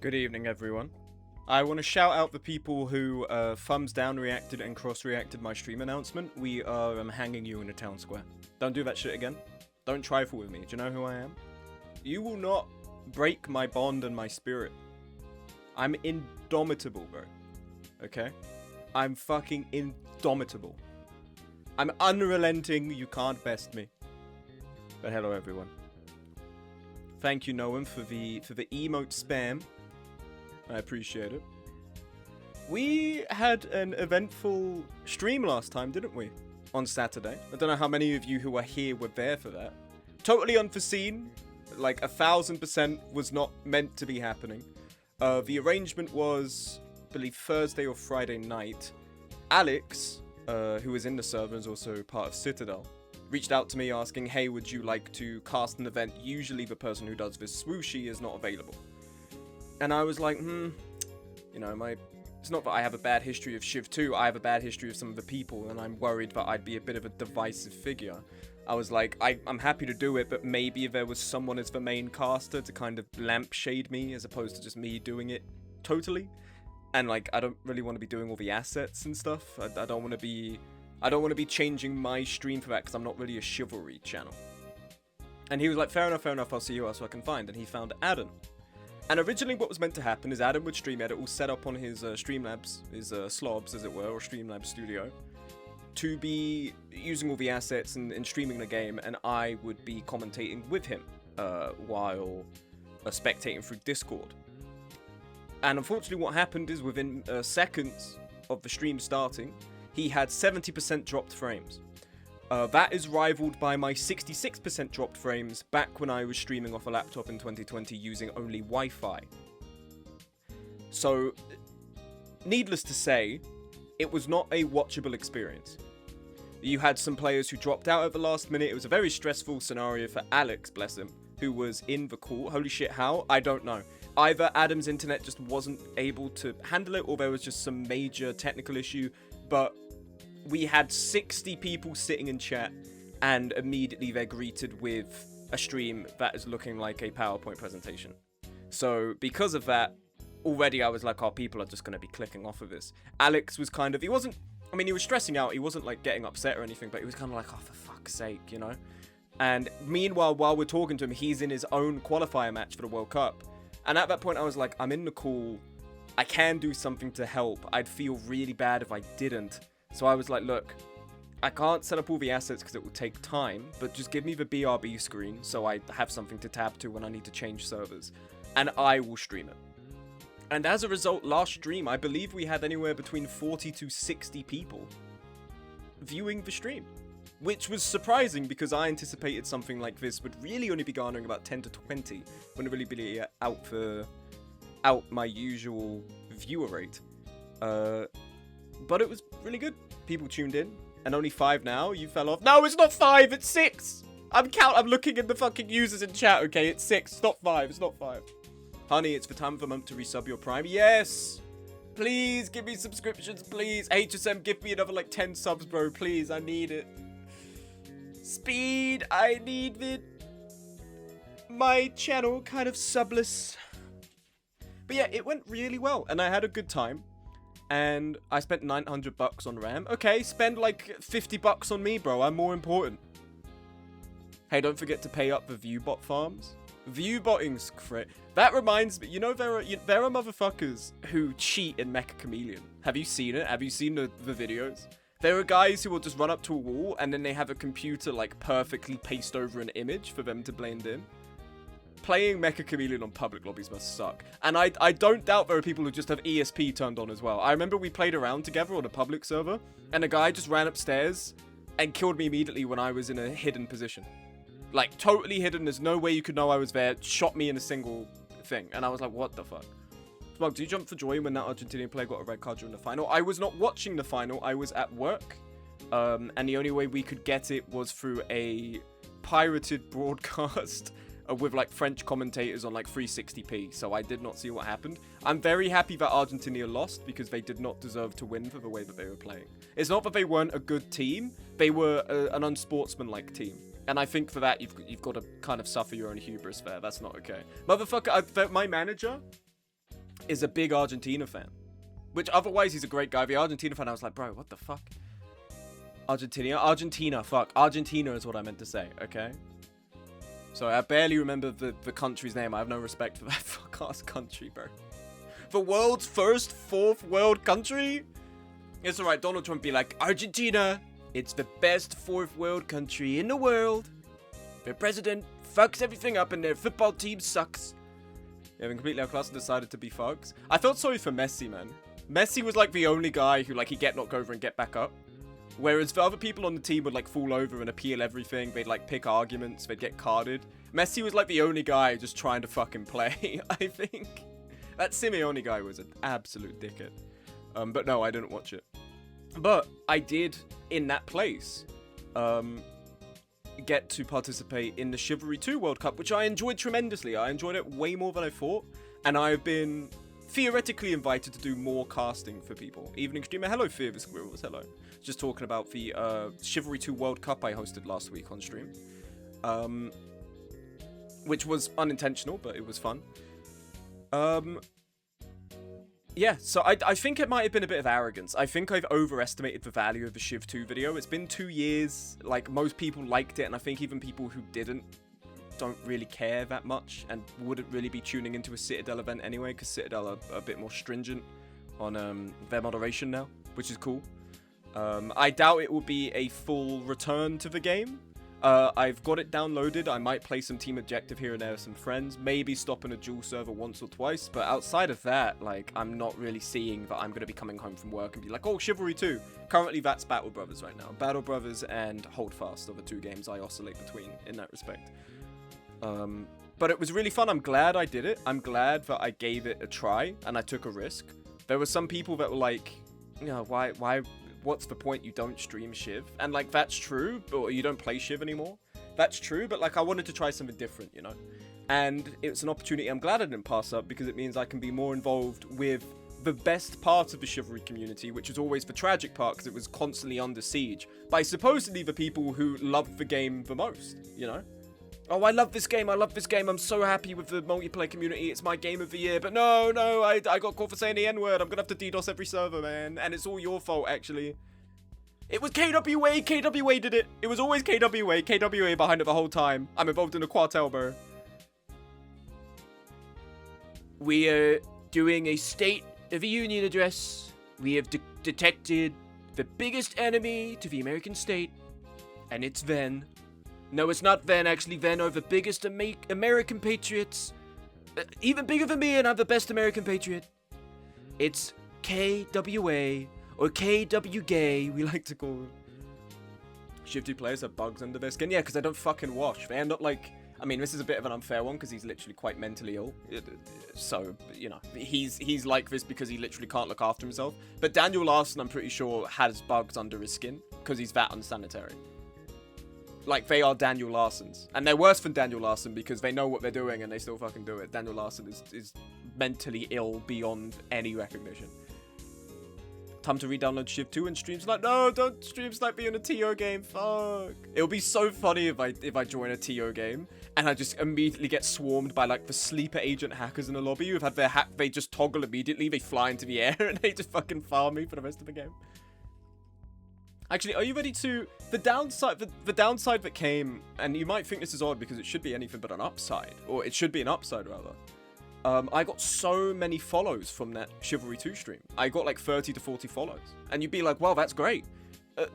Good evening, everyone. I want to shout out the people who thumbs down reacted and cross reacted my stream announcement. We are hanging you in a town square. Don't do that shit again. Don't trifle with me. Do you know who I am? You will not break my bond and my spirit. I'm indomitable, bro. Okay? I'm fucking indomitable. I'm unrelenting. You can't best me. But hello, everyone. Thank you, Noam, for the emote spam. I appreciate it. We had an eventful stream last time, didn't we? On Saturday. I don't know how many of you who are here were there for that. Totally unforeseen. Like 1000% was not meant to be happening. The arrangement was, I believe, Thursday or Friday night. Alex, who was in the server and is also part of Citadel, reached out to me asking, hey, would you like to cast an event? Usually the person who does this swooshy is not available. And I was like, you know, it's not that I have a bad history of Shiv 2, I have a bad history of some of the people, and I'm worried that I'd be a bit of a divisive figure. I was like, I'm happy to do it, but maybe if there was someone as the main caster to kind of lampshade me, as opposed to just me doing it totally. And like, I don't really want to be doing all the assets and stuff. I don't want to be changing my stream for that, because I'm not really a chivalry channel. And he was like, fair enough, I'll see who else I can find. And he found Adam. And originally what was meant to happen is Adam would stream edit all set up on his Streamlabs, his slobs as it were, or Streamlabs studio, to be using all the assets and streaming the game, and I would be commentating with him while spectating through Discord. And unfortunately what happened is within seconds of the stream starting, he had 70% dropped frames. That is rivaled by my 66% dropped frames back when I was streaming off a laptop in 2020 using only Wi-Fi. So, needless to say, it was not a watchable experience. You had some players who dropped out at the last minute. It was a very stressful scenario for Alex, bless him, who was in the call. Holy shit, how? I don't know. Either Adam's internet just wasn't able to handle it, or there was just some major technical issue, but we had 60 people sitting in chat, and immediately they're greeted with a stream that is looking like a PowerPoint presentation. So because of that, already I was like, oh, people are just going to be clicking off of this. Alex was kind of, he was stressing out. He wasn't like getting upset or anything, but he was kind of like, oh, for fuck's sake, you know? And meanwhile, while we're talking to him, he's in his own qualifier match for the World Cup. And at that point, I was like, I'm in the call. I can do something to help. I'd feel really bad if I didn't. So I was like, look, I can't set up all the assets because it will take time, but just give me the BRB screen so I have something to tab to when I need to change servers, and I will stream it. And as a result, last stream, I believe we had anywhere between 40 to 60 people viewing the stream, which was surprising because I anticipated something like this would really only be garnering about 10 to 20, wouldn't really be out my usual viewer rate. But it was really good. People tuned in, and only 5 now. You fell off. No, it's not 5. It's 6. I'm looking at the fucking users in chat. Okay, it's 6. It's not 5. It's not 5. Honey, it's the time of the month to resub your Prime. Yes. Please give me subscriptions, please. HSM, give me another like 10 subs, bro. Please, I need it. Speed, I need it. My channel kind of subless. But yeah, it went really well, and I had a good time. And I spent $900 on RAM. Okay, spend like $50 on me, bro. I'm more important. Hey, don't forget to pay up the viewbot farms. Viewbotting's crit. That reminds me, you know, there are motherfuckers who cheat in Mecha Chameleon. Have you seen it? Have you seen the videos? There are guys who will just run up to a wall and then they have a computer like perfectly paste over an image for them to blend in. Playing Mecha Chameleon on public lobbies must suck. And I don't doubt there are people who just have ESP turned on as well. I remember we played around together on a public server, and a guy just ran upstairs and killed me immediately when I was in a hidden position. Like, totally hidden, there's no way you could know I was there, shot me in a single thing. And I was like, what the fuck? Smug, do you jump for joy when that Argentinian player got a red card during the final? I was not watching the final, I was at work. And the only way we could get it was through a pirated broadcast with like French commentators on like 360p, so I did not see what happened. I'm very happy that Argentina lost because they did not deserve to win for the way that they were playing. It's not that they weren't a good team, they were an unsportsmanlike team. And I think for that, you've got to kind of suffer your own hubris there. That's not okay. Motherfucker, my manager is a big Argentina fan. Which otherwise he's a great guy. The Argentina fan, I was like, bro, what the fuck? Argentina, fuck. Argentina is what I meant to say, okay? Sorry, I barely remember the country's name. I have no respect for that fuck-ass country, bro. The world's first fourth world country? It's alright, Donald Trump be like, Argentina, it's the best fourth world country in the world. Their president fucks everything up and their football team sucks. Yeah, then completely outclassed and decided to be thugs. I felt sorry for Messi, man. Messi was like the only guy who like he'd get knocked over and get back up. Whereas the other people on the team would like fall over and appeal everything. They'd like pick arguments. They'd get carded. Messi was like the only guy just trying to fucking play, I think. That Simeone guy was an absolute dickhead. But no, I didn't watch it. But I did, in that place, get to participate in the Chivalry 2 World Cup, which I enjoyed tremendously. I enjoyed it way more than I thought. And I've been theoretically invited to do more casting for people. Evening streamer, hello Fear the Squirrels, hello. Just talking about the Chivalry 2 World Cup I hosted last week on stream. Which was unintentional, but it was fun. Yeah, so I think it might have been a bit of arrogance. I think I've overestimated the value of the Shiv 2 video. It's been 2 years, like most people liked it, and I think even people who didn't don't really care that much and wouldn't really be tuning into a Citadel event anyway, because Citadel are a bit more stringent on their moderation now, which is cool. I doubt it will be a full return to the game. I've got it downloaded. I might play some Team Objective here and there with some friends, maybe stop in a dual server once or twice, but outside of that, like, I'm not really seeing that I'm going to be coming home from work and be like, oh, Chivalry 2. Currently, that's Battle Brothers right now. Battle Brothers and Hold Fast are the two games I oscillate between in that respect. But it was really fun. I'm glad I did it. I'm glad that I gave it a try and I took a risk. There were some people that were like, you know, why, what's the point? You don't stream Shiv. And like, that's true, or you don't play Shiv anymore. That's true, but like, I wanted to try something different, you know? And it's an opportunity I'm glad I didn't pass up, because it means I can be more involved with the best part of the Chivalry community, which is always the tragic part, because it was constantly under siege by supposedly the people who loved the game the most, you know? Oh, I love this game, I'm so happy with the multiplayer community, it's my game of the year, but no, I got caught for saying the N-word, I'm gonna have to DDoS every server, man, and it's all your fault, actually. It was KWA did it, it was always KWA behind it the whole time. I'm involved in a cartel, bro. We are doing a State of the Union address. We have detected the biggest enemy to the American state, and it's Ven. No, it's not Ven, actually. Ven are the biggest American patriots. Even bigger than me, and I'm the best American patriot. It's KWA, or KW Gay, we like to call them. Shifty players have bugs under their skin. Yeah, because they don't fucking wash. They end up like... I mean, this is a bit of an unfair one, because he's literally quite mentally ill. So, you know, he's like this because he literally can't look after himself. But Daniel Larson, I'm pretty sure, has bugs under his skin, because he's that unsanitary. Like, they are Daniel Larsons. And they're worse than Daniel Larson because they know what they're doing and they still fucking do it. Daniel Larson is mentally ill beyond any recognition. Time to re-download Shiv 2 and stream snipe. No, don't stream snipe me in a TO game. Fuck. It'll be so funny if I join a TO game and I just immediately get swarmed by like the sleeper agent hackers in the lobby who've had their hack. They just toggle immediately. They fly into the air and they just fucking farm me for the rest of the game. Actually, are you ready to... The downside that came, and you might think this is odd because it should be anything but an upside, or it should be an upside rather. I got so many follows from that Chivalry 2 stream. I got like 30 to 40 follows. And you'd be like, well, that's great.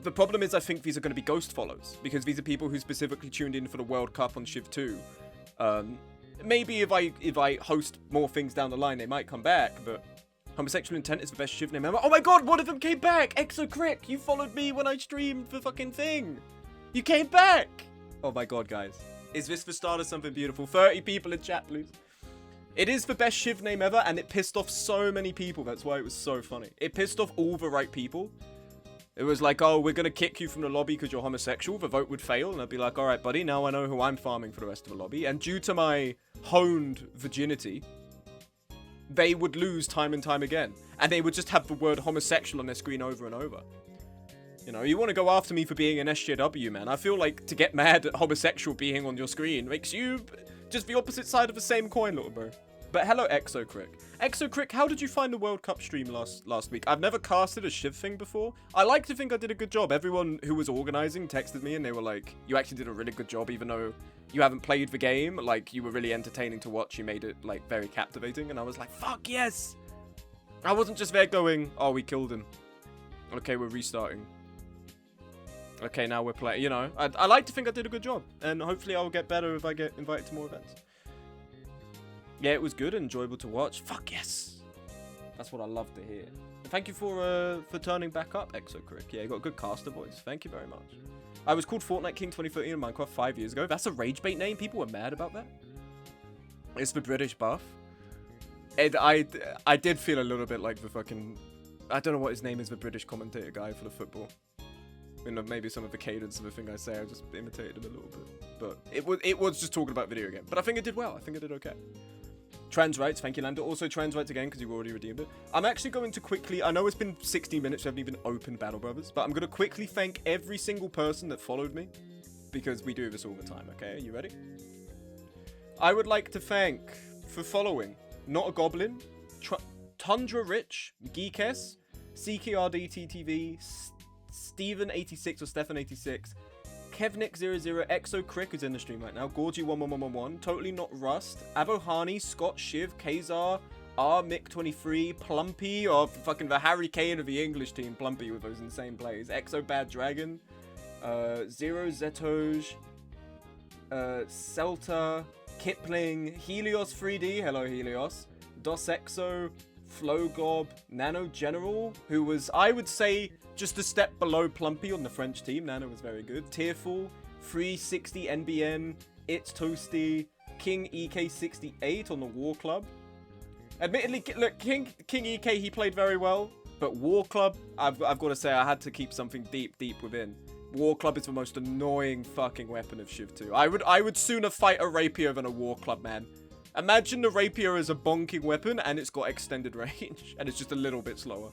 The problem is I think these are going to be ghost follows, because these are people who specifically tuned in for the World Cup on Shiv 2. Maybe if I host more things down the line, they might come back, but... Homosexual Intent is the best Shiv name ever. Oh my god, one of them came back! Exocrick, you followed me when I streamed the fucking thing! You came back! Oh my god, guys. Is this the start of something beautiful? 30 people in chat, please. It is the best Shiv name ever, and it pissed off so many people. That's why it was so funny. It pissed off all the right people. It was like, oh, we're gonna kick you from the lobby because you're homosexual. The vote would fail. And I'd be like, alright, buddy, now I know who I'm farming for the rest of the lobby. And due to my honed virginity... they would lose time and time again. And they would just have the word homosexual on their screen over and over. You know, you want to go after me for being an SJW, man. I feel like to get mad at homosexual being on your screen makes you just the opposite side of the same coin, little bro. But hello, Exocrick. Exocrick, how did you find the World Cup stream last week? I've never casted a Shiv thing before. I like to think I did a good job. Everyone who was organizing texted me and they were like, you actually did a really good job, even though you haven't played the game. Like, you were really entertaining to watch. You made it, like, very captivating. And I was like, fuck yes! I wasn't just there going, oh, we killed him. Okay, we're restarting. Okay, now we're playing. You know, I like to think I did a good job. And hopefully I'll get better if I get invited to more events. Yeah, it was good and enjoyable to watch. Fuck yes. That's what I love to hear. And thank you for turning back up, Exocrick. Yeah, you got a good caster voice. Thank you very much. I was called Fortnite King 2013 in Minecraft 5 years ago. That's a rage bait name. People were mad about that. It's the British buff. And I did feel a little bit like the fucking... I don't know what his name is, the British commentator guy for the football. You know, maybe some of the cadence of the thing I say, I just imitated him a little bit. But it was just talking about video game. But I think it did well. I think it did okay. Trans rights, thank you, Lando. Also, trans rights again, because you've already redeemed it. I'm actually going to quickly... I know it's been 16 minutes, we haven't even opened Battle Brothers, but I'm going to quickly thank every single person that followed me, because we do this all the time, okay? Are you ready? I would like to thank, for following, Not a Goblin, Tundra Rich, Geekess, CKRDTTV, Steven86 or Stefan86, Kevnik00, Exocrick is in the stream right now, Gorgy11111, Totally Not Rust, Avohani, Scott Shiv, Kazar, Mick23, Plumpy, or fucking the Harry Kane of the English team, Plumpy with those insane plays, Exo Bad Dragon, Zero Zetoj, Celta, Kipling, Helios 3D, hello Helios, Dos Exo, Flogob, Nano General, who was, I would say, just a step below Plumpy on the French team. Nano was very good. Tearful, 360 NBN, It's Toasty, King EK68 on the War Club. Admittedly, look, King EK, he played very well, but War Club, I've got to say, I had to keep something deep within. War Club is the most annoying fucking weapon of Shiv 2. I would sooner fight a Rapier than a War Club, man. Imagine the Rapier as a bonking weapon, and it's got extended range, and it's just a little bit slower.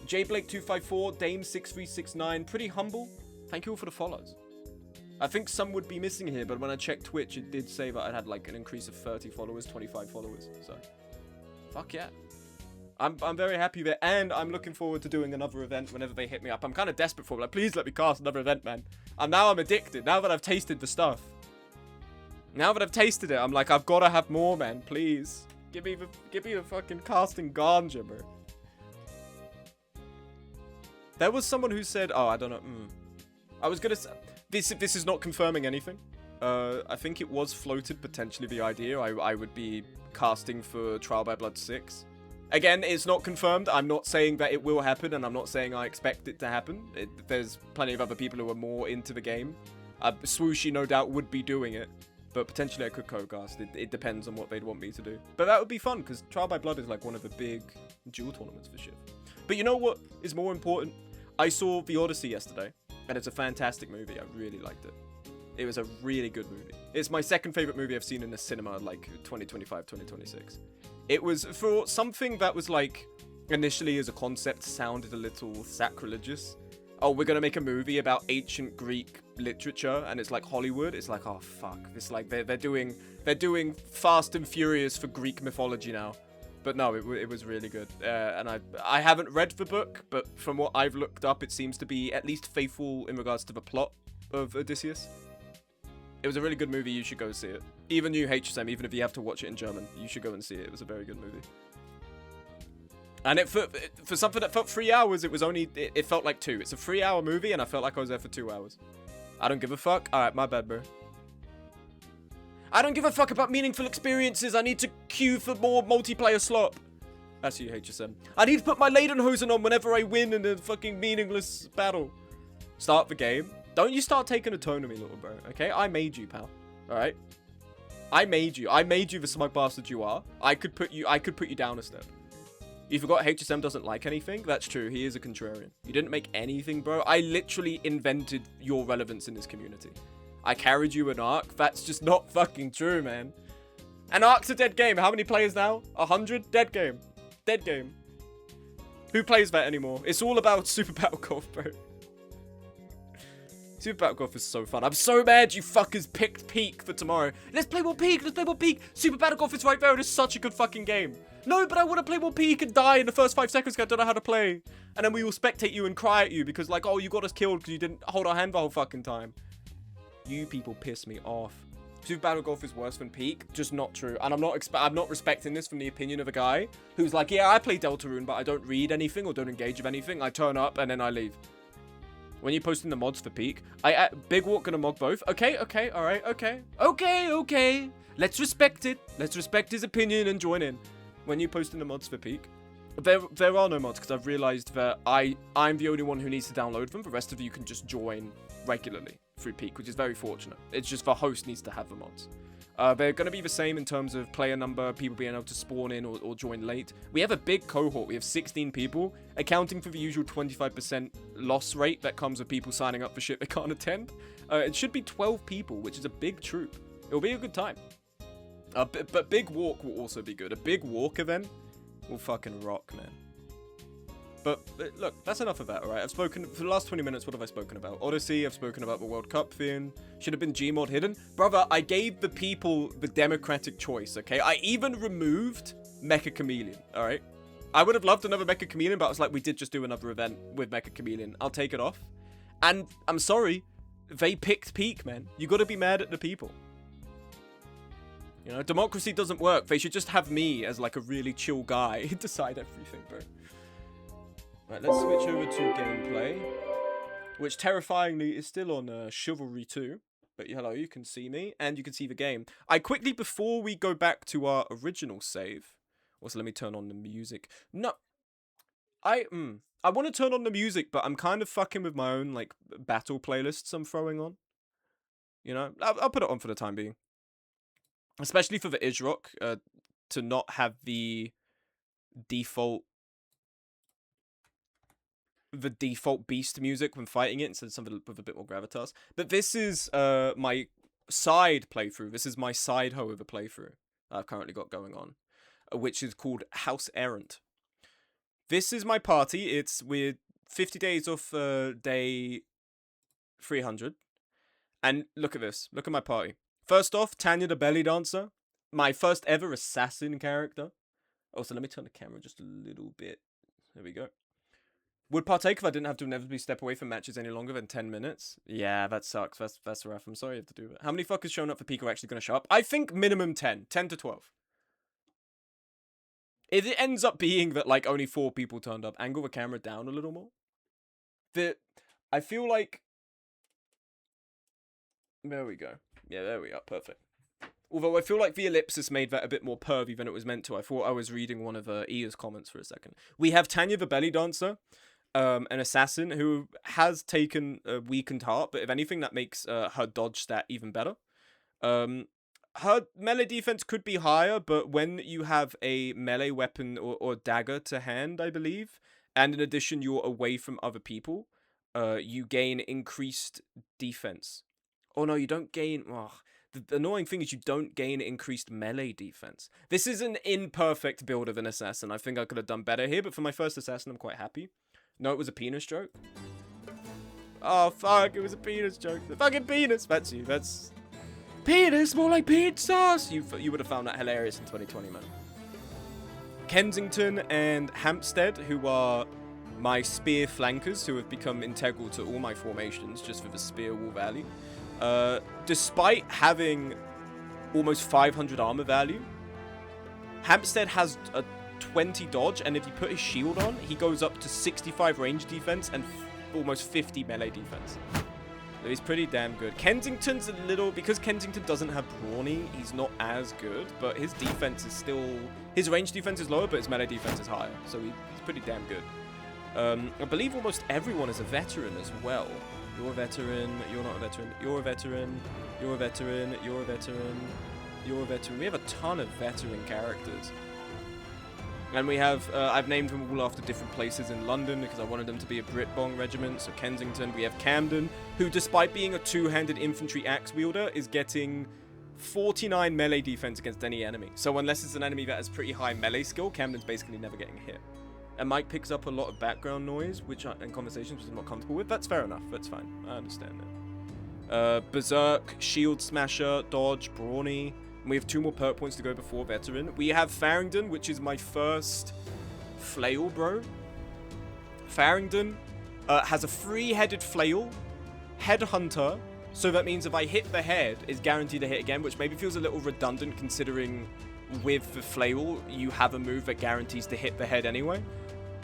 JBlake254, Dame6369, pretty humble. Thank you all for the follows. I think some would be missing here, but when I checked Twitch, it did say that I had like an increase of 30 followers, 25 followers. So, fuck yeah. I'm very happy there, and I'm looking forward to doing another event whenever they hit me up. I'm kind of desperate for it. Like, please let me cast another event, man. Now I'm addicted. Now that I've tasted the stuff. Now that I've tasted it, I'm like, I've got to have more, man. Please. Give me the fucking casting ganja, bro. There was someone who said, oh, I don't know. I was going to say, this is not confirming anything. I think it was floated, potentially, the idea. I would be casting for Trial by Blood 6. Again, it's not confirmed. I'm not saying that it will happen, and I'm not saying I expect it to happen. There's plenty of other people who are more into the game. Swooshy, no doubt, would be doing it. But potentially I could co-cast. It depends on what they'd want me to do. But that would be fun, because Trial by Blood is like one of the big duel tournaments for Shiv. But you know what is more important? I saw The Odyssey yesterday, and it's a fantastic movie. I really liked it. It was a really good movie. It's my second favorite movie I've seen in the cinema, like 2025, 2026. It was, for something that was like, initially as a concept, sounded a little sacrilegious. Oh, we're gonna make a movie about ancient Greek literature, and it's like Hollywood. It's like, oh fuck, it's like they're doing Fast and Furious for Greek mythology now. But no, it was really good. And I haven't read the book, but from what I've looked up, it seems to be at least faithful in regards to the plot of Odysseus. It was a really good movie. You should go see it. Even you, HSM, even if you have to watch it in German, you should go and see it. It was a very good movie. And for something that felt 3 hours, it felt like 2. It's a 3-hour movie, and I felt like I was there for 2 hours. I don't give a fuck. All right, my bad, bro. I don't give a fuck about meaningful experiences. I need to queue for more multiplayer slop. That's you, HSM. I need to put my Lederhosen on whenever I win in a fucking meaningless battle. Start the game. Don't you start taking a tone to me, little bro, okay? I made you, pal. Alright? I made you. I made you the smug bastard you are. I could put you down a step. You forgot HSM doesn't like anything? That's true. He is a contrarian. You didn't make anything, bro. I literally invented your relevance in this community. I carried you an Ark. That's just not fucking true, man. An Ark's a dead game. How many players now? 100? Dead game. Dead game. Who plays that anymore? It's all about Super Battle Golf, bro. Super Battle Golf is so fun. I'm so mad you fuckers picked Peak for tomorrow. Let's play more Peak. Let's play more Peak. Super Battle Golf is right there. It is such a good fucking game. No, but I want to play more Peak and die in the first 5 seconds because I don't know how to play. And then we will spectate you and cry at you because, like, oh, you got us killed because you didn't hold our hand the whole fucking time. You people piss me off. Super Battle Golf is worse than Peak. Just not true. And I'm not respecting this from the opinion of a guy who's like, yeah, I play Deltarune, but I don't read anything or don't engage with anything. I turn up and then I leave. When you're posting the mods for Peak, Big Walk gonna mod both. Okay, all right, okay. Let's respect it. Let's respect his opinion and join in. When you posting the mods for Peak, there are no mods because I've realized that I'm the only one who needs to download them. The rest of you can just join regularly through Peak, which is very fortunate. It's just the host needs to have the mods. They're going to be the same in terms of player number, people being able to spawn in or join late. We have a big cohort. We have 16 people, accounting for the usual 25% loss rate that comes with people signing up for shit they can't attend. It should be 12 people, which is a big troop. It'll be a good time. But Big Walk will also be good. A Big Walk event will fucking rock, man. But look, that's enough of that, alright? I've spoken, for the last 20 minutes, what have I spoken about? Odyssey, I've spoken about the World Cup thing. Should have been Gmod hidden. Brother, I gave the people the democratic choice, okay? I even removed Mecha Chameleon, alright? I would have loved another Mecha Chameleon, but I was like, we did just do another event with Mecha Chameleon. I'll take it off. And I'm sorry, they picked Peak, man. You gotta be mad at the people. You know, democracy doesn't work. They should just have me as like a really chill guy decide everything, bro. Right, let's switch over to gameplay, which terrifyingly is still on Chivalry 2. But hello, you can see me, and you can see the game. I quickly, before we go back to our original save, also let me turn on the music. No, I want to turn on the music, but I'm kind of fucking with my own, like, battle playlists I'm throwing on. You know, I'll put it on for the time being. Especially for the Isrock, to not have the default beast music when fighting it instead of something with a bit more gravitas. But this is my side playthrough. This is my side however playthrough I've currently got going on, which is called House Errant. This is my party. We're 50 days off day 300. And look at this. Look at my party. First off, Tanya the Belly Dancer. My first ever assassin character. Also, let me turn the camera just a little bit. There we go. Would partake if I didn't have to inevitably step away from matches any longer than 10 minutes. Yeah, that sucks. That's rough. I'm sorry you have to do that. How many fuckers showing up for Peak are actually going to show up? I think minimum 10. 10 to 12. If it ends up being that, like, only 4 people turned up, angle the camera down a little more. I feel like... There we go. Yeah, there we are. Perfect. Although I feel like the ellipsis made that a bit more pervy than it was meant to. I thought I was reading one of Ia's comments for a second. We have Tanya the Belly Dancer, an assassin who has taken a weakened heart, but if anything, that makes her dodge stat even better. Her melee defense could be higher, but when you have a melee weapon or dagger to hand, I believe, and in addition you're away from other people, you gain increased defense. Oh no, you don't gain... Oh, the annoying thing is you don't gain increased melee defense. This is an imperfect build of an assassin. I think I could have done better here, but for my first assassin, I'm quite happy. No, it was a penis joke. Oh, fuck, it was a penis joke. The fucking penis! That's you, that's... Penis, more like pizzas! You would have found that hilarious in 2020, man. Kensington and Hampstead, who are my spear flankers, who have become integral to all my formations, just for the spear wall value. Despite having almost 500 armor value, Hampstead has a 20 dodge, and if you put his shield on, he goes up to 65 range defense and almost 50 melee defense. So he's pretty damn good. Kensington's a little... Because Kensington doesn't have Brawny, he's not as good, but his defense is still... His range defense is lower, but his melee defense is higher, so he's pretty damn good. I believe almost everyone is a veteran as well. You're a veteran, you're not a veteran, you're a veteran, you're a veteran, you're a veteran, you're a veteran. We have a ton of veteran characters. And we have, I've named them all after different places in London because I wanted them to be a Brit-Bong regiment. So Kensington, we have Camden, who despite being a two-handed infantry axe wielder is getting 49 melee defense against any enemy. So unless it's an enemy that has pretty high melee skill, Camden's basically never getting hit. And Mike picks up a lot of background noise, and conversations which I'm not comfortable with. That's fair enough. That's fine. I understand that. Berserk, Shield Smasher, Dodge, Brawny. And we have 2 more perk points to go before Veteran. We have Farringdon, which is my first flail, bro. Farringdon has a 3-headed flail, Headhunter, so that means if I hit the head, it's guaranteed to hit again, which maybe feels a little redundant considering with the flail, you have a move that guarantees to hit the head anyway.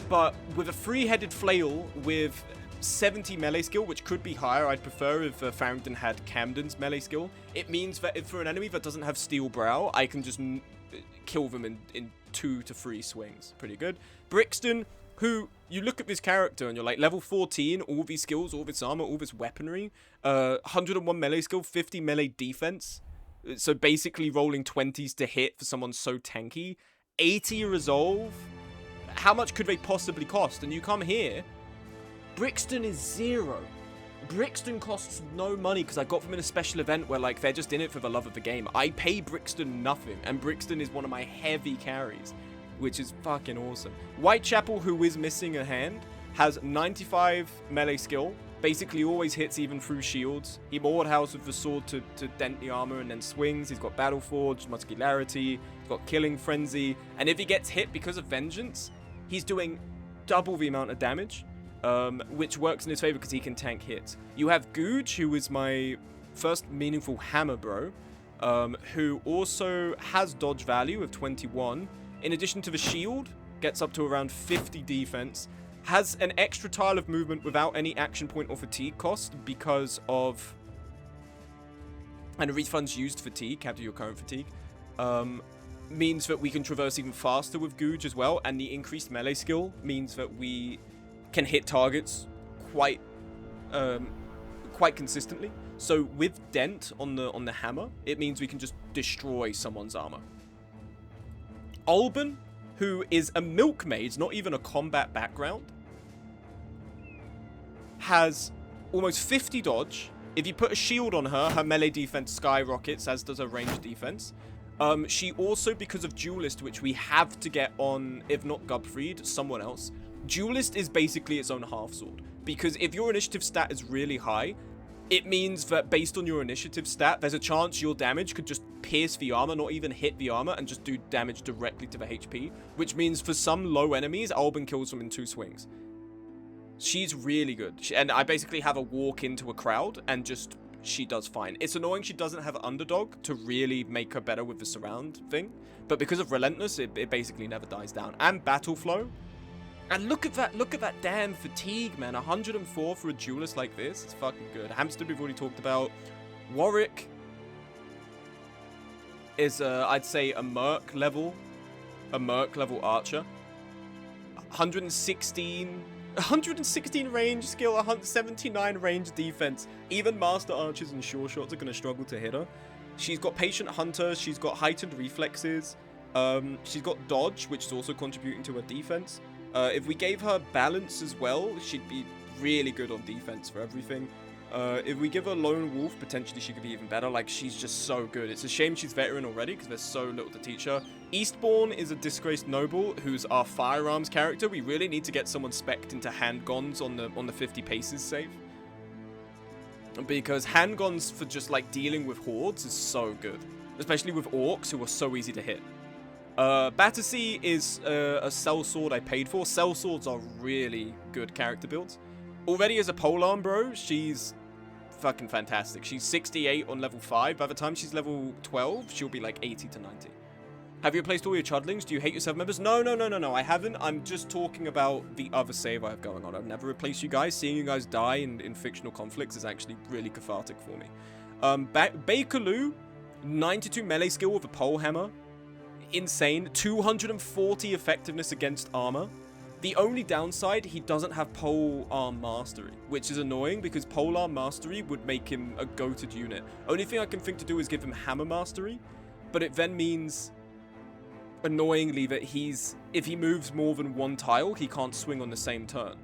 But with a 3-headed flail with 70 melee skill, which could be higher, I'd prefer if Farringdon had Camden's melee skill. It means that if for an enemy that doesn't have Steel Brow, I can just kill them in 2 to 3 swings. Pretty good. Brixton, who, you look at this character and you're like, level 14, all these skills, all this armor, all this weaponry, 101 melee skill, 50 melee defense. So basically rolling 20s to hit for someone so tanky. 80 resolve. How much could they possibly cost? And you come here, Brixton is 0. Brixton costs no money because I got them in a special event where like they're just in it for the love of the game. I pay Brixton nothing, and Brixton is one of my heavy carries, which is fucking awesome. Whitechapel, who is missing a hand, has 95 melee skill, basically always hits even through shields. He Mordhouse with the sword to dent the armor and then swings. He's got Battle Forge, Muscularity, he's got Killing Frenzy, and if he gets hit because of Vengeance, he's doing double the amount of damage, which works in his favor because he can tank hits. You have Googe, who is my first meaningful hammer bro, who also has dodge value of 21. In addition to the shield, gets up to around 50 defense, has an extra tile of movement without any action point or fatigue cost because of, and refunds used fatigue, capture your current fatigue, means that we can traverse even faster with Googe as well, and the increased melee skill means that we can hit targets quite consistently. So with Dent on the hammer, it means we can just destroy someone's armor. Alban, who is a milkmaid, not even a combat background, has almost 50 dodge. If you put a shield on her, her melee defense skyrockets, as does her ranged defense. She also, because of Duelist, which we have to get on, if not Gubfried, someone else. Duelist is basically its own half sword, because if your initiative stat is really high, it means that based on your initiative stat, there's a chance your damage could just pierce the armor, not even hit the armor, and just do damage directly to the HP, which means for some low enemies, Alban kills them in 2 swings. She's really good, and I basically have a walk into a crowd, and just, she does fine. It's annoying she doesn't have Underdog to really make her better with the surround thing, but because of Relentless, it basically never dies down. And Battle Flow. And look at that damn fatigue, man. 104 for a duelist like this. It's fucking good. Hamster we've already talked about. Warwick is, I'd say, a Merc level archer. 116 range skill, 179 range defense. Even Master Archers and Sure Shots are going to struggle to hit her. She's got Patient Hunter. She's got heightened reflexes. She's got Dodge, which is also contributing to her defense. If we gave her balance as well, she'd be really good on defense for everything. If we give her Lone Wolf, potentially she could be even better. Like, she's just so good. It's a shame she's veteran already because there's so little to teach her. Eastbourne is a disgraced noble who's our firearms character. We really need to get someone spec'd into handguns on the 50 paces save. Because handguns for just, like, dealing with hordes is so good. Especially with orcs who are so easy to hit. Battersea is a sellsword I paid for. Sellswords are really good character builds. Already as a polearm bro, she's fucking fantastic. She's 68 on level 5. By the time she's level 12, she'll be like 80 to 90. Have you replaced all your chudlings? Do you hate your 7 members? No, I haven't. I'm just talking about the other save I have going on. I've never replaced you guys. Seeing you guys die in fictional conflicts is actually really cathartic for me. Bakerloo, 92 melee skill with a pole hammer. Insane. 240 effectiveness against armor. The only downside, he doesn't have pole arm mastery, which is annoying because pole arm mastery would make him a goated unit. Only thing I can think to do is give him hammer mastery, but it then means, annoyingly, that if he moves more than 1 tile, he can't swing on the same turn,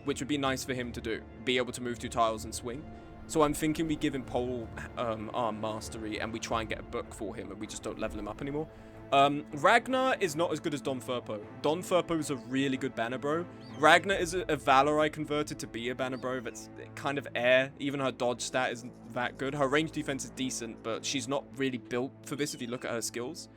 which would be nice for him to do, be able to move 2 tiles and swing. So I'm thinking we give him pole arm mastery and we try and get a book for him and we just don't level him up anymore. Ragnar is not as good as Don Furpo. Don Furpo is a really good banner bro. Ragnar is a Valor I converted to be a banner bro that's kind of air. Even her dodge stat isn't that good. Her range defense is decent, but she's not really built for this if you look at her skills.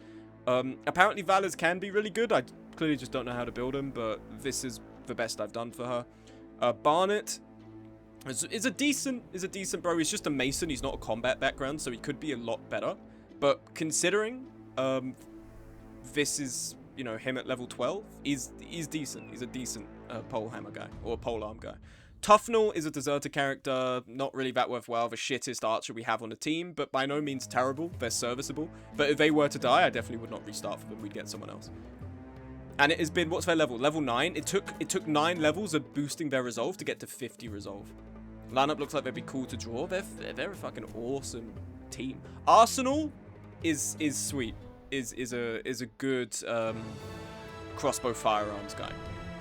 Apparently Valors can be really good. I clearly just don't know how to build them, but this is the best I've done for her. Barnet is a decent bro. He's just a Mason. He's not a combat background, so he could be a lot better. But considering this is, you know, him at level 12, he's decent. He's a decent pole hammer guy, or pole arm guy. Tufnell is a deserter character, not really that worthwhile, the shittest archer we have on the team, but by no means terrible. They're serviceable. But if they were to die, I definitely would not restart for them. We'd get someone else. And it has been, what's their level? Level 9. It took 9 levels of boosting their resolve to get to 50 resolve. Lineup looks like they'd be cool to draw. They're a fucking awesome team. Arsenal is sweet. Is a good crossbow firearms guy.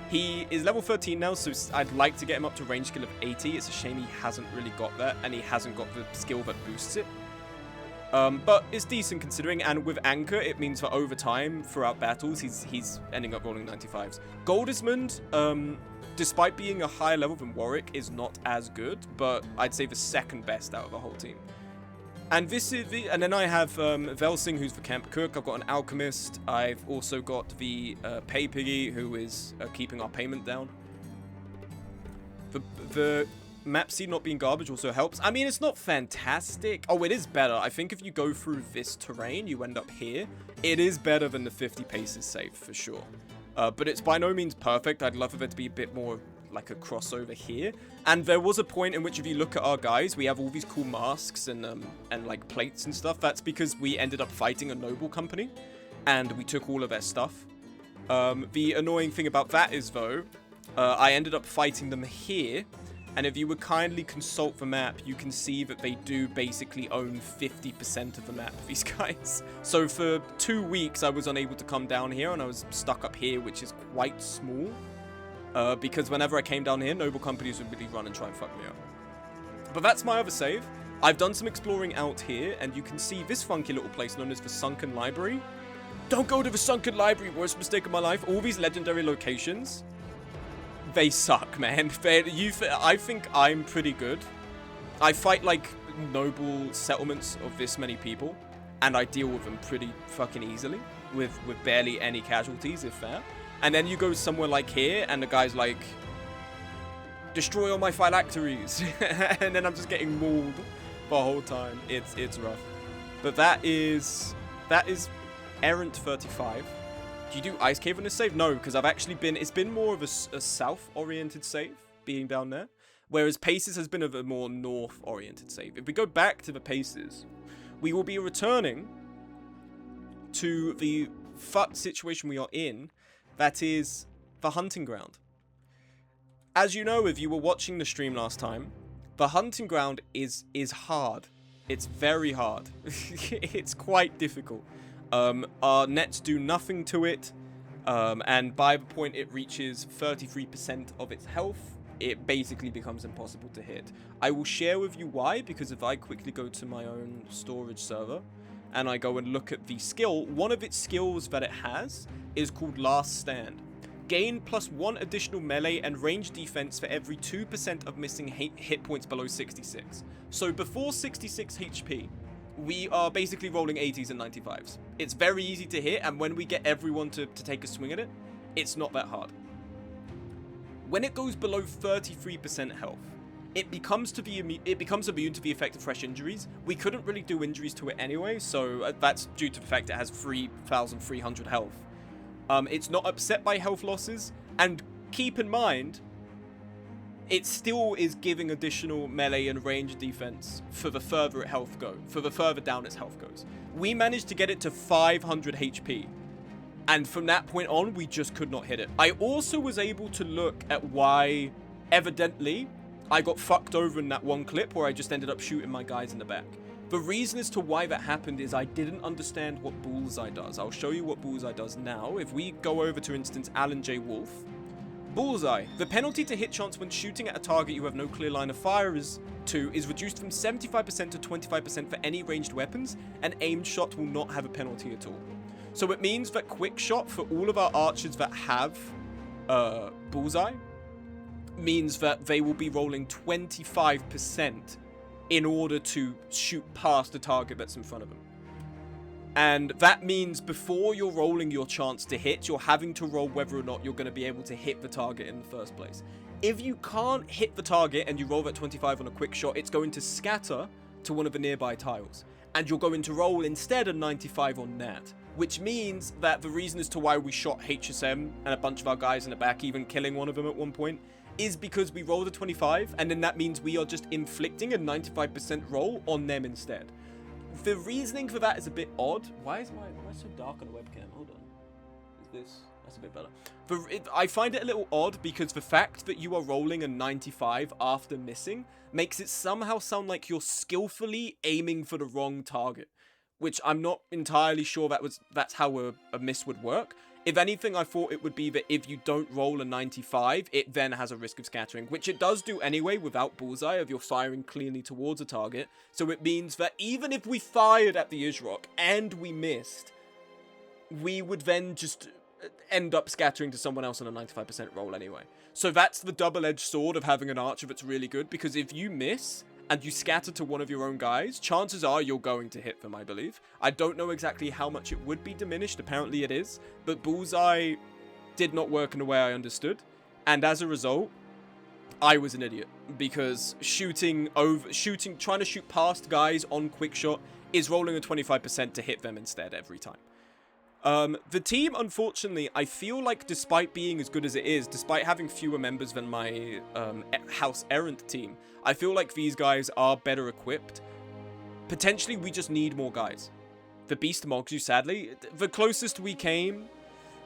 He is level 13 now, so I'd like to get him up to range skill of 80. It's a shame he hasn't really got that, and he hasn't got the skill that boosts it. But it's decent considering, and with Anchor, it means for over time, throughout battles, he's ending up rolling 95s. Goldismond, despite being a higher level than Warwick, is not as good, but I'd say the second best out of the whole team. And and then I have Velsing, who's the camp cook. I've got an alchemist. I've also got the pay piggy, who is keeping our payment down. The map seed not being garbage also helps. I mean, it's not fantastic. Oh, it is better. I think if you go through this terrain, you end up here. It is better than the 50 paces safe, for sure. But it's by no means perfect. I'd love for there to be a bit more like a crossover here. And there was a point in which, if you look at our guys, we have all these cool masks and like plates and stuff. That's because we ended up fighting a noble company, and we took all of their stuff. The annoying thing about that is, though, I ended up fighting them here. And if you would kindly consult the map, you can see that they do basically own 50% of the map, these guys. So for 2 weeks, I was unable to come down here, and I was stuck up here, which is quite small. Because whenever I came down here, noble companies would really run and try and fuck me up. But that's my other save. I've done some exploring out here, and you can see this funky little place known as the Sunken Library. Don't go to the Sunken Library, worst mistake of my life. All these legendary locations, they suck, man. I think I'm pretty good. I fight, like, noble settlements of this many people, and I deal with them pretty fucking easily, with barely any casualties, if that. And then you go somewhere like here, and the guy's like, destroy all my phylacteries. And then I'm just getting mauled the whole time. It's rough. But that is Errant 35. Do you do Ice Cave on this save? No, because I've actually it's been more of a south-oriented save, being down there. Whereas Paces has been of a more north-oriented save. If we go back to the Paces, we will be returning to the fucked situation we are in. That is the hunting ground. As you know, if you were watching the stream last time, the hunting ground is hard. It's very hard. It's quite difficult. Our nets do nothing to it, and by the point it reaches 33% of its health, it basically becomes impossible to hit. I will share with you why, because if I quickly go to my own storage server, and I go and look at the skill, one of its skills that it has is called Last Stand. Gain +1 additional melee and range defense for every 2% of missing hit points below 66. So before 66 HP, we are basically rolling 80s and 95s. It's very easy to hit, and when we get everyone to take a swing at it, it's not that hard. When it goes below 33% health, it becomes immune to the effect of fresh injuries. We couldn't really do injuries to it anyway, so that's due to the fact it has 3,300 health. It's not upset by health losses, and keep in mind, it still is giving additional melee and range defense for the further down its health goes. We managed to get it to 500 HP, and from that point on, we just could not hit it. I also was able to look at why, evidently, I got fucked over in that one clip where I just ended up shooting my guys in the back. The reason as to why that happened is I didn't understand what Bullseye does. I'll show you what Bullseye does now. If we go over to, instance, Alan J. Wolf. Bullseye. The penalty to hit chance when shooting at a target you have no clear line of fire is reduced from 75% to 25% for any ranged weapons. An aimed shot will not have a penalty at all. So it means that quick shot for all of our archers that have bullseye means that they will be rolling 25% in order to shoot past the target that's in front of them. And that means before you're rolling your chance to hit, you're having to roll whether or not you're going to be able to hit the target in the first place. If you can't hit the target and you roll that 25 on a quick shot, it's going to scatter to one of the nearby tiles. And you're going to roll instead a 95 on that. Which means that the reason as to why we shot HSM and a bunch of our guys in the back, even killing one of them at one point, is because we rolled a 25, and then that means we are just inflicting a 95% roll on them instead. The reasoning for that is a bit odd. Why is I so dark on the webcam? Hold on. Is this... That's a bit better. I find it a little odd because the fact that you are rolling a 95 after missing makes it somehow sound like you're skillfully aiming for the wrong target, which I'm not entirely sure that's how a miss would work. If anything, I thought it would be that if you don't roll a 95, it then has a risk of scattering, which it does do anyway without bullseye if you're firing cleanly towards a target. So it means that even if we fired at the Ishrok and we missed, we would then just end up scattering to someone else on a 95% roll anyway. So that's the double-edged sword of having an archer that's really good, because if you miss and you scatter to one of your own guys, chances are you're going to hit them, I believe. I don't know exactly how much it would be diminished, apparently it is, but bullseye did not work in the way I understood, and as a result, I was an idiot, because trying to shoot past guys on quick shot is rolling a 25% to hit them instead every time. The team, unfortunately, I feel like despite being as good as it is, despite having fewer members than my House Errant team, I feel like these guys are better equipped. Potentially, we just need more guys. The Beast mogs you, sadly. The closest we came,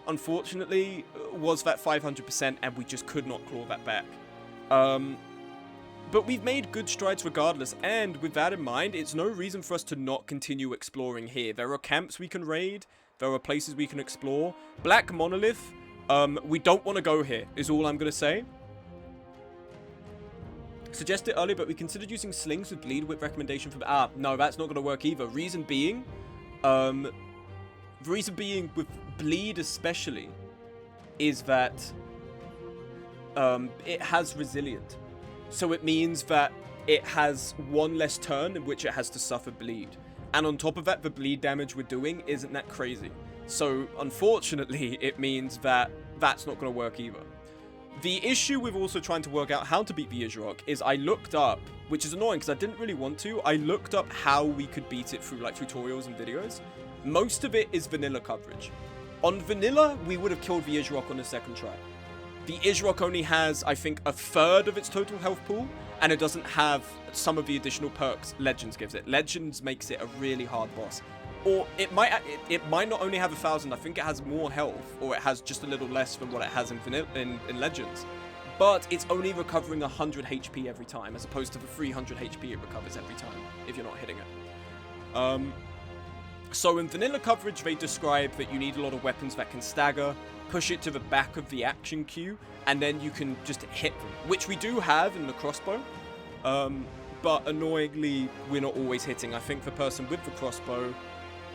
unfortunately, was that 500%, and we just could not claw that back. But we've made good strides regardless, and with that in mind, it's no reason for us to not continue exploring here. There are camps we can raid. There are places we can explore. Black Monolith, we don't want to go here, is all I'm going to say. Suggested earlier, but we considered using slings with bleed whip recommendation for... no, that's not going to work either. Reason being with bleed especially, is that it has resilient. So it means that it has one less turn in which it has to suffer bleed. And on top of that, the bleed damage we're doing isn't that crazy. So, unfortunately, it means that that's not going to work either. The issue with also trying to work out how to beat the Ishrok is I looked up, which is annoying because I didn't really want to, I looked up how we could beat it through, like, tutorials and videos. Most of it is vanilla coverage. On vanilla, we would have killed the Ishrok on the second try. The Ishrok only has, I think, a third of its total health pool, and it doesn't have some of the additional perks Legends gives it. Legends makes it a really hard boss. Or it might not only have 1,000, I think it has more health, or it has just a little less than what it has in Legends. But it's only recovering 100 HP every time, as opposed to the 300 HP it recovers every time, if you're not hitting it. So in vanilla coverage, they describe that you need a lot of weapons that can stagger, push it to the back of the action queue, and then you can just hit them, which we do have in the crossbow, but annoyingly, we're not always hitting. I think the person with the crossbow,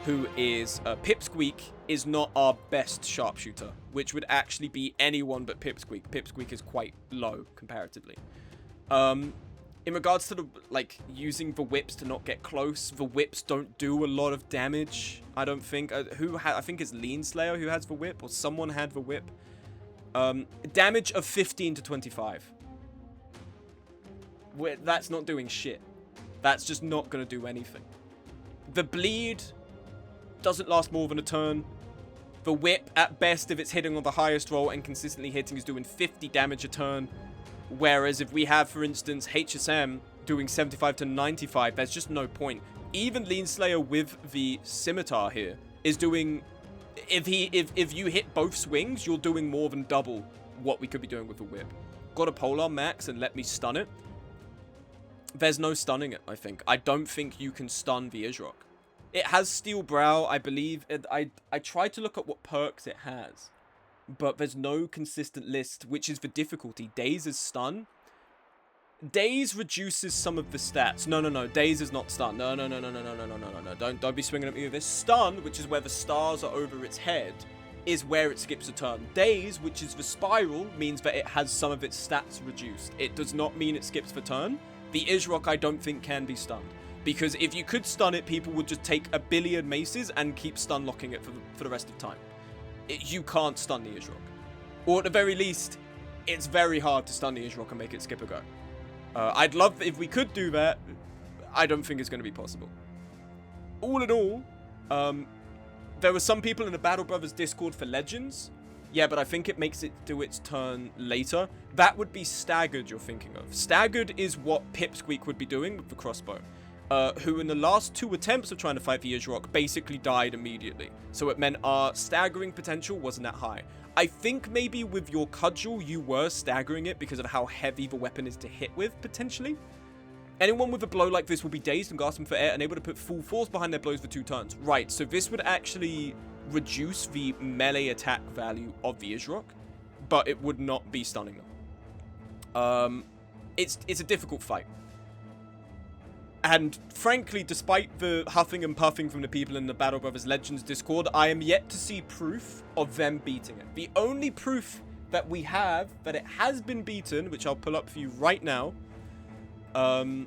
who is Pipsqueak, is not our best sharpshooter, which would actually be anyone but Pipsqueak. Pipsqueak is quite low, comparatively. In regards to the, like, using the whips to not get close, the whips don't do a lot of damage, I don't think. I think it's Lean Slayer who has the whip, or someone had the whip. Damage of 15 to 25. That's not doing shit. That's just not going to do anything. The bleed doesn't last more than a turn. The whip, at best, if it's hitting on the highest roll and consistently hitting, is doing 50 damage a turn. Whereas if we have, for instance, HSM doing 75 to 95, there's just no point. Even Lean Slayer with the scimitar here is doing... If you hit both swings, you're doing more than double what we could be doing with the whip. Got a polearm max and let me stun it. There's no stunning it, I think. I don't think you can stun the Ishrok. It has Steel Brow, I believe. I tried to look at what perks it has, but there's no consistent list, which is the difficulty. Daze's stun. Daze reduces some of the stats. No. Daze is not stun. No. Don't be swinging at me with this. Stun, which is where the stars are over its head, is where it skips a turn. Daze, which is the spiral, means that it has some of its stats reduced. It does not mean it skips the turn. The Isrock, I don't think, can be stunned. Because if you could stun it, people would just take a billion maces and keep stun locking it for the rest of time. You can't stun the Isrock. Or at the very least, it's very hard to stun the Isrock and make it skip a go. I'd love if we could do that. I don't think it's going to be possible. All in all, there were some people in the Battle Brothers Discord for Legends. Yeah, but I think it makes it do its turn later. That would be Staggered you're thinking of. Staggered is what Pipsqueak would be doing with the crossbow. Who in the last 2 attempts of trying to fight the Isrock basically died immediately. So it meant our staggering potential wasn't that high. I think maybe with your cudgel, you were staggering it because of how heavy the weapon is to hit with, potentially. Anyone with a blow like this will be dazed and gasping for air and able to put full force behind their blows for 2 turns. Right, so this would actually reduce the melee attack value of the Isrock, but it would not be stunning them. It's a difficult fight. And frankly, despite the huffing and puffing from the people in the Battle Brothers Legends Discord, I am yet to see proof of them beating it. The only proof that we have that it has been beaten, which I'll pull up for you right now. Hold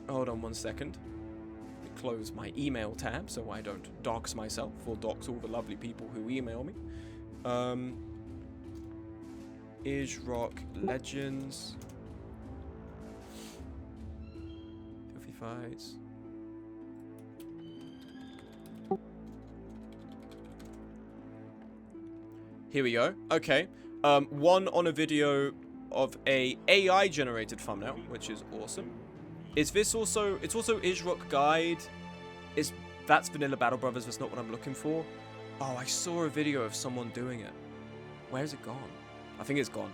on 1 second. Let me close my email tab so I don't dox myself or dox all the lovely people who email me. Isrock Legends. Fights. Here we go. Okay. One on a video of a AI generated thumbnail, which is awesome. Is this also? It's also Isrock Guide. That's Vanilla Battle Brothers? That's not what I'm looking for. Oh, I saw a video of someone doing it. Where's it gone? I think it's gone.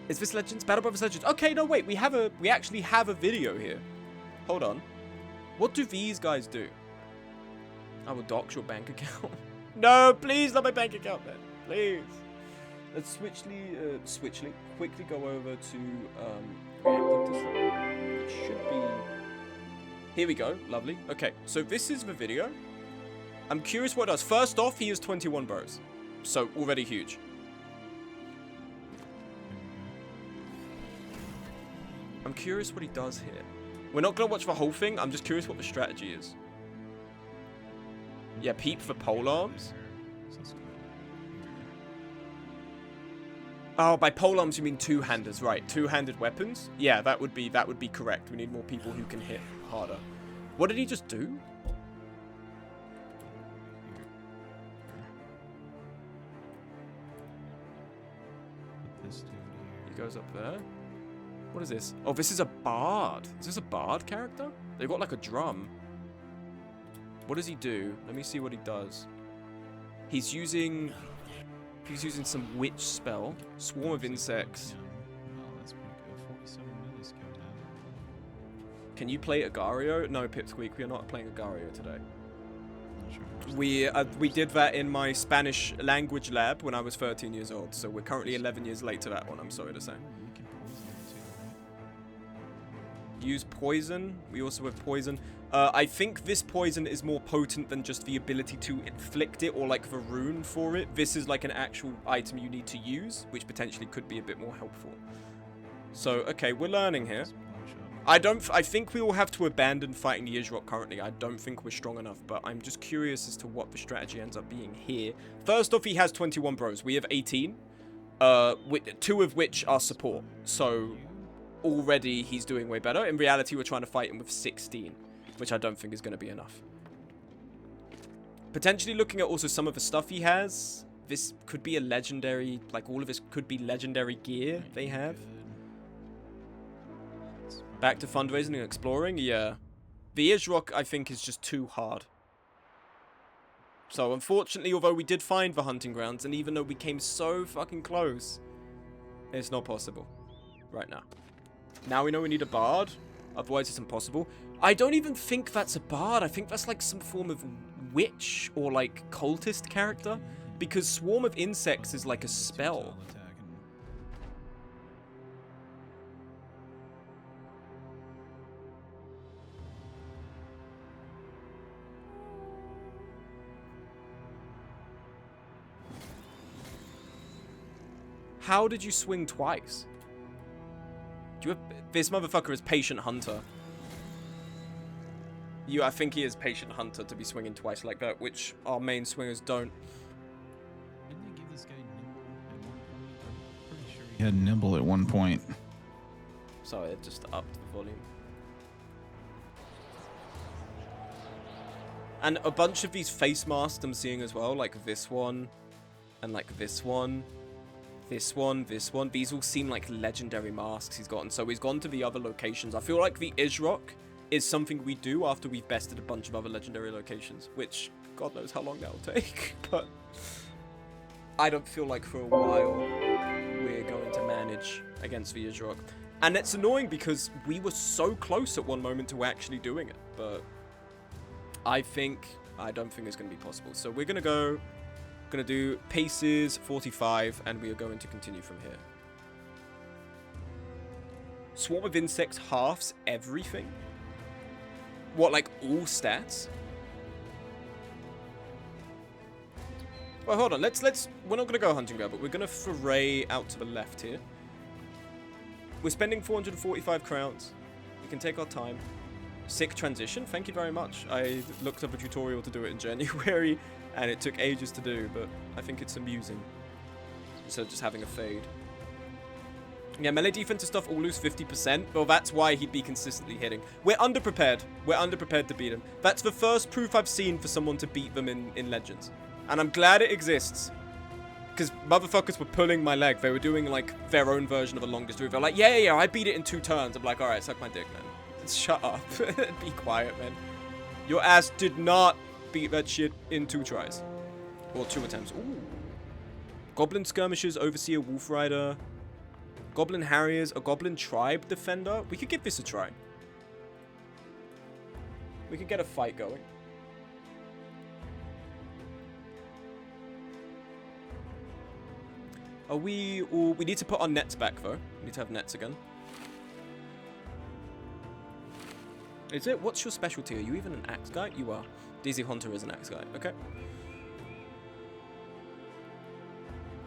Is this Legends? Battle Brothers Legends. Okay, no, wait. We actually have a video here. Hold on. What do these guys do? I will dox your bank account. No, please, not my bank account, man. Please. Let's quickly go over to reacting to something. It should be. Here we go. Lovely. Okay, so this is the video. I'm curious what it does. First off, he has 21 bros. So, already huge. I'm curious what he does here. We're not going to watch the whole thing. I'm just curious what the strategy is. Yeah, peep for pole arms. Oh, by pole arms you mean two-handers, right? Two-handed weapons? Yeah, that would be correct. We need more people who can hit harder. What did he just do? He goes up there. What is this? Oh, this is a bard. Is this a bard character? They've got like a drum. What does he do? Let me see what he does. He's using some witch spell. Swarm of insects. Can you play Agario? No, Pipsqueak, we are not playing Agario today. We did that in my Spanish language lab when I was 13 years old, so we're currently 11 years late to that one, I'm sorry to say. Use poison. We also have poison. I think this poison is more potent than just the ability to inflict it or like the rune for it. This is like an actual item you need to use, which potentially could be a bit more helpful. So, okay, we're learning here. I think we will have to abandon fighting the Isrock currently. I don't think we're strong enough, but I'm just curious as to what the strategy ends up being here. First off, he has 21 bros. We have 18, 2 of which are support. So already he's doing way better. In reality, we're trying to fight him with 16, which I don't think is going to be enough. Potentially looking at also some of the stuff he has. This could be a legendary, like all of this could be legendary gear they have. Back to fundraising and exploring, yeah. The Isrock, I think, is just too hard. So, unfortunately, although we did find the hunting grounds, and even though we came so fucking close, it's not possible right now. Now we know we need a bard, otherwise it's impossible. I don't even think that's a bard. I think that's like some form of witch or like cultist character, because Swarm of Insects is like a spell. How did you swing twice? Do you have... This motherfucker is Patient Hunter. I think he is Patient Hunter to be swinging twice like that, which our main swingers don't. Didn't they give this guy nimble at one point? I'm pretty sure he had nimble at one point. Sorry, it just upped the volume. And a bunch of these face masks I'm seeing as well, like this one, and like this one, this one, this one. These all seem like legendary masks he's gotten. So he's gone to the other locations. I feel like the Isrock is something we do after we've bested a bunch of other legendary locations, which God knows how long that'll take, but I don't feel like for a while we're going to manage against the Isrock. And it's annoying because we were so close at one moment to actually doing it, but I don't think it's going to be possible. So we're going to do paces 45, and we are going to continue from here. Swarm of insects halves everything? What, like all stats? Well, hold on. We're not going to go hunting ground, but we're going to foray out to the left here. We're spending 445 crowns. We can take our time. Sick transition. Thank you very much. I looked up a tutorial to do it in January, and it took ages to do, but I think it's amusing. Instead of just having a fade. Yeah, melee defensive stuff all lose 50%. Well, that's why he'd be consistently hitting. We're underprepared. We're underprepared to beat him. That's the first proof I've seen for someone to beat them in Legends. And I'm glad it exists. Because motherfuckers were pulling my leg. They were doing, like, their own version of a longest move. They're like, yeah, I beat it in 2 turns. I'm like, alright, suck my dick, man. Shut up. Be quiet, man. Your ass did not beat that shit in 2 tries. Or 2 attempts. Ooh. Goblin Skirmishers, Overseer, Wolf Rider... Goblin Harriers, a Goblin Tribe Defender. We could give this a try. We could get a fight going. We need to put our nets back, though. We need to have nets again. Is it? What's your specialty? Are you even an axe guy? You are. DZ Hunter is an axe guy. Okay.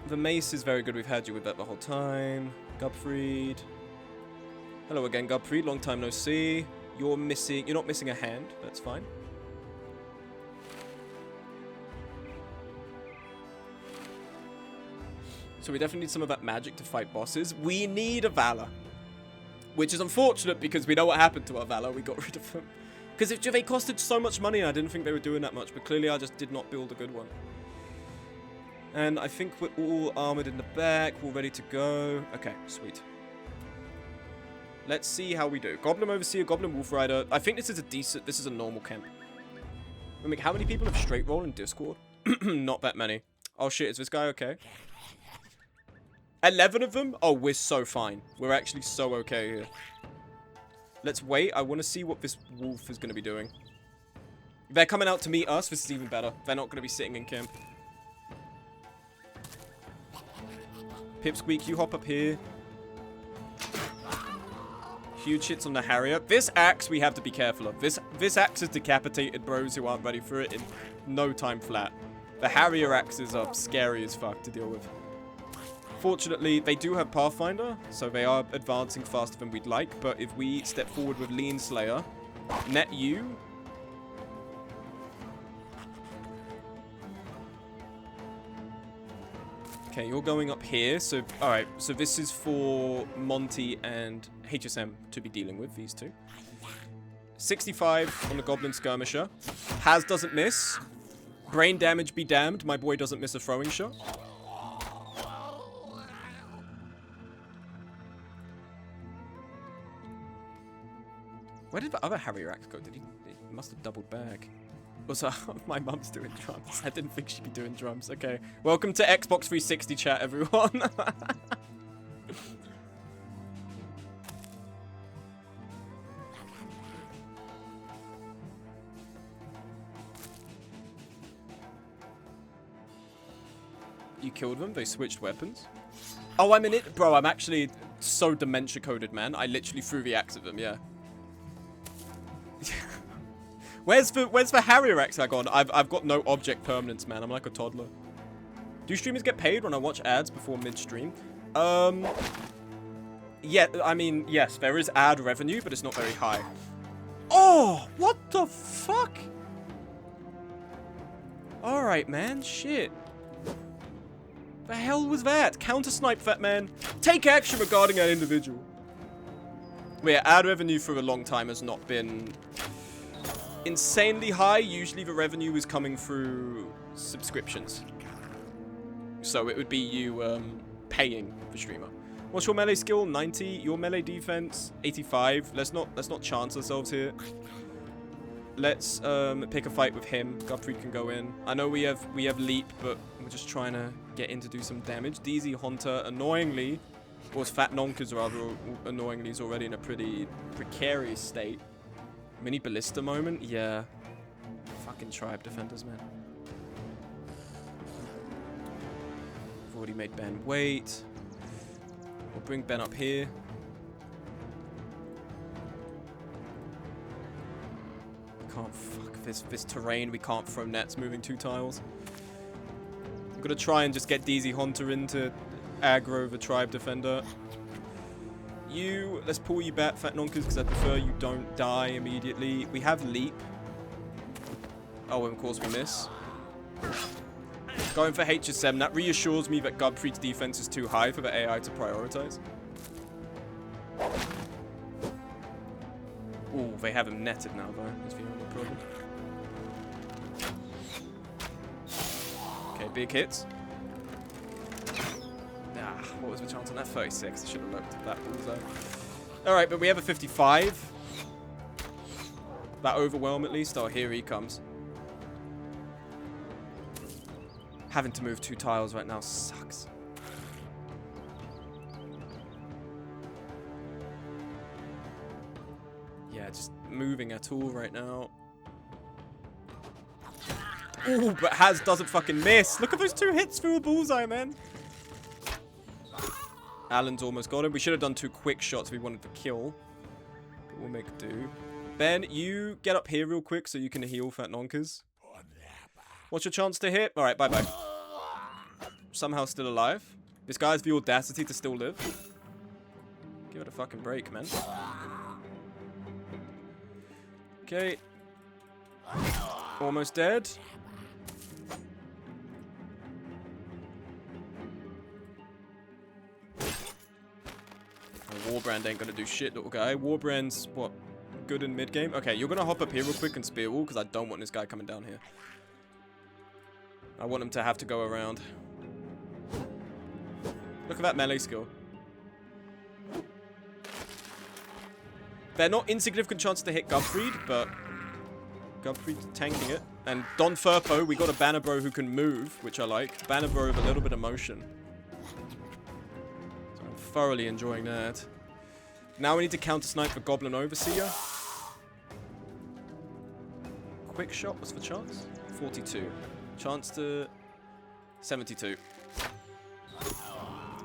The mace is very good. We've had you with that the whole time. Gubfried. Hello again, Gubfried. Long time no see. You're not missing a hand. That's fine. So we definitely need some of that magic to fight bosses. We need a Valor. Which is unfortunate because we know what happened to our Valor. We got rid of them. Because they costed so much money and I didn't think they were doing that much. But clearly I just did not build a good one. And I think we're all armored in the back. We're ready to go. Okay, sweet. Let's see how we do. Goblin Overseer, Goblin Wolf Rider. I think this is a normal camp. I mean, how many people have straight roll in Discord? Not that many. Oh shit, is this guy okay? 11 of them? Oh, we're so fine. We're actually so okay here. Let's wait. I want to see what this wolf is going to be doing. If they're coming out to meet us, this is even better. They're not going to be sitting in camp. Pipsqueak, you hop up here. Huge hits on the Harrier. This axe we have to be careful of. This axe has decapitated bros who aren't ready for it in no time flat. The Harrier axes are scary as fuck to deal with. Fortunately, they do have Pathfinder, so they are advancing faster than we'd like, but if we step forward with Lean Slayer, net you... Okay, you're going up here, so... Alright, so this is for Monty and HSM to be dealing with, these two. 65 on the Goblin Skirmisher. Has doesn't miss. Brain damage be damned, my boy doesn't miss a throwing shot. Where did the other Harrier axe go? He must have doubled back. Also, my mum's doing drums. I didn't think she'd be doing drums. Okay. Welcome to Xbox 360 chat, everyone. You killed them? They switched weapons? Oh, I'm in it? Bro, I'm actually so dementia-coded, man. I literally threw the axe at them, yeah. Where's the Harrier axe I got? I've got no object permanence, man. I'm like a toddler. Do streamers get paid when I watch ads before mid-stream? Yeah, I mean, yes, there is ad revenue, but it's not very high. Oh, what the fuck? Alright, man, shit. The hell was that? Counter-snipe, fat man. Take action regarding that individual. But yeah, ad revenue for a long time has not been insanely high. Usually the revenue is coming through subscriptions. So it would be you paying the streamer. What's your melee skill? 90. Your melee defense? 85. Let's not chance ourselves here. Let's pick a fight with him. Godfrey can go in. I know we have leap, but we're just trying to get in to do some damage. DZ Hunter, annoyingly, or Fat Nonkers rather, annoyingly, is already in a pretty precarious state. Mini ballista moment? Yeah. Fucking tribe defenders, man. I've already made Ben wait. We'll bring Ben up here. Can't fuck this terrain. We can't throw nets moving 2 tiles. I'm gonna try and just get DZ Hunter into aggro the tribe defender. Let's pull you back, Fat Nonkers, because I prefer you don't die immediately. We have leap. Oh, and of course we miss. Going for HSM, that reassures me that Gubfried's defense is too high for the AI to prioritize. Ooh, they have him netted now, though. Is the only problem. Okay, big hits. Ah, what was the chance on that? 36. I should have looked at that bullseye. Alright, but we have a 55. That overwhelm, at least. Oh, here he comes. Having to move 2 tiles right now sucks. Yeah, just moving at all right now. Ooh, but Haz doesn't fucking miss. Look at those 2 hits through a bullseye, man. Alan's almost got him. We should have done 2 quick shots if we wanted to kill. But we'll make do. Ben, you get up here real quick so you can heal Fat Nonkers. What's your chance to hit? Alright, bye-bye. Somehow still alive. This guy has the audacity to still live. Give it a fucking break, man. Okay. Almost dead. Warbrand ain't gonna do shit, little guy. Warbrand's, what, good in mid-game? Okay, you're gonna hop up here real quick and spear wall, because I don't want this guy coming down here. I want him to have to go around. Look at that melee skill. They're not insignificant chances to hit Gubfried, but Gubfried's tanking it. And Don Furpo, we got a banner bro who can move, which I like. Banner bro with a little bit of motion. So I'm thoroughly enjoying that. Now we need to counter snipe the Goblin Overseer. Quick shot, what's the chance? 42. Chance to 72.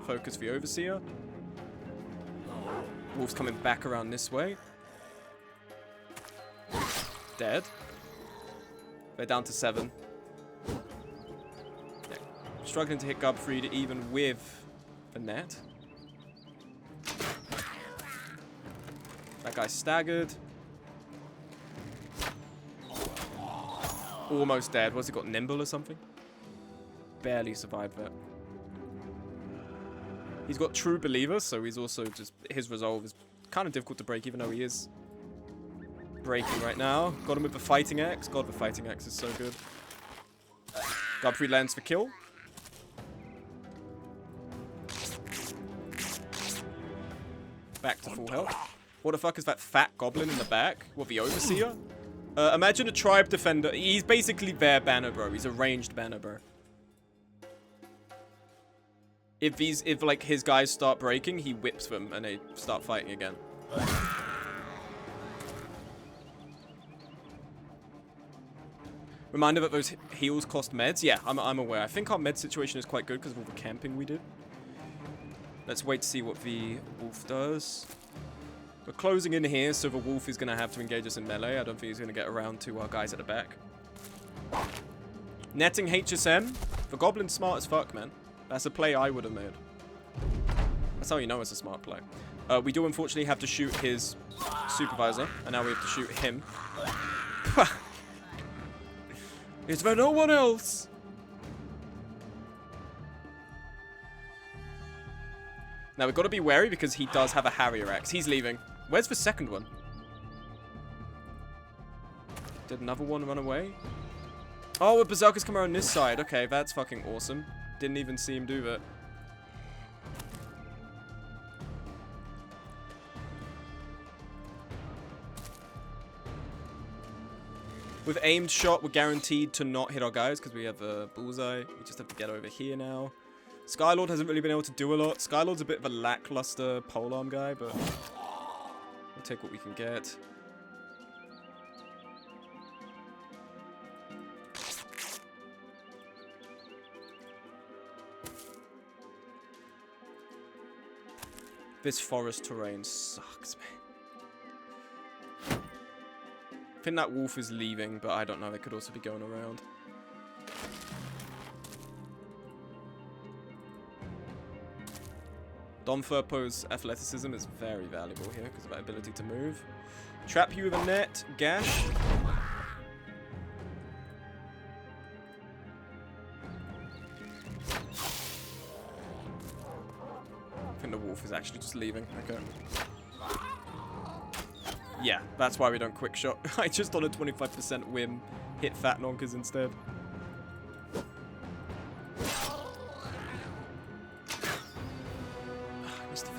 Focus the Overseer. Wolf's coming back around this way. Dead. They're down to 7. Yeah. Struggling to hit Gubfried even with the net. That guy's staggered. Almost dead. What's he got? Nimble or something? Barely survived that. He's got True Believer, so he's also just... His resolve is kind of difficult to break, even though he is breaking right now. Got him with the Fighting Axe. God, the Fighting Axe is so good. Gubfried lands for kill. Back to full health. What the fuck is that fat goblin in the back? What, the Overseer? Imagine a tribe defender. He's basically their banner bro. He's a ranged banner bro. If like his guys start breaking, he whips them and they start fighting again. Reminder that those heals cost meds. Yeah, I'm aware. I think our med situation is quite good because of all the camping we did. Let's wait to see what the wolf does. We're closing in here, so the wolf is going to have to engage us in melee. I don't think he's going to get around to our guys at the back. Netting HSM. The goblin's smart as fuck, man. That's a play I would have made. That's how you know it's a smart play. We do unfortunately have to shoot his supervisor, and now we have to shoot him. Is there no one else? Now we've got to be wary because he does have a Harrier axe. He's leaving. Where's the second one? Did another one run away? Oh, a Berserker's come around this side. Okay, that's fucking awesome. Didn't even see him do that. With aimed shot, we're guaranteed to not hit our guys because we have a bullseye. We just have to get over here now. Skylord hasn't really been able to do a lot. Skylord's a bit of a lackluster polearm guy, but we'll take what we can get. This forest terrain sucks, man. I think that wolf is leaving, but I don't know. It could also be going around. Dom Furpo's athleticism is very valuable here because of that ability to move. Trap you with a net. Gash. I think the wolf is actually just leaving. Okay. Yeah, that's why we don't quick shot. I just on a 25% whim hit fat nonkers instead. Missed the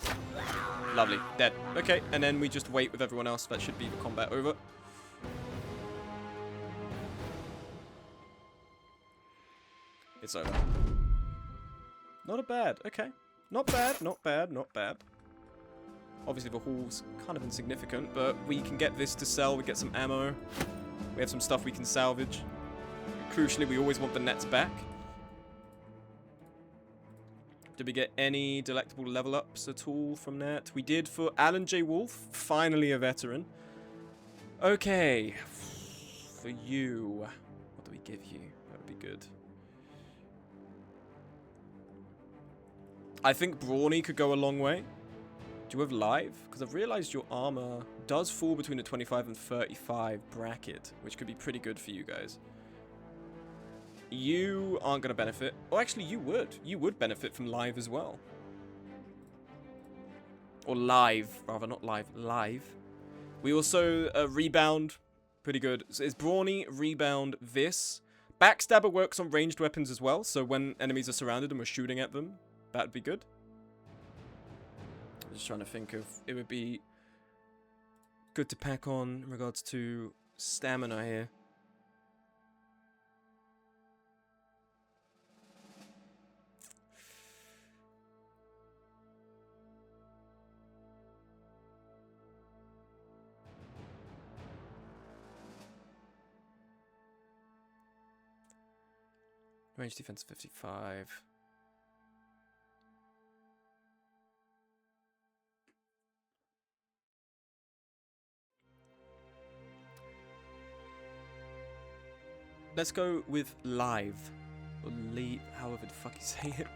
54. Lovely, dead. Okay, and then we just wait with everyone else. That should be the combat over. It's over. Not a bad. Okay. Not bad, not bad, not bad. Obviously the haul's kind of insignificant, but we can get this to sell. We get some ammo. We have some stuff we can salvage. Crucially, we always want the nets back. Did we get any delectable level ups at all from that? We did for Alan J. Wolf. Finally a veteran. Okay. For you. What do we give you? That would be good. I think Brawny could go a long way. Do you have live? Because I've realized your armor does fall between the 25 and 35 bracket, which could be pretty good for you guys. You aren't going to benefit. Oh, actually, you would. You would benefit from live as well. Or live, rather, not live. Live. We also rebound. Pretty good. So is Brawny, rebound, this. Backstabber works on ranged weapons as well, so when enemies are surrounded and we're shooting at them, that would be good. I'm just trying to think of... It would be good to pack on in regards to stamina here. Range defense 55. Let's go with live. Or leave, however the fuck you say it.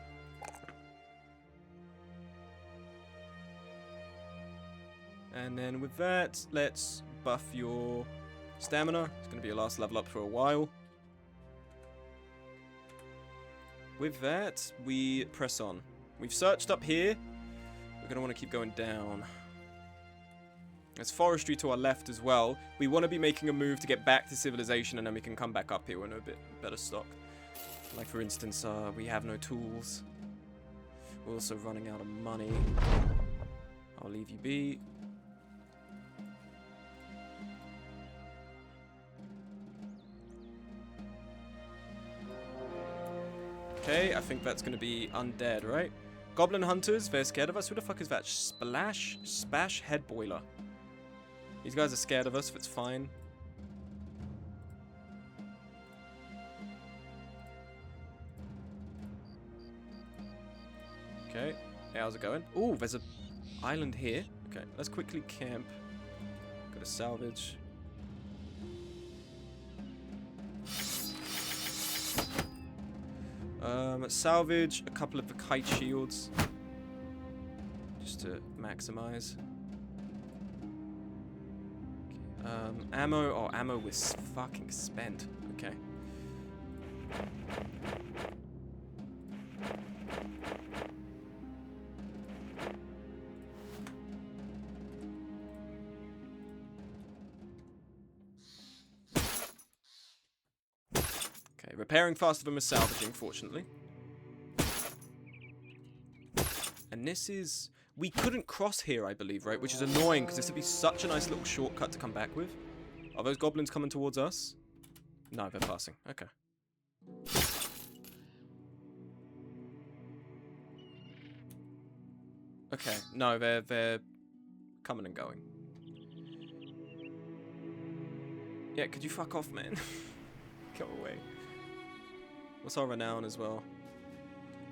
And then with that, let's buff your stamina. It's going to be your last level up for a while. With that, we press on. We've searched up here. We're going to want to keep going down. There's forestry to our left as well. We want to be making a move to get back to civilization, and then we can come back up here when we're a bit better stocked. Like, for instance, we have no tools. We're also running out of money. I'll leave you be. Okay, I think that's going to be undead, right? Goblin hunters, they're scared of us. Who the fuck is that? Spash head boiler. These guys are scared of us, if it's fine. Okay, hey, how's it going? Ooh, there's an island here. Okay, let's quickly camp. Go to salvage. Salvage a couple of the kite shields. Just to maximize. Ammo. Oh, ammo was fucking spent. Okay. Okay, repairing faster than we're salvaging, fortunately. And this is... We couldn't cross here, I believe, right? Which is annoying, because this would be such a nice little shortcut to come back with. Are those goblins coming towards us? No, they're passing. Okay. Okay, no, they're coming and going. Yeah, could you fuck off, man? Go away. What's our renown as well?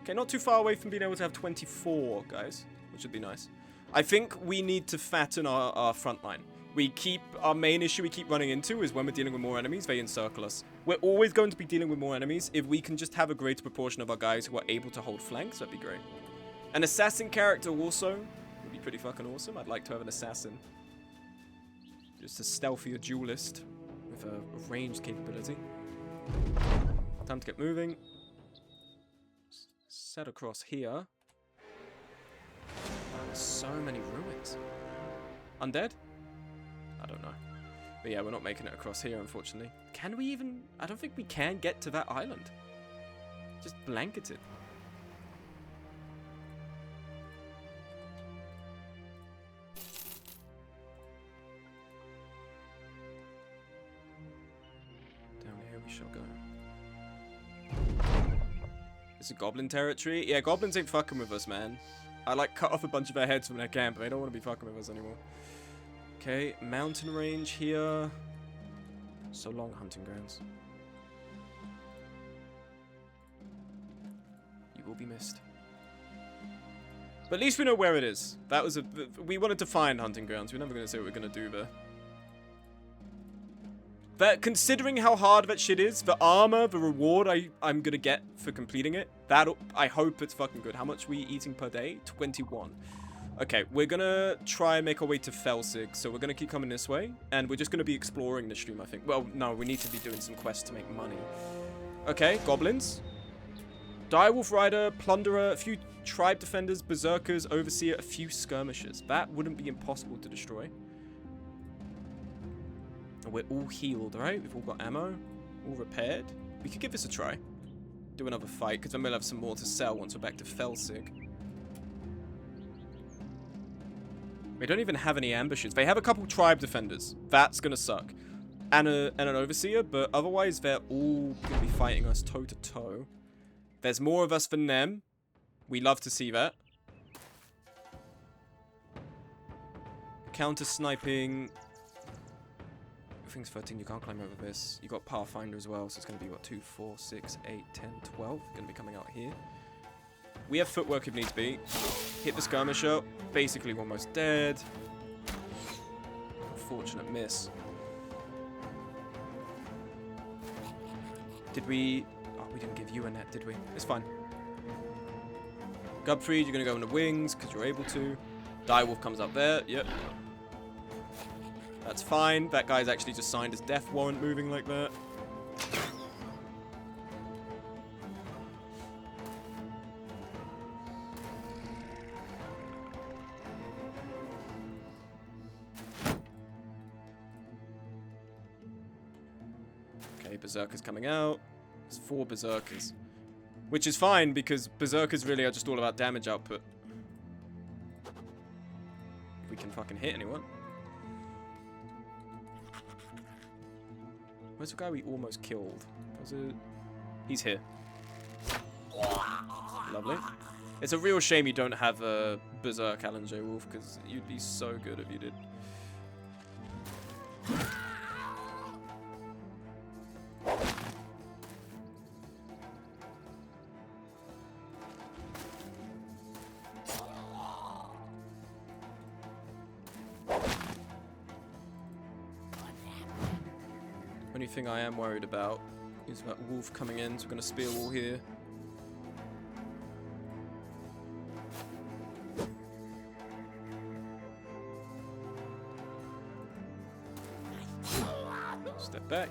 Okay, not too far away from being able to have 24, guys, which would be nice. I think we need to fatten our front line. Our main issue we keep running into is when we're dealing with more enemies, they encircle us. We're always going to be dealing with more enemies. If we can just have a greater proportion of our guys who are able to hold flanks, that'd be great. An assassin character also would be pretty fucking awesome. I'd like to have an assassin. Just a stealthier duelist with a ranged capability. Time to get moving. Set across here. There's so many ruins. Undead? I don't know. But yeah, we're not making it across here, unfortunately. Can we even... I don't think we can get to that island. Just blanketed. Down here we shall go. Is it goblin territory? Yeah, goblins ain't fucking with us, man. I like cut off a bunch of their heads from their camp, but they don't want to be fucking with us anymore. Okay, mountain range here. So long, hunting grounds. You will be missed. But at least we know where it is. That was we wanted to find hunting grounds. We're never going to say what we're going to do there. But considering how hard that shit is, the armor, the reward I'm going to get for completing it, I hope it's fucking good. How much are we eating per day? 21. Okay, we're going to try and make our way to Felsig, so we're going to keep coming this way, and we're just going to be exploring the stream, I think. Well, no, we need to be doing some quests to make money. Okay, goblins. Direwolf Rider, Plunderer, a few tribe defenders, berserkers, overseer, a few skirmishers. That wouldn't be impossible to destroy. And we're all healed, right? We've all got ammo, all repaired. We could give this a try. Do another fight, because then we'll have some more to sell once we're back to Felsig. They don't even have any ambushes. They have a couple tribe defenders. That's gonna suck. And an overseer, but otherwise they're all gonna be fighting us toe to toe. There's more of us than them. We love to see that. Counter sniping. Everything's 13. You can't climb over this. You got Pathfinder as well, so it's gonna be what, 2, 4, 6, 8, 10, 12. Gonna be coming out here. We have footwork if needs be. Hit the skirmisher. Basically almost dead. Unfortunate miss. Did we... Oh, we didn't give you a net, did we? It's fine. Gubfried, you're going to go in the wings because you're able to. Direwolf comes up there. Yep. That's fine. That guy's actually just signed his death warrant moving like that. Berserkers coming out. There's 4 berserkers. Which is fine, because berserkers really are just all about damage output. If we can fucking hit anyone. Where's the guy we almost killed? Was it... He's here. Lovely. It's a real shame you don't have a Berserk Alan J. Wolf, because you'd be so good if you did. Only thing I am worried about is that wolf coming in, so we're going to spear wall here. Step back.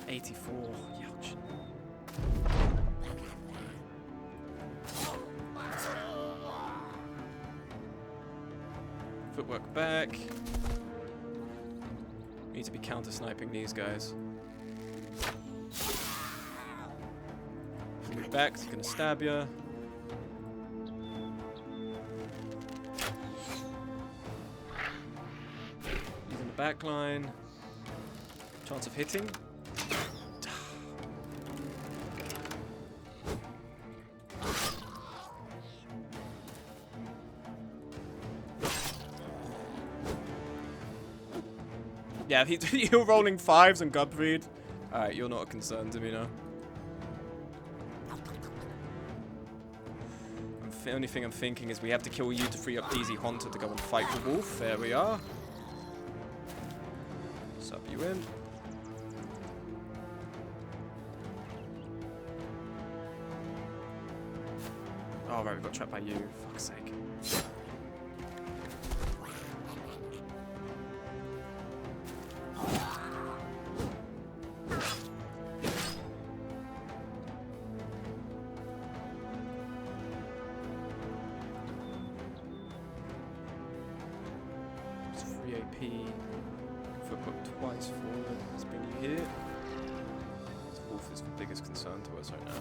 $84. Ouch. Footwork back. We need to be counter sniping these guys. Move back, it's gonna stab ya. Using the back line. Chance of hitting. Yeah, you're rolling 5s and Gubfried. Alright, you're not a concern to me now. The only thing I'm thinking is we have to kill you to free up DZ Hunter to go and fight the wolf. There we are. Sub you in. Oh, right, we got trapped by you. Fuck's sake. AP, footwork twice forward. Let's bring you here. This wolf is the biggest concern to us right now.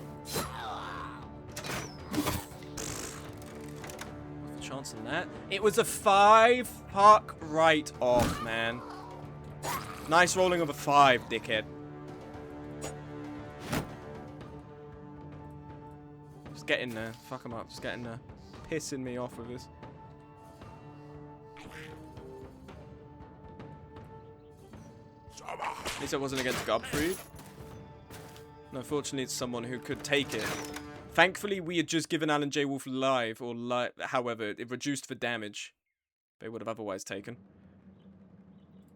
What's the chance on that? It was a 5. Fuck right off, man. Nice rolling of a 5, dickhead. Just get in there. Fuck him up. Just get in there. Pissing me off with this. At least I wasn't against Gubfried. And unfortunately, it's someone who could take it. Thankfully, we had just given Alan J. Wolf live, or however, it reduced the damage they would have otherwise taken.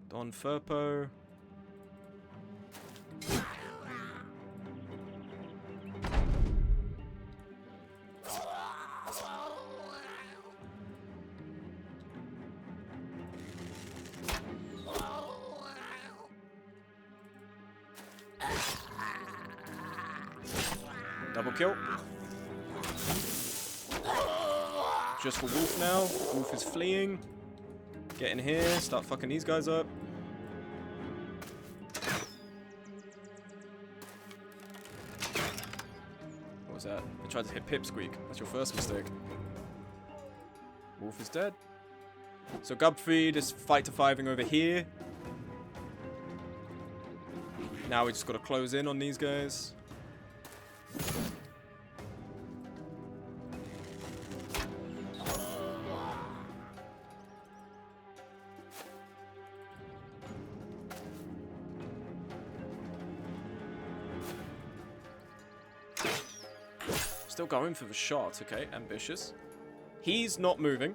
Don Furpo. Double kill. Just for Wolf now. Wolf is fleeing. Get in here. Start fucking these guys up. What was that? I tried to hit Pipsqueak. That's your first mistake. Wolf is dead. So Gubfried is fight to 5ing over here. Now we just got to close in on these guys. Still going for the shot, okay, ambitious. He's not moving.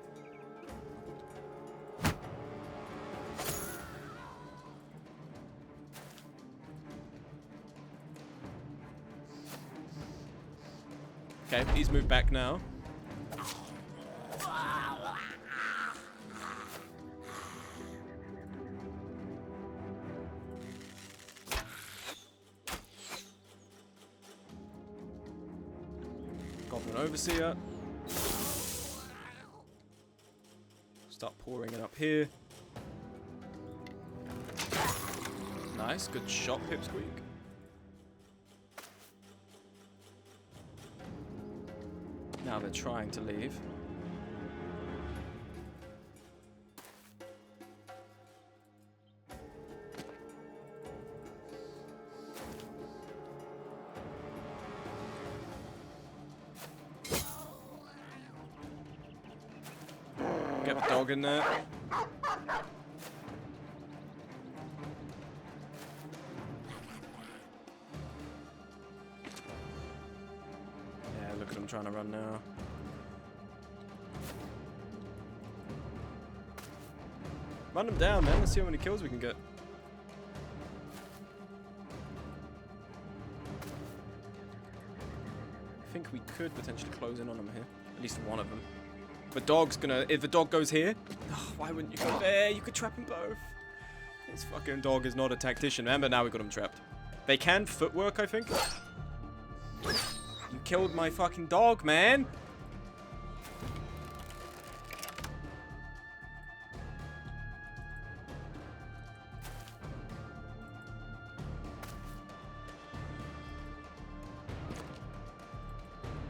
Okay, he's moved back now. Goblin Overseer. Start pouring it up here. Nice, good shot, Pipsqueak. Now they're trying to leave. Get the dog in there. Yeah, look at him trying to run now. Run him down, man. Let's see how many kills we can get. I think we could potentially close in on them here. At least one of them. The dog's gonna... If the dog goes here... Oh, why wouldn't you go there? You could trap them both. This fucking dog is not a tactician. Remember, now we got him trapped. They can footwork, I think. You killed my fucking dog, man.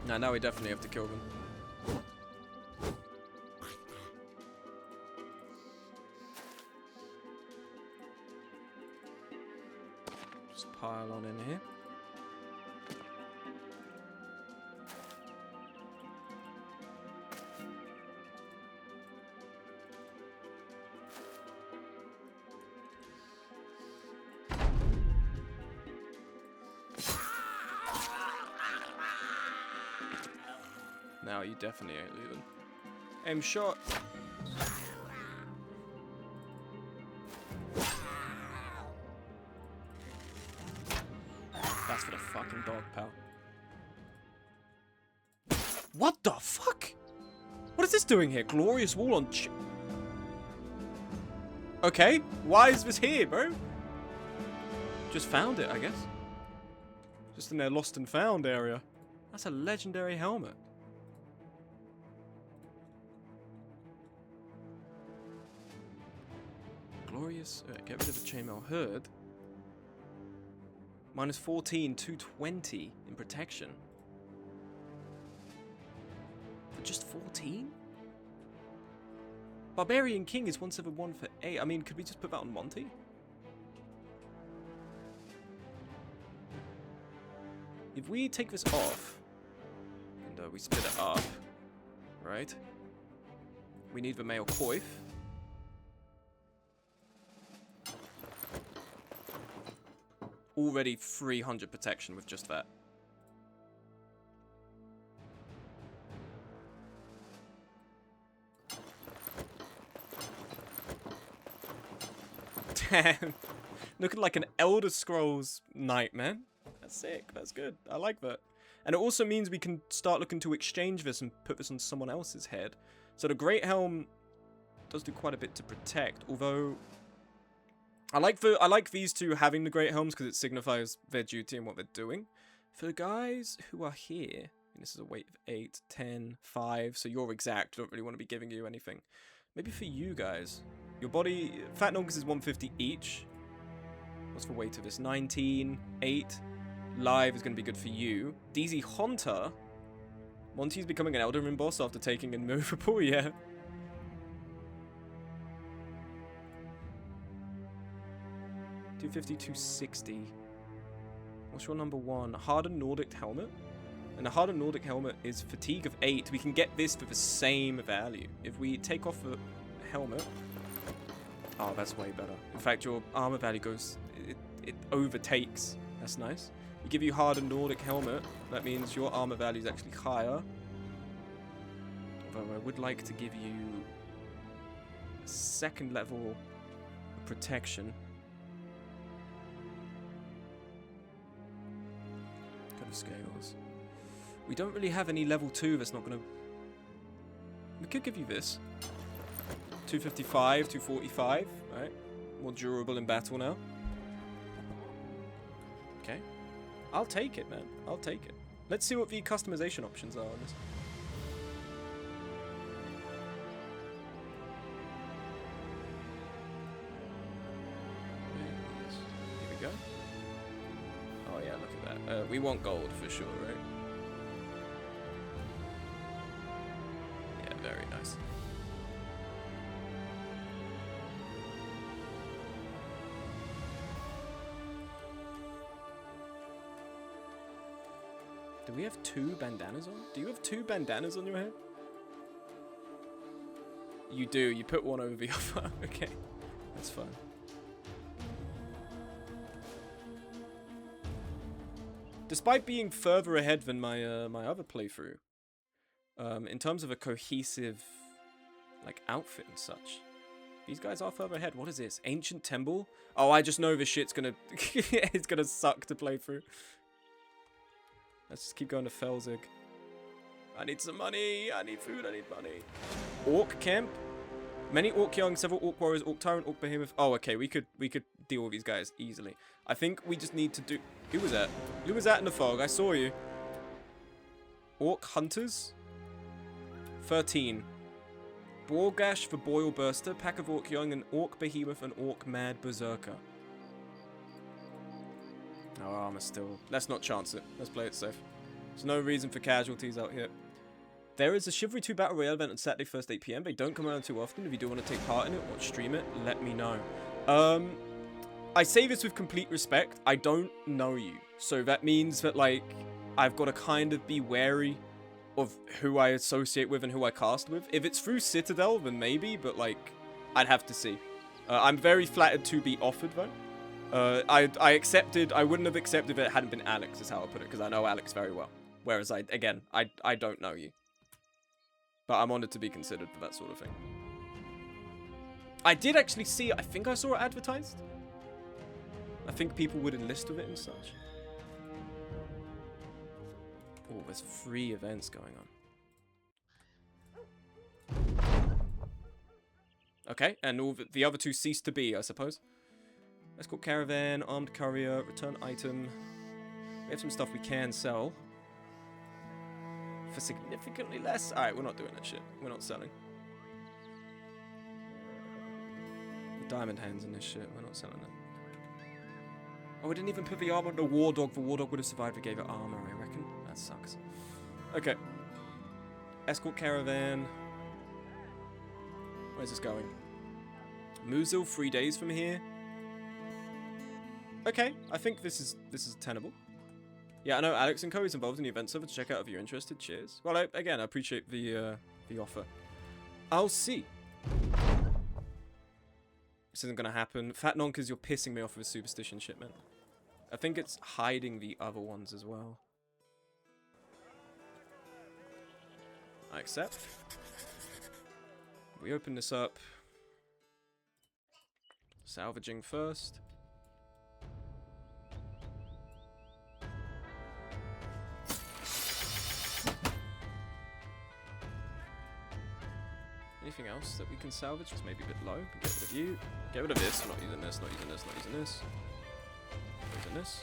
Nah, now we definitely have to kill them. Just pile on in here. Now you definitely ain't leaving. Aim shot. That's for the fucking dog, pal. What the fuck? What is this doing here? Glorious wall on okay, why is this here, bro? Just found it, I guess. Just in their lost and found area. That's a legendary helmet. Glorious. Get rid of the chainmail hood. Minus 14, 220 in protection. For just 14? Barbarian King is 171 for 8. I mean, could we just put that on Monty? If we take this off, and we split it up, right? We need the male coif. Already 300 protection with just that. Damn. Looking like an Elder Scrolls knight, man. That's sick. That's good. I like that. And it also means we can start looking to exchange this and put this on someone else's head. So the Great Helm does do quite a bit to protect, although I like these two having the Great Helms because it signifies their duty and what they're doing. For the guys who are here, and this is a weight of 8, 10, 5, so you're exact, don't really want to be giving you anything. Maybe for you guys, your body, Fat Nongus is 150 each. What's the weight of this? 19, 8. Live is going to be good for you. DZ Hunter. Monty's becoming an Elderman boss after taking Immovable, yeah. $250, $260. What's your number one? Hardened Nordic helmet. And the Hardened Nordic helmet is fatigue of 8. We can get this for the same value. If we take off the helmet. Oh, that's way better. In fact, your armor value goes. It overtakes. That's nice. We give you Hardened Nordic helmet. That means your armor value is actually higher. Although I would like to give you a second level of protection. Scales. We don't really have any level 2 that's not gonna... We could give you this. 255, 245, right? More durable in battle now. Okay. I'll take it, man. I'll take it. Let's see what the customization options are on this. Here we go. Oh yeah, look at that. We want gold for sure, right? Yeah, very nice. Do we have 2 bandanas on? Do you have 2 bandanas on your head? You do. You put one over the other. Okay, that's fine. Despite being further ahead than my my other playthrough, in terms of a cohesive like outfit and such, these guys are further ahead. What is this? Ancient Temple? Oh, I just know this shit's gonna it's gonna suck to play through. Let's just keep going to Felzig. I need some money. I need food. I need money. Orc camp. Many orc young, several orc warriors, orc tyrant, orc behemoth. Oh, okay. We could deal with these guys easily. I think we just need to do. Who was that? Who was that in the fog? I saw you. Orc hunters. 13. Borgash the Boil Burster, Pack of Orc Young, an Orc Behemoth, and Orc Mad Berserker. No armor still. Let's not chance it. Let's play it safe. There's no reason for casualties out here. There is a Chivalry 2 Battle Royale event on Saturday, 1st 8 PM. They don't come around too often. If you do want to take part in it or stream it, let me know. I say this with complete respect. I don't know you. So that means that, like, I've got to kind of be wary of who I associate with and who I cast with. If it's through Citadel, then maybe, but, like, I'd have to see. I'm very flattered to be offered, though. I accepted. I wouldn't have accepted if it hadn't been Alex, is how I put it, because I know Alex very well. Whereas, I don't know you. But I'm honored to be considered for that sort of thing. I did actually see, I think I saw it advertised. I think people would enlist with it and such. Oh, there's 3 events going on. Okay, and all the other 2 cease to be, I suppose. Escort caravan, armed courier, return item. We have some stuff we can sell. For significantly less. Alright, we're not doing that shit. We're not selling. The diamond hands in this shit. We're not selling it. Oh, we didn't even put the armor on the war dog. The war dog would have survived if we gave it armor, I reckon. That sucks. Okay. Escort caravan. Where's this going? Musil, 3 days from here. Okay, I think this is tenable. Yeah, I know Alex and Co is involved in the event server to check out if you're interested. Cheers. Well, again, I appreciate the offer. I'll see. This isn't gonna happen. Fat Nonkers, you're pissing me off with superstition shit, man. I think it's hiding the other ones as well. I accept. We open this up. Salvaging first. Anything else that we can salvage? It's maybe a bit low. Get rid of you. Get rid of this. Not using this, not using this, not using this. Not using this.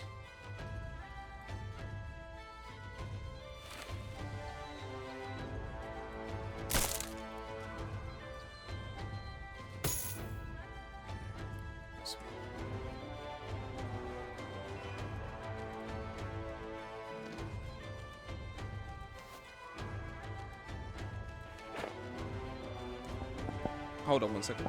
Hold on 1 second.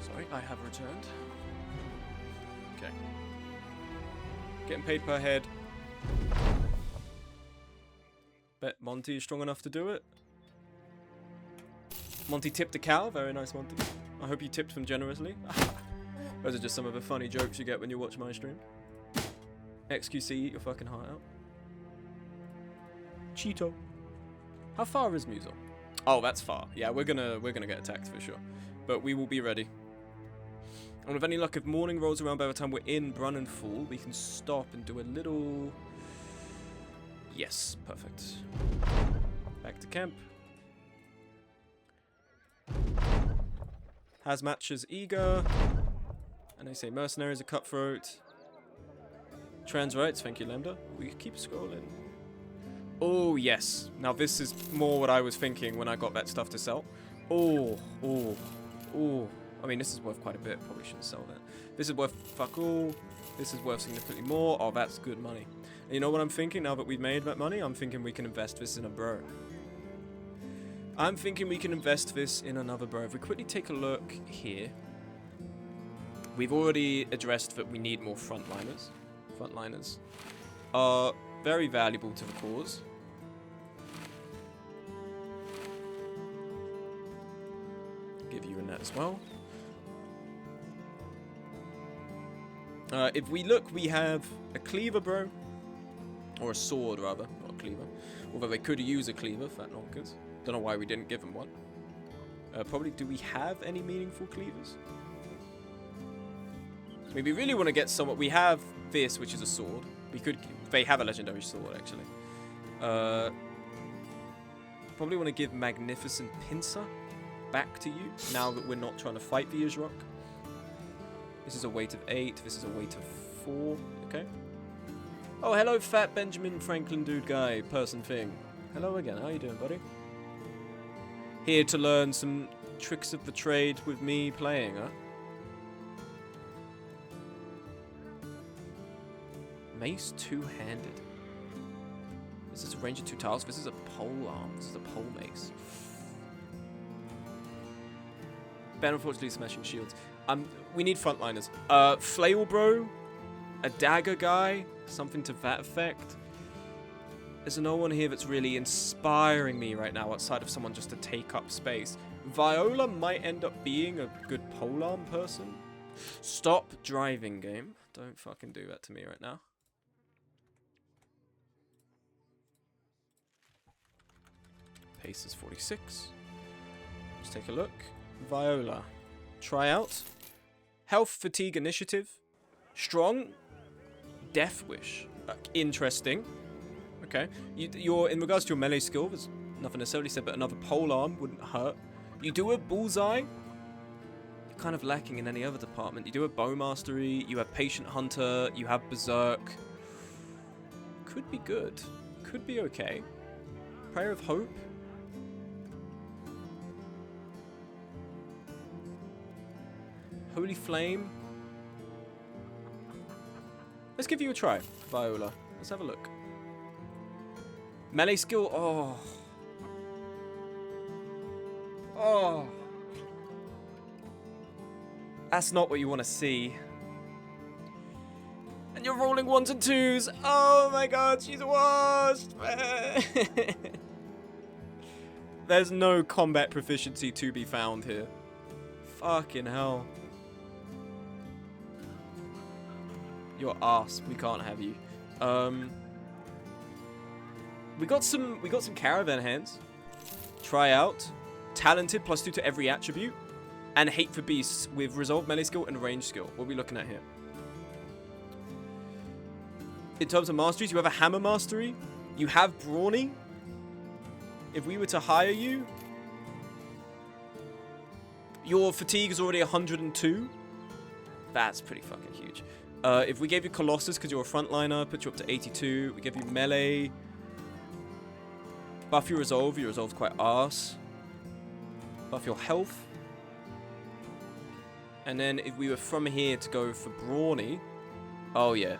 Sorry, I have returned. Okay. Getting paid per head. Bet Monty is strong enough to do it. Monty tipped a cow. Very nice, Monty. I hope you tipped them generously. Those are just some of the funny jokes you get when you watch my stream. XQC, eat your fucking heart out. Cheeto. How far is Musil? Oh, that's far. Yeah, we're gonna get attacked for sure. But we will be ready. And with any luck, if morning rolls around by the time we're in Brun and Fall, we can stop and do a little... Yes, perfect. Back to camp. Hazmatch eager. And they say mercenaries are cutthroat. Trans rights, thank you, Lambda. We keep scrolling. Oh, yes. Now this is more what I was thinking when I got that stuff to sell. Oh. I mean, this is worth quite a bit. Probably shouldn't sell that. This is worth fuck all. This is worth significantly more. Oh, that's good money. And you know what I'm thinking now that we've made that money? I'm thinking we can invest this in a bro. I'm thinking we can invest this in another bro. If we quickly take a look here. We've already addressed that we need more frontliners. Frontliners are very valuable to the cause. Give you in that as well. If we look, we have a cleaver, bro. Or a sword, rather. Not a cleaver. Although they could use a cleaver, fat knockers. Don't know why we didn't give them one. Probably, do we have any meaningful cleavers? I mean, we really want to get someone. We have this, which is a sword. We could. They have a legendary sword, actually. Probably want to give Magnificent Pincer back to you now that we're not trying to fight the Yzrok. This is a weight of 8. This is a weight of 4. Okay. Oh, hello, fat Benjamin Franklin dude guy, person thing. Hello again. How you doing, buddy? Here to learn some tricks of the trade with me playing, huh? Mace two-handed. This is a range of 2 tiles. This is a pole arm. This is a pole mace. Ben, unfortunately, smashing shields. We need frontliners. Flail bro, a dagger guy, something to that effect. There's no one here that's really inspiring me right now outside of someone just to take up space. Viola might end up being a good polearm person. Stop driving, game. Don't fucking do that to me right now. Pace is 46. Let's take a look. Viola. Try out. Health, fatigue, initiative. Strong. Death wish. Interesting. Okay. You're in regards to your melee skill, there's nothing necessarily said, but another polearm wouldn't hurt. You do a bullseye. You're kind of lacking in any other department. You do a bow mastery. You have patient hunter. You have berserk. Could be good. Could be okay. Prayer of hope. Holy Flame. Let's give you a try, Viola. Let's have a look. Melee skill. Oh. Oh. That's not what you want to see. And you're rolling 1s and 2s. Oh my god, she's washed. There's no combat proficiency to be found here. Fucking hell. Your ass. We can't have you. We got some caravan hands. Try out. Talented, +2 to every attribute. And hate for beasts with resolve melee skill and range skill. What are we looking at here? In terms of masteries, you have a hammer mastery. You have brawny. If we were to hire you, your fatigue is already 102. That's pretty fucking huge. If we gave you Colossus because you're a frontliner, put you up to 82. We give you melee. Buff your resolve. Your resolve's quite arse. Buff your health. And then if we were from here to go for brawny, oh yeah,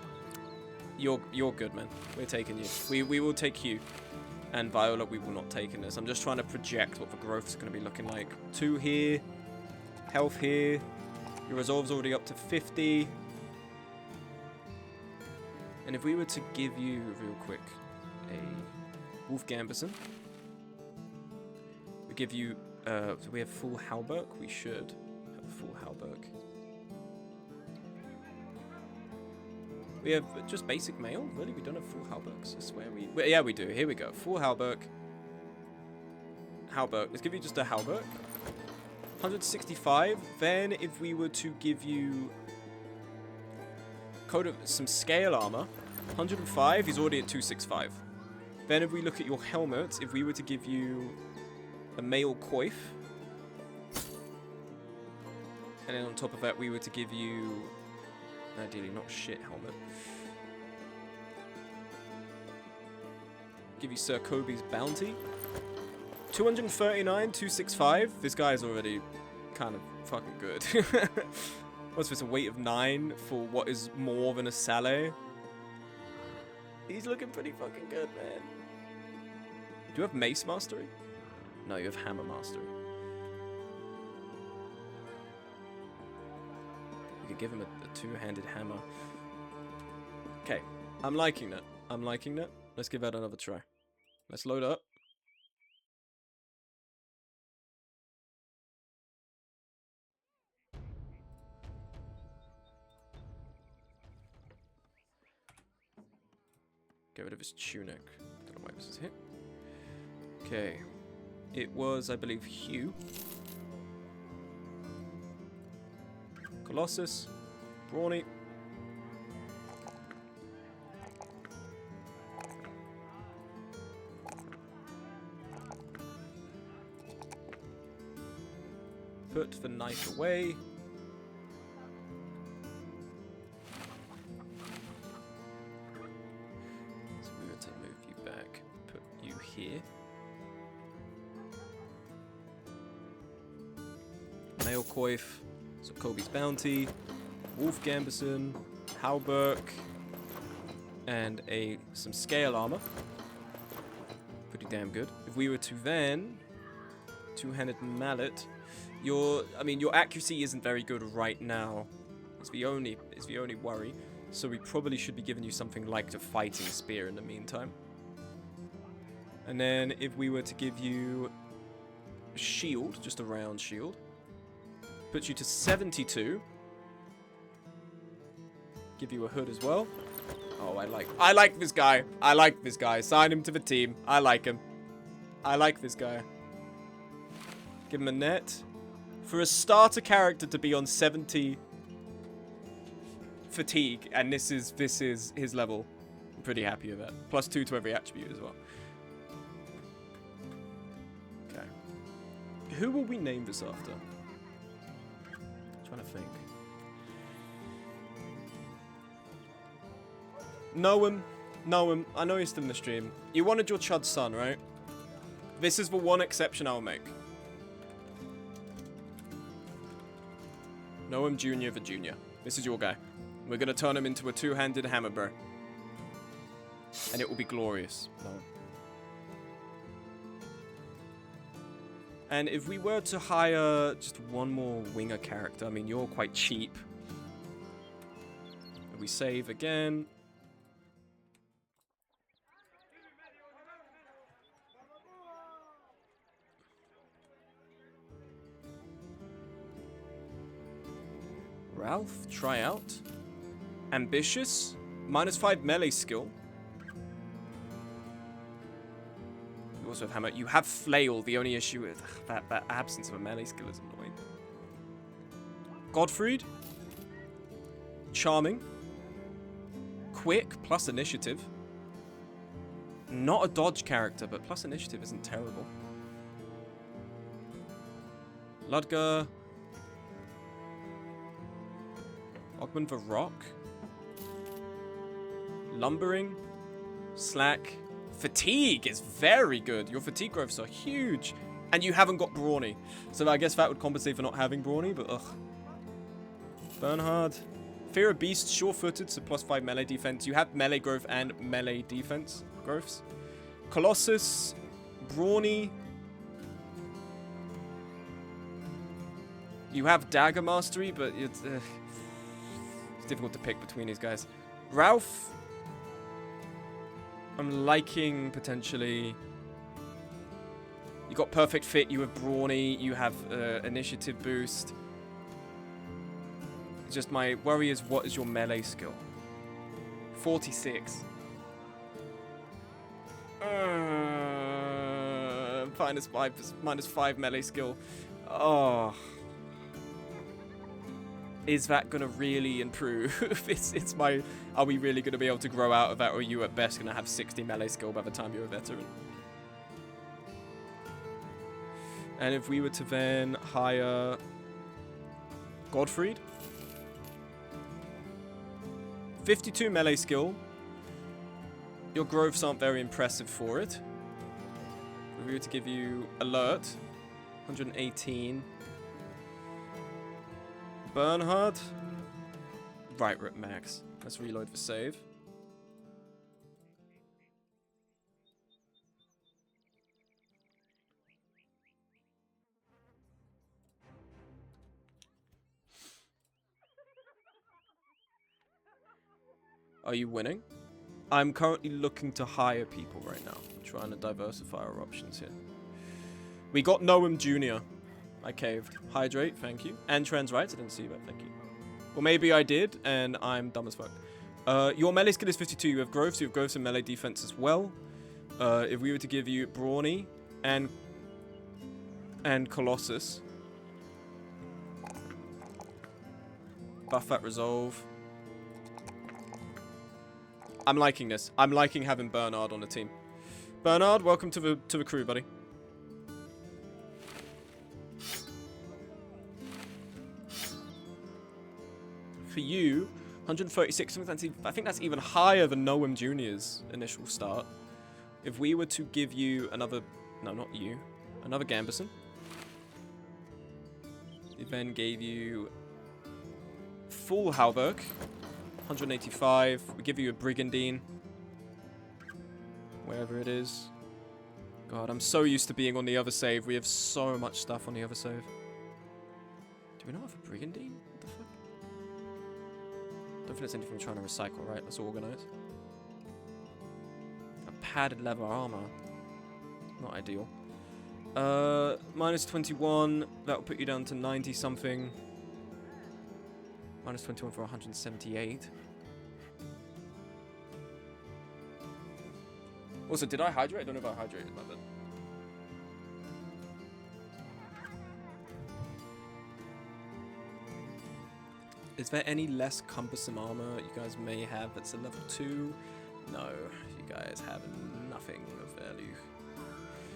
you're good, man. We're taking you. We will take you. And Viola, we will not take in this. I'm just trying to project what the growth is going to be looking like. 2 here. Health here. Your resolve's already up to 50. And if we were to give you, real quick, a Wolf Gambison. We give you, do we have full Halberg? We should have a full Halberg. We have just basic mail? Really? We don't have full Halbergs? I swear yeah, we do. Here we go. Full Halberg. Halberg. Let's give you just a Halberg. 165. Then if we were to give you coat of some scale armor, 105. He's already at 265. Then if we look at your helmet, if we were to give you a mail coif, and then on top of that we were to give you, ideally not shit helmet, give you Sir Kobe's bounty, 239, 265. This guy is already kind of fucking good. What's this, a weight of 9 for what is more than a Saleh? He's looking pretty fucking good, man. Do you have Mace Mastery? No, you have Hammer Mastery. You could give him a two-handed hammer. Okay, I'm liking that. I'm liking that. Let's give that another try. Let's load up. Get rid of his tunic. Don't know why this is here. Okay. It was, I believe, Hugh. Colossus. Brawny. Put the knife away. So we were to move you back. Put you here. Male Coif. So Kobe's Bounty. Wolf Gambison. Halberg. And some scale armor. Pretty damn good. If we were to then two-handed mallet. Your accuracy isn't very good right now. It's the only worry. So we probably should be giving you something like the fighting spear in the meantime. And then if we were to give you a shield, just a round shield, puts you to 72. Give you a hood as well. Oh, I like this guy. I like this guy. Sign him to the team. I like him. I like this guy. Give him a net. For a starter character to be on 70 fatigue, and this is his level, I'm pretty happy with that. +2 to every attribute as well. Okay. Who will we name this after? I'm trying to think. Noam. I know you're still in the stream. You wanted your Chud's son, right? This is the one exception I'll make. Noam Jr. the Junior. This is your guy. We're going to turn him into a two-handed hammer bro. And it will be glorious. Noam. And if we were to hire just one more winger character, I mean, you're quite cheap. If we save again. Ralph, try out. Ambitious, -5 melee skill. You also have hammer. You have flail. The only issue with that absence of a melee skill is annoying. Godfried, charming. Quick, plus initiative. Not a dodge character, but plus initiative isn't terrible. Ludger. Ogman the Rock. Lumbering. Slack. Fatigue is very good. Your fatigue growths are huge. And you haven't got Brawny. So I guess that would compensate for not having Brawny, but ugh. Bernhard. Fear of Beast, sure-footed, so +5 melee defense. You have melee growth and melee defense growths. Colossus. Brawny. You have Dagger Mastery, but it's difficult to pick between these guys. Ralph. I'm liking potentially. You got Perfect Fit, you have Brawny, you have Initiative Boost. Just my worry is, what is your melee skill? 46. -5 melee skill. Oh. Is that gonna really improve? it's my. Are we really gonna be able to grow out of that, or are you at best gonna have 60 melee skill by the time you're a veteran? And if we were to then hire Godfried, 52 melee skill. Your growths aren't very impressive for it. If we were to give you Alert, 118. Bernhard. Right, we're at max. Let's reload for save. Are you winning? I'm currently looking to hire people right now. I'm trying to diversify our options here. We got Noam Jr. I caved. Hydrate, thank you. And Trans Rights, I didn't see that, thank you. Well, maybe I did, and I'm dumb as fuck. Your melee skill is 52. You have growth, so you have growth and melee defense as well. If we were to give you Brawny and Colossus, buff that resolve. I'm liking this. I'm liking having Bernard on the team. Bernard, welcome to the crew, buddy. For you, 136. I think that's even higher than Noam Jr.'s initial start. If we were to give you another, no, not you, another Gambison. It then gave you full Halberg, 185. We give you a Brigandine, wherever it is. God, I'm so used to being on the other save. We have so much stuff on the other save. Do we not have a Brigandine? What the fuck? Don't think there's anything we're trying to recycle, right? Let's organize. A padded leather armor. Not ideal. Minus 21. That'll put you down to 90 something. Minus 21 for 178. Also, did I hydrate? I don't know if I hydrated my bed. Is there any less cumbersome armor you guys may have that's a level 2? No, you guys have nothing of value.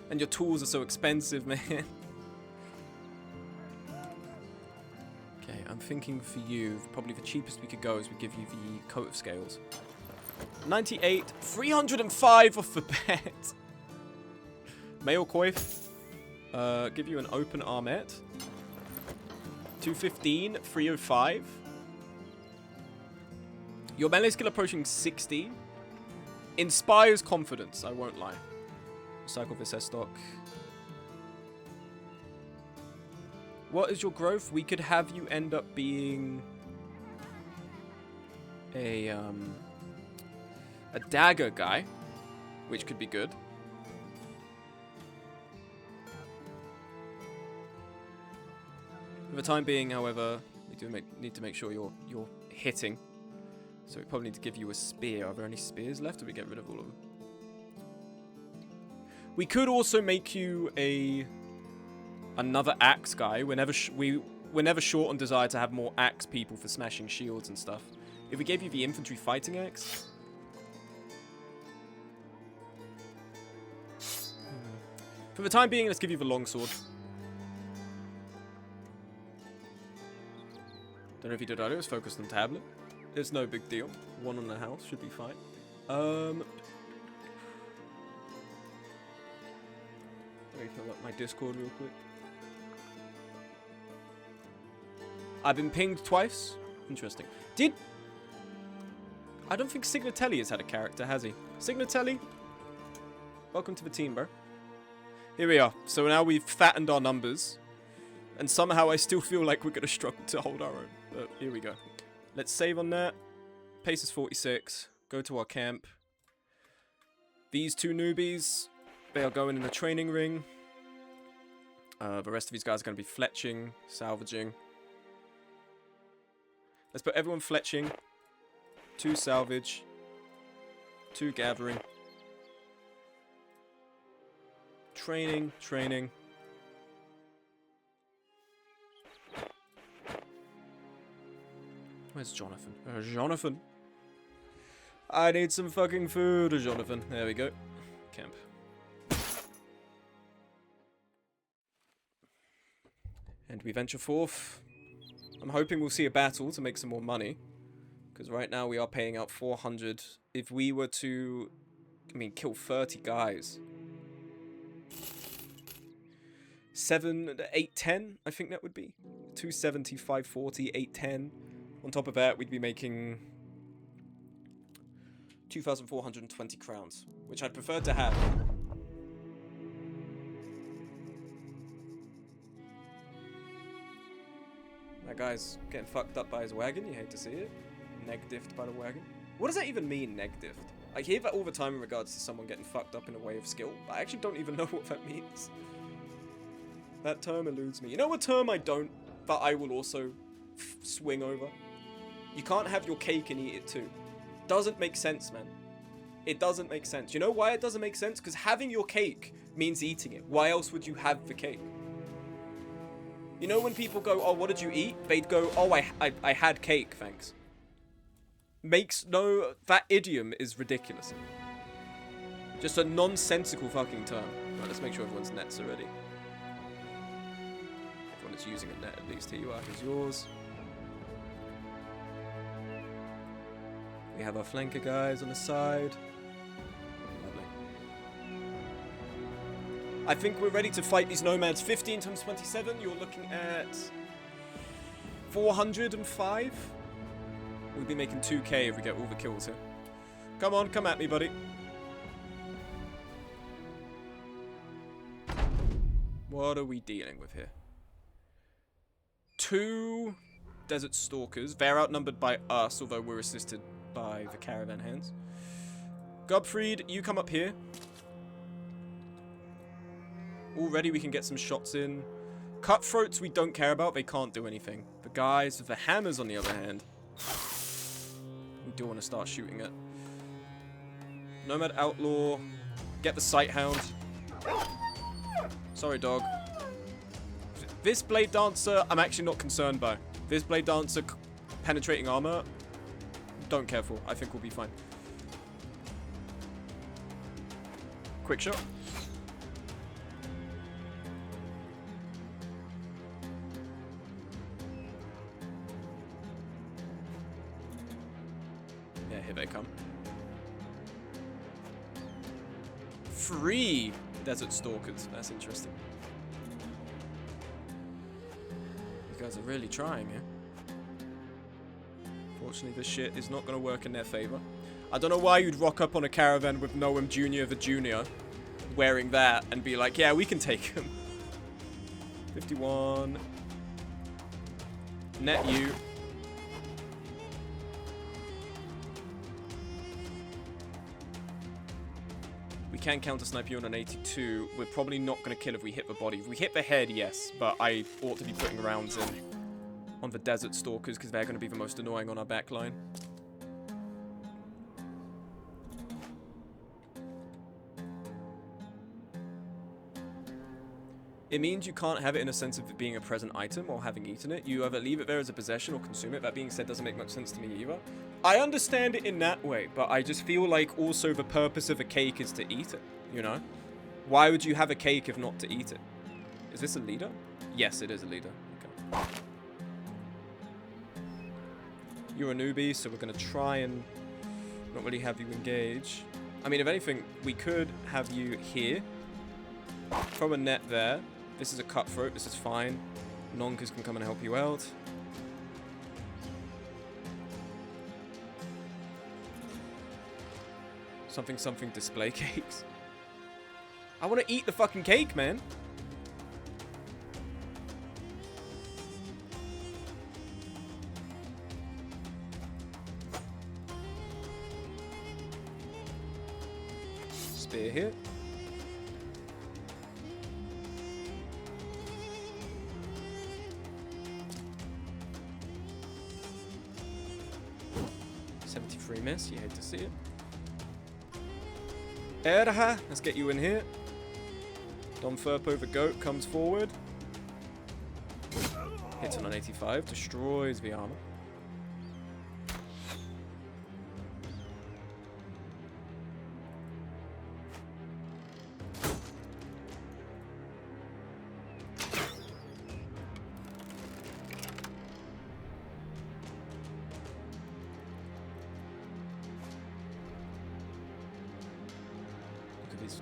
And your tools are so expensive, man. Okay, I'm thinking for you, probably the cheapest we could go is we give you the coat of scales. 98, 305 off the bet. Male coif. Give you an open armette. 215, 305. Your melee skill approaching 60. Inspires confidence, I won't lie. Recycle this S stock. What is your growth? We could have you end up being a dagger guy, which could be good. For the time being, however, we do need to make sure you're hitting. So we probably need to give you a spear. Are there any spears left, or we get rid of all of them? We could also make you another axe guy. We're never short on desire to have more axe people for smashing shields and stuff. If we gave you the infantry fighting axe. For the time being, let's give you the longsword. Don't know if you did earlier, it's focused on tablet. It's no big deal. One on the house should be fine. Let me fill up my Discord real quick. I've been pinged twice. Interesting. I don't think Signatelli has had a character, has he? Signatelli? Welcome to the team, bro. Here we are. So now we've fattened our numbers. And somehow I still feel like we're going to struggle to hold our own. But here we go. Let's save on that. Pace is 46. Go to our camp. These two newbies, they are going in the training ring. The rest of these guys are going to be fletching, salvaging. Let's put everyone fletching. 2 salvage. 2 gathering. Training. Where's Jonathan? Jonathan. I need some fucking food, Jonathan. There we go. Camp. And we venture forth. I'm hoping we'll see a battle to make some more money. Because right now we are paying out 400. If we were to, kill 30 guys. 7, 8, 10, I think that would be. 270, 540, 810. On top of that, we'd be making 2,420 crowns, which I'd prefer to have. That guy's getting fucked up by his wagon. You hate to see it. Neg-diffed by the wagon. What does that even mean, neg-diffed? I hear that all the time in regards to someone getting fucked up in a way of skill, but I actually don't even know what that means. That term eludes me. You know what term I don't, but I will also swing over? You can't have your cake and eat it too. doesn't make sense, man. It doesn't make sense. You know why it doesn't make sense? Because having your cake means eating it. Why else would you have the cake? You know when people go, oh, what did you eat? They'd go, oh, I had cake, thanks. Makes no... That idiom is ridiculous. Just a nonsensical fucking term. Right, let's make sure everyone's nets are ready. Everyone is using a net, at least. Here you are. Here's yours. We have our flanker guys on the side. Lovely. I think we're ready to fight these nomads. 15 times 27, you're looking at 405. We'll be making 2k if we get all the kills here. Come on, come at me, buddy. What are we dealing with here? 2 desert stalkers. They're outnumbered by us, although we're assisted by the caravan hands. Gobfried, you come up here. Already we can get some shots in. Cutthroats we don't care about. They can't do anything. The guys with the hammers, on the other hand, we do want to start shooting at. Nomad Outlaw. Get the Sight Hound. Sorry, dog. This Blade Dancer, I'm actually not concerned by. This Blade Dancer penetrating armor, don't care for. I think we'll be fine. Quick shot. Yeah, here they come. 3 desert stalkers. That's interesting. You guys are really trying here. Fortunately, this shit is not going to work in their favor. I don't know why you'd rock up on a caravan with Noam Jr. the Junior wearing that and be like, yeah, we can take him. 51. Net you. We can counter snipe you on an 82. We're probably not going to kill if we hit the body. If we hit the head, yes, but I ought to be putting rounds in on the desert stalkers because they're going to be the most annoying on our back line. It means you can't have it in a sense of it being a present item or having eaten it. You either leave it there as a possession or consume it. That being said, doesn't make much sense to me either. I understand it in that way, but I just feel like also the purpose of a cake is to eat it, you know? Why would you have a cake if not to eat it? Is this a leader? Yes, it is a leader. Okay. You're a newbie, so we're going to try and not really have you engage. I mean, if anything, we could have you here. Throw a net there. This is a cutthroat. This is fine. Nonkers can come and help you out. Something, something display cakes. I want to eat the fucking cake, man. Spear here. Miss, you hate to see it. Erha, let's get you in here. Don Furpo the goat comes forward. Hits on an 85, destroys the armor.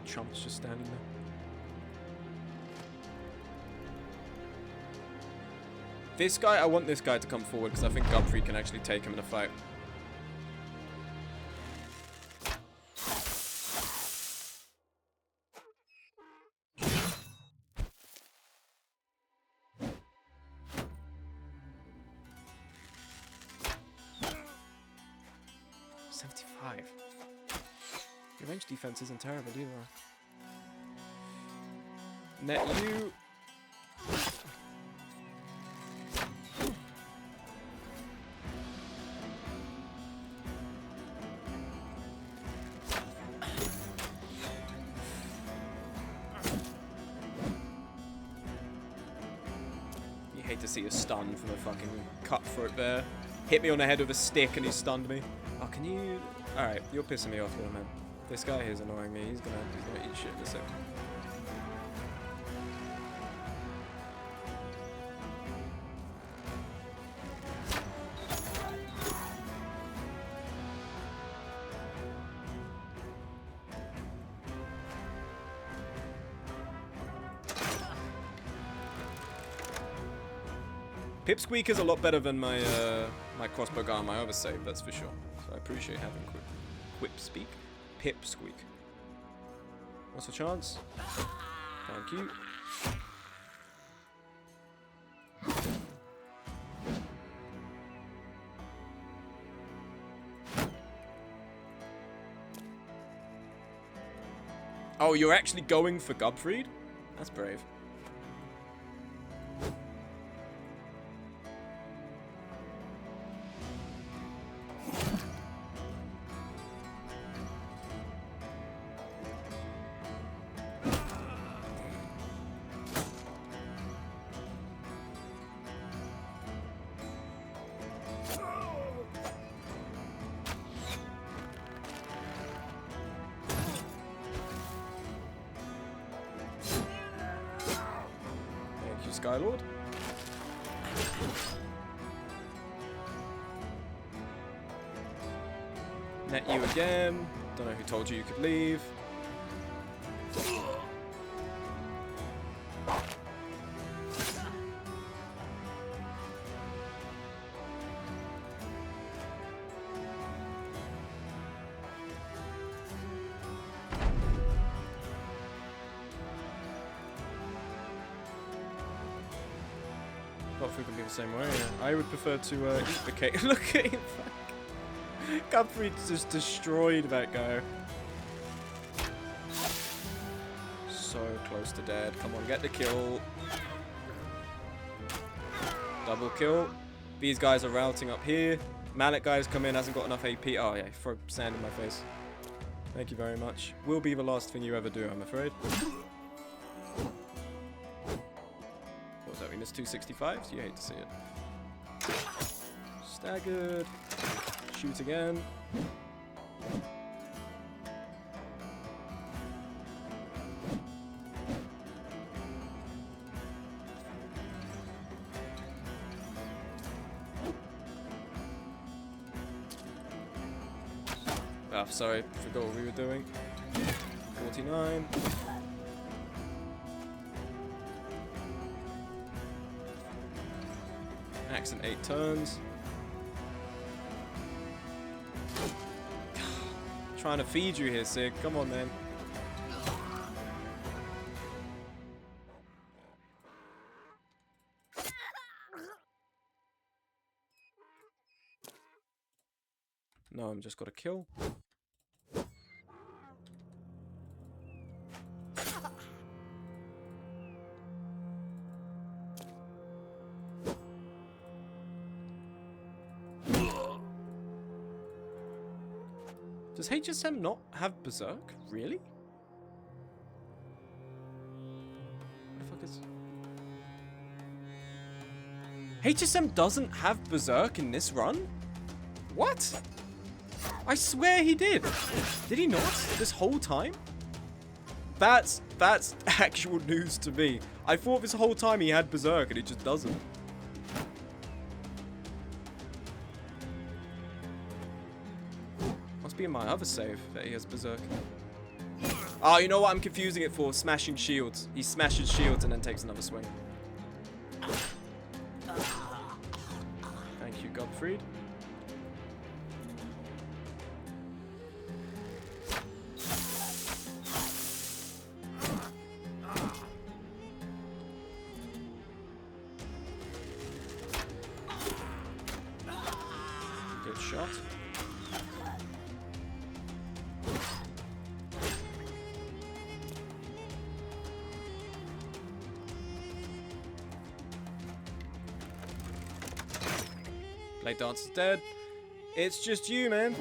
Chumps just standing there. This guy, I want this guy to come forward because I think Gumfrey can actually take him in a fight. Your range defense isn't terrible either. Net you. Hate to see a stun from a fucking cutthroat there. Hit me on the head with a stick and he stunned me. Oh, can you... Alright, you're pissing me off, little man. This guy here's annoying me. He's gonna eat shit in a second. Pipsqueak is a lot better than my my crossbow guy on my other save, that's for sure. So I appreciate having Quipspeak. Pipsqueak. What's the chance? Thank you. Oh, you're actually going for Gubfried? That's brave. Skylord. Net you again. Don't know who told you you could leave. Hopefully we can be the same way. Yeah. I would prefer to eat the cake. Look at him. Gubfried just destroyed that guy. So close to dead. Come on, get the kill. Double kill. These guys are routing up here. Mallet guy's come in, hasn't got enough AP. Oh yeah, throw sand in my face. Thank you very much. Will be the last thing you ever do, I'm afraid. We missed 265s? You hate to see it. Staggered. Shoot again. Ah, sorry, forgot what we were doing. 49. Axe in 8 turns. Trying to feed you here, Sig. Come on, man. No, I'm just got to kill. Does HSM not have Berserk? Really? What the fuck is... HSM doesn't have Berserk in this run? What? I swear he did. Did he not? This whole time? That's actual news to me. I thought this whole time he had Berserk and he just doesn't. Be in my other save that he has Berserk. Oh, you know what I'm confusing it for? Smashing shields. He smashes shields and then takes another swing. Thank you, Gubfried. Good shot. Blade Dancer's dead. It's just you, man.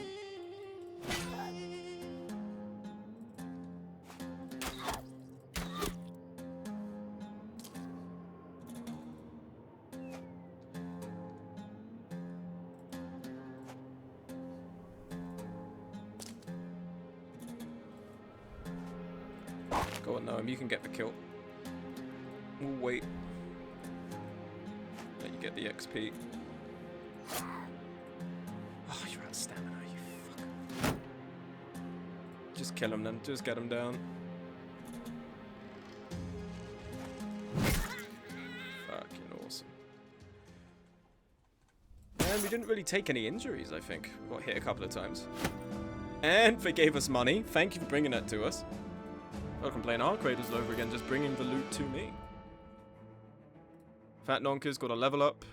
Go on, Noam, you can get the kill. We'll wait. Let you get the XP. Oh, you're out of stamina, you fucker. Just kill him then, just get him down. Fucking awesome. And we didn't really take any injuries, I think. We got hit a couple of times. And they gave us money. Thank you for bringing that to us. Welcome playing Arc Raiders over again, just bringing the loot to me. Fat Nonka's got a level up.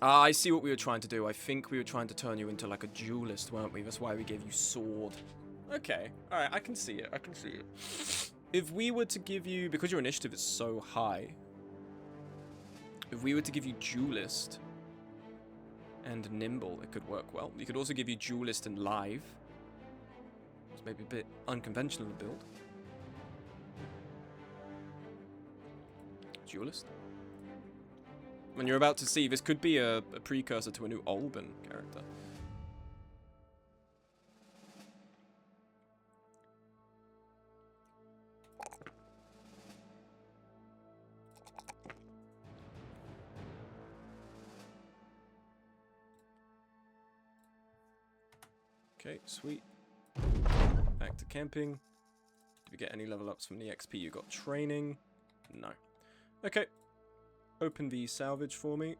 Ah, I see what we were trying to do. I think we were trying to turn you into like a duelist, weren't we? That's why we gave you sword. Okay. Alright, I can see it. I can see it. If we were to give you... Because your initiative is so high. If we were to give you duelist and nimble, it could work well. We could also give you duelist and live. It's maybe a bit unconventional to build. Duelist. When you're about to see, this could be a precursor to a new Alban character. Okay, sweet. Back to camping. Did we get any level ups from the XP you got training? No. Okay. Open the salvage for me.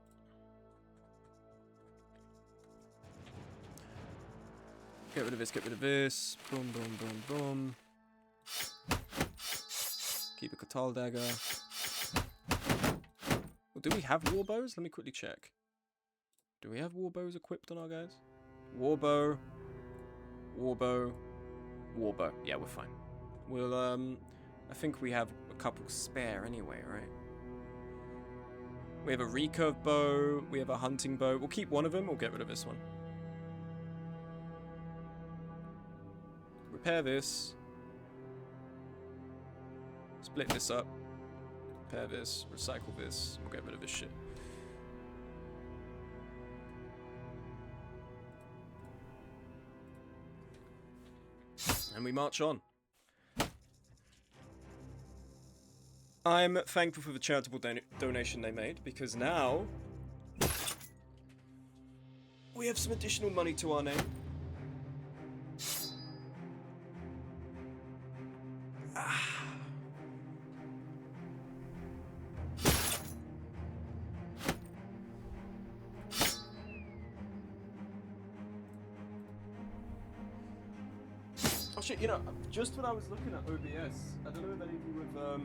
Get rid of this, get rid of this. Boom, boom, boom, boom. Keep a Katal dagger. Well, do we have war bows? Let me quickly check. Do we have war bows equipped on our guys? Warbow. Warbow. Warbow. Yeah, we're fine. We'll, I think we have a couple spare anyway, right? We have a recurve bow, we have a hunting bow. We'll keep one of them, we'll get rid of this one. Repair this. Split this up. Repair this, recycle this, we'll get rid of this shit. And we march on. I'm thankful for the charitable donation they made, because now we have some additional money to our name. Oh shit, you know, just when I was looking at OBS, I don't know if any of you have,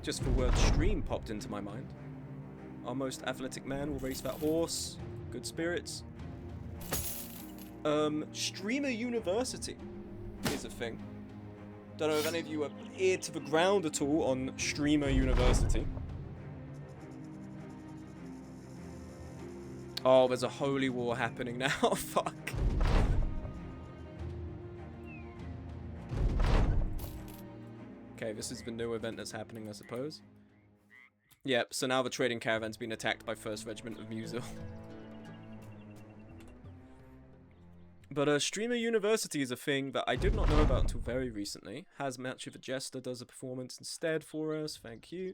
just the word stream popped into my mind. Our most athletic man will race that horse. Good spirits. Streamer University is a thing. Don't know if any of you are ear to the ground at all on Streamer University. Oh, there's a holy war happening now. Fuck. Okay, this is the new event that's happening, I suppose. Yep, so now the trading caravan's been attacked by 1st Regiment of Musil. But Streamer University is a thing that I did not know about until very recently. Hazmatch of a Jester does a performance instead for us, thank you.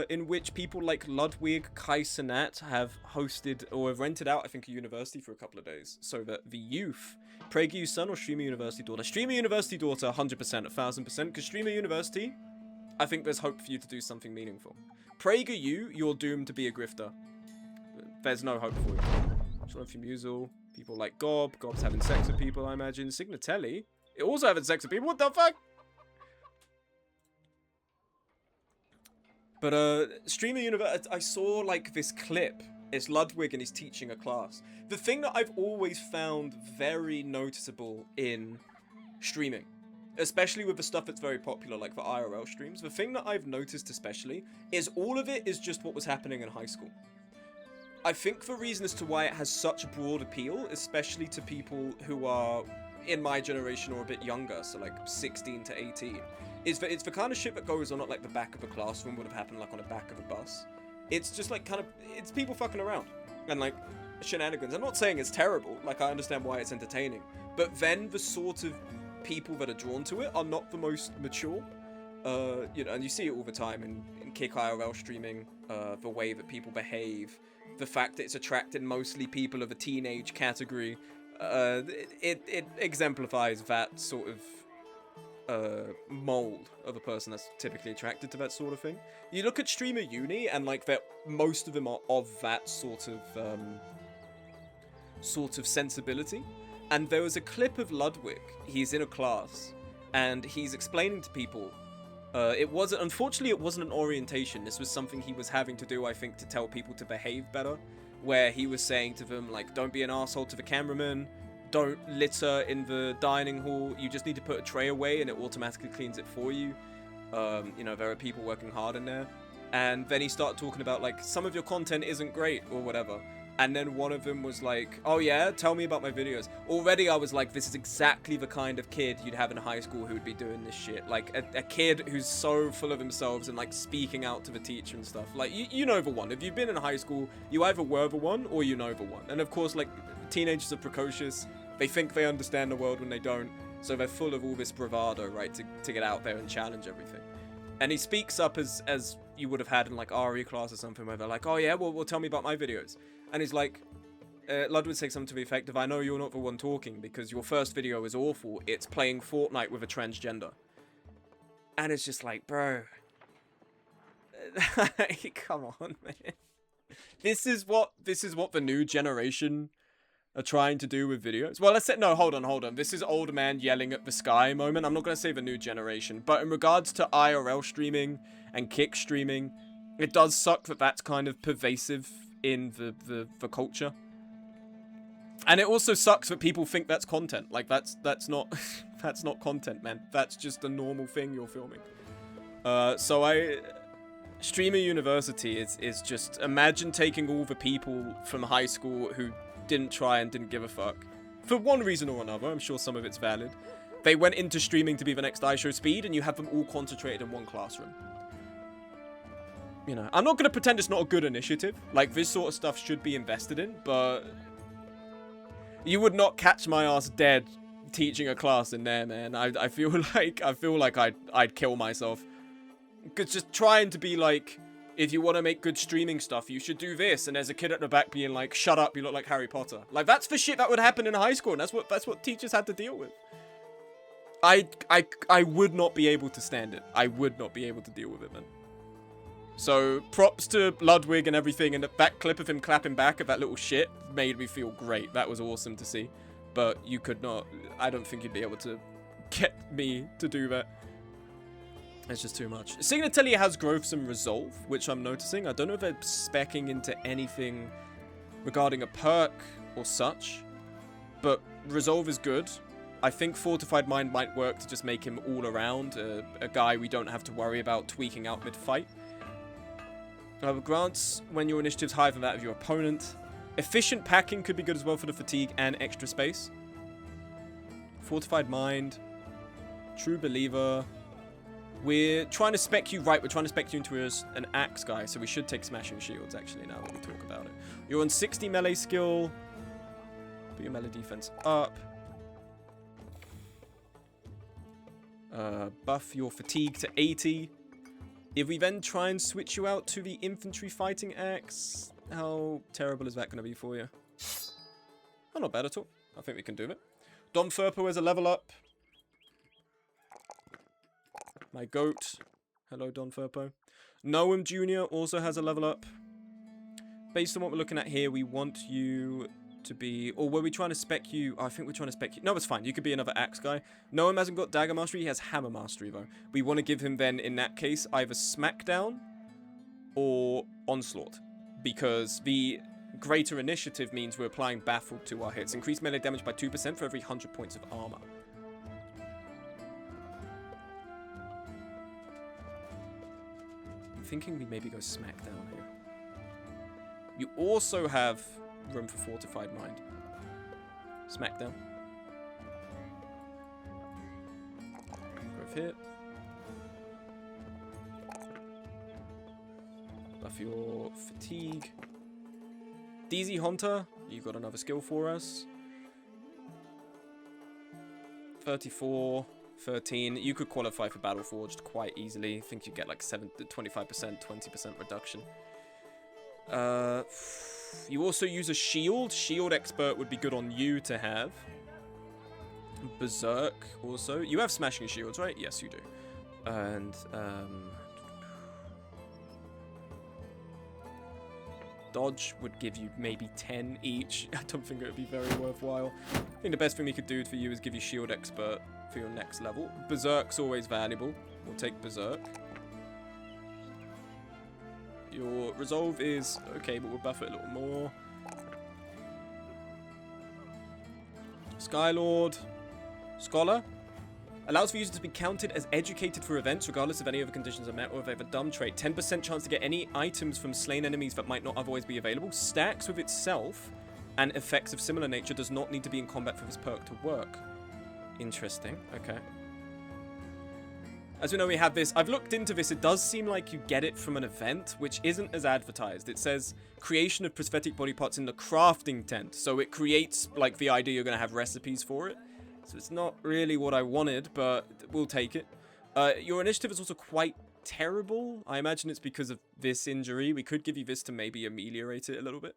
In which people like Ludwig Kaisenat have hosted, or have rented out, I think, a university for a couple of days. So that the youth, PragerU son or Streamer University daughter? Streamer University daughter, 100%, 1000%, because Streamer University, I think there's hope for you to do something meaningful. PragerU, you're doomed to be a grifter. There's no hope for you. Sean Musil, people like Gob, Gob's having sex with people, I imagine. Signatelli, also having sex with people, what the fuck? But, Streamer University, I saw, like, this clip. It's Ludwig and he's teaching a class. The thing that I've always found very noticeable in streaming, especially with the stuff that's very popular, like the IRL streams, the thing that I've noticed especially is all of it is just what was happening in high school. I think the reason as to why it has such a broad appeal, especially to people who are in my generation or a bit younger, so like 16 to 18, is that it's the kind of shit that goes on at like the back of a classroom, would have happened like on the back of a bus. It's just like kind of, it's people fucking around and like shenanigans. I'm not saying it's terrible, like I understand why it's entertaining, but then the sort of people that are drawn to it are not the most mature. You know, and you see it all the time in Kick IRL streaming, the way that people behave, the fact that it's attracting mostly people of a teenage category, it exemplifies that sort of mold of a person that's typically attracted to that sort of thing. You look at streamer uni and like that most of them are of that sort of sensibility. And there was a clip of Ludwig. He's in a class and he's explaining to people unfortunately it wasn't an orientation. This was something he was having to do, I think, to tell people to behave better, where he was saying to them, like, don't be an asshole to the cameraman, don't litter in the dining hall, you just need to put a tray away and it automatically cleans it for you. You know, there are people working hard in there. And then he started talking about, like, some of your content isn't great or whatever. And then one of them was like, oh yeah, tell me about my videos. Already I was like, this is exactly the kind of kid you'd have in high school who would be doing this shit. Like, a kid who's so full of themselves and, like, speaking out to the teacher and stuff. Like, you know the one. If you've been in high school, you either were the one or you know the one. And of course, like, teenagers are precocious. They think they understand the world when they don't. So they're full of all this bravado, right, to get out there and challenge everything. And he speaks up as you would have had in, like, RE class or something, where they're like, oh yeah, well, tell me about my videos. And he's like, Ludwig said something to the effect of, I know you're not the one talking because your first video is awful. It's playing Fortnite with a transgender. And it's just like, bro. Come on, man. This is what the new generation are trying to do with videos. Well, let's say, no, hold on. This is old man yelling at the sky moment. I'm not going to say the new generation. But in regards to IRL streaming and Kick streaming, it does suck that that's kind of pervasive in the culture. And it also sucks that people think that's content. Like, that's not that's not content, man. That's just a normal thing you're filming. Streamer University is just, imagine taking all the people from high school who didn't try and didn't give a fuck. For one reason or another, I'm sure some of it's valid. They went into streaming to be the next iShowSpeed, and you have them all concentrated in one classroom. You know, I'm not going to pretend it's not a good initiative. Like, this sort of stuff should be invested in, but you would not catch my ass dead teaching a class in there, man. I feel like I'd kill myself. Because just trying to be like, if you want to make good streaming stuff, you should do this. And there's a kid at the back being like, shut up, you look like Harry Potter. Like, that's the shit that would happen in high school, and that's what teachers had to deal with. I would not be able to stand it. I would not be able to deal with it, man. So, props to Ludwig and everything, and that clip of him clapping back at that little shit made me feel great. That was awesome to see. But you could not, I don't think you'd be able to get me to do that. It's just too much. Signatelli has growth and resolve, which I'm noticing. I don't know if they're speccing into anything regarding a perk or such, but resolve is good. I think Fortified Mind might work to just make him all around a guy we don't have to worry about tweaking out mid-fight. Grants when your initiative's higher than that of your opponent. Efficient packing could be good as well for the fatigue and extra space. Fortified Mind. True Believer. We're trying to spec you right. We're trying to spec you into an axe guy, so we should take Smashing Shields, actually, now that we talk about it. You're on 60 melee skill. Put your melee defense up. Buff your fatigue to 80. If we then try and switch you out to the infantry fighting axe, how terrible is that going to be for you? Oh, not bad at all. I think we can do it. Dom Furpo has a level up. My goat. Hello, Don Furpo. Noam Jr. also has a level up. Based on what we're looking at here, we want you to be... Or were we trying to spec you? Oh, I think we're trying to spec you. No, it's fine. You could be another axe guy. Noam hasn't got dagger mastery. He has hammer mastery, though. We want to give him then, in that case, either smackdown or onslaught. Because the greater initiative means we're applying baffled to our hits. Increase melee damage by 2% for every 100 points of armor. I'm thinking we maybe go smackdown here. You also have room for Fortified Mind. Smackdown. Growth hit. Buff your fatigue. DZ Hunter, you've got another skill for us. 34, 13. You could qualify for Battleforged quite easily. I think you get like 25%, 20% reduction. You also use a shield. Shield expert would be good on you to have. Berserk also. You have smashing shields, right? Yes, you do. And dodge would give you maybe 10 each. I don't think it would be very worthwhile. I think the best thing we could do for you is give you shield expert for your next level. Berserk's always valuable. We'll take Berserk. Your resolve is okay, but we'll buff it a little more. Skylord. Scholar. Allows for users to be counted as educated for events, regardless if any other conditions are met or if they have a dumb trait. 10% chance to get any items from slain enemies that might not otherwise be available. Stacks with itself, and effects of similar nature does not need to be in combat for this perk to work. Interesting. Okay. As we know, we have this. I've looked into this. It does seem like you get it from an event, which isn't as advertised. It says creation of prosthetic body parts in the crafting tent. So it creates like the idea you're going to have recipes for it. So it's not really what I wanted, but we'll take it. Your initiative is also quite terrible. I imagine it's because of this injury. We could give you this to maybe ameliorate it a little bit.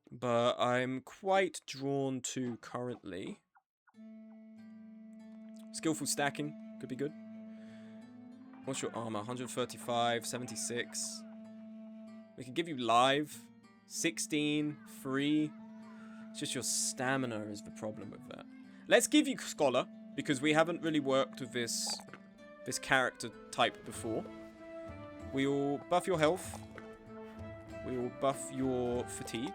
But I'm quite drawn to currently. Skillful stacking could be good. What's your armor? 135, 76. We could give you live. 16, free. It's just your stamina is the problem with that. Let's give you Scholar, because we haven't really worked with this character type before. We'll buff your health. We'll buff your fatigue.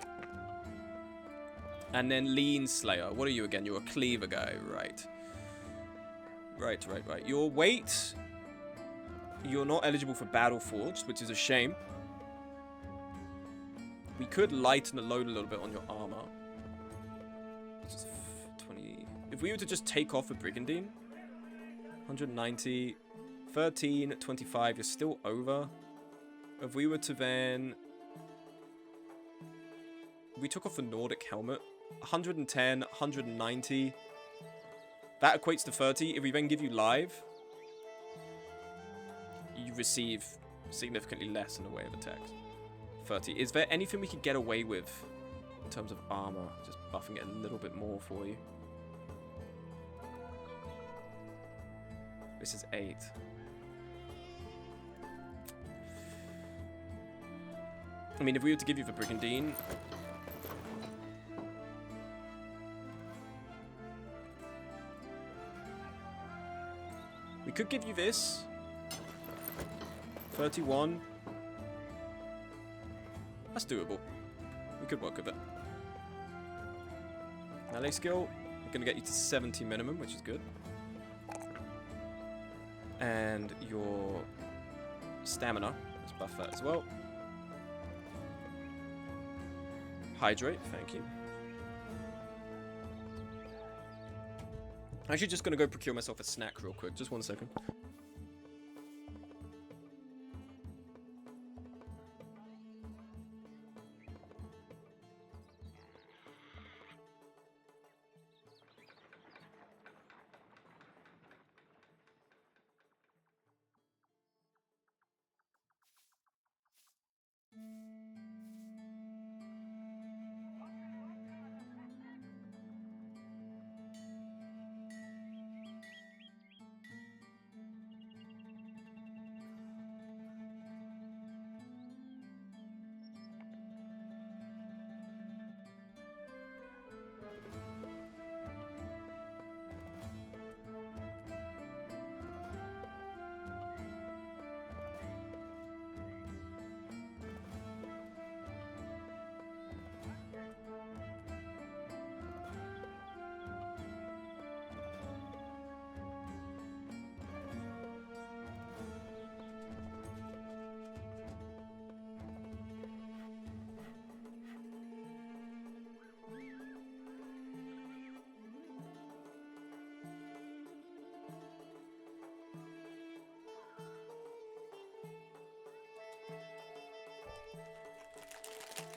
And then Lean Slayer. What are you again? You're a cleaver guy, right? Right. Your weight, you're not eligible for Battleforged, which is a shame. We could lighten the load a little bit on your armor. Just 20. If we were to just take off a Brigandine, 190, 13, 25, you're still over. If we were to then... we took off the Nordic helmet, 110, 190... that equates to 30. If we then give you live, you receive significantly less in the way of attacks. 30. Is there anything we could get away with in terms of armor? Just buffing it a little bit more for you. This is 8. I mean, if we were to give you the Brigandine... we could give you this. 31. That's doable. We could work with it. Melee skill, we're going to get you to 70 minimum, which is good. And your stamina, let's buff that as well. Hydrate, thank you. I'm actually just going to go procure myself a snack real quick. Just 1 second.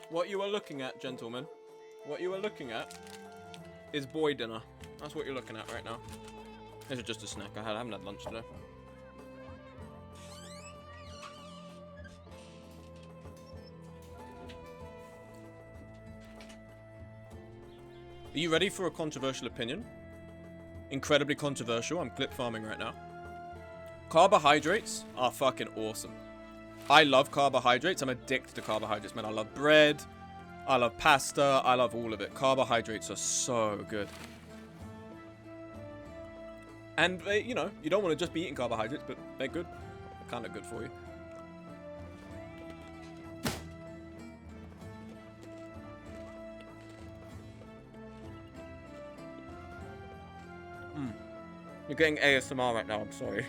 What you are looking at, gentlemen, what you are looking at is boy dinner. That's what you're looking at right now. This is just a snack I haven't had lunch today. Are you ready for a controversial opinion? Incredibly controversial. I'm clip farming right now. Carbohydrates are fucking awesome. I love carbohydrates. I'm addicted to carbohydrates, man. I love bread. I love pasta. I love all of it. Carbohydrates are so good. And, you know, you don't want to just be eating carbohydrates, but they're good. They're kind of good for you. You're getting ASMR right now, I'm sorry.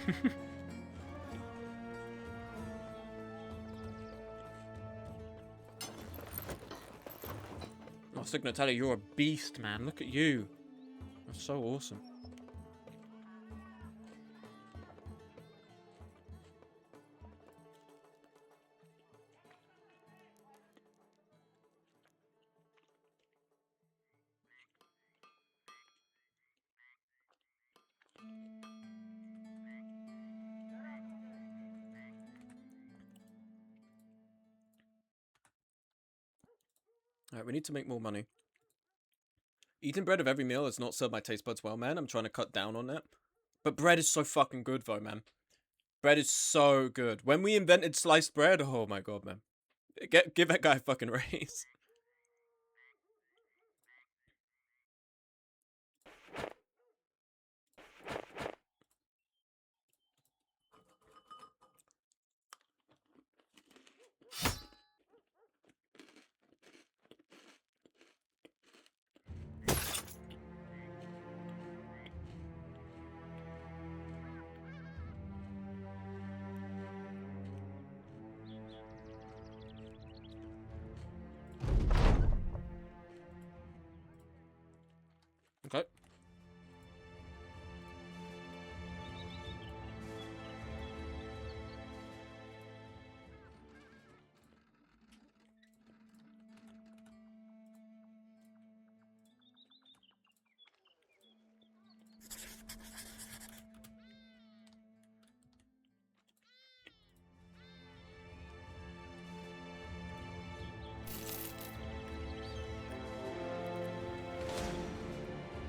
Oh, Signatelli, you're a beast, man. Look at you. That's so awesome. Alright, we need to make more money. Eating bread with every meal has not served my taste buds well, man. I'm trying to cut down on that. But bread is so fucking good, though, man. Bread is so good. When we invented sliced bread, oh my god, man. Give that guy a fucking raise. Okay.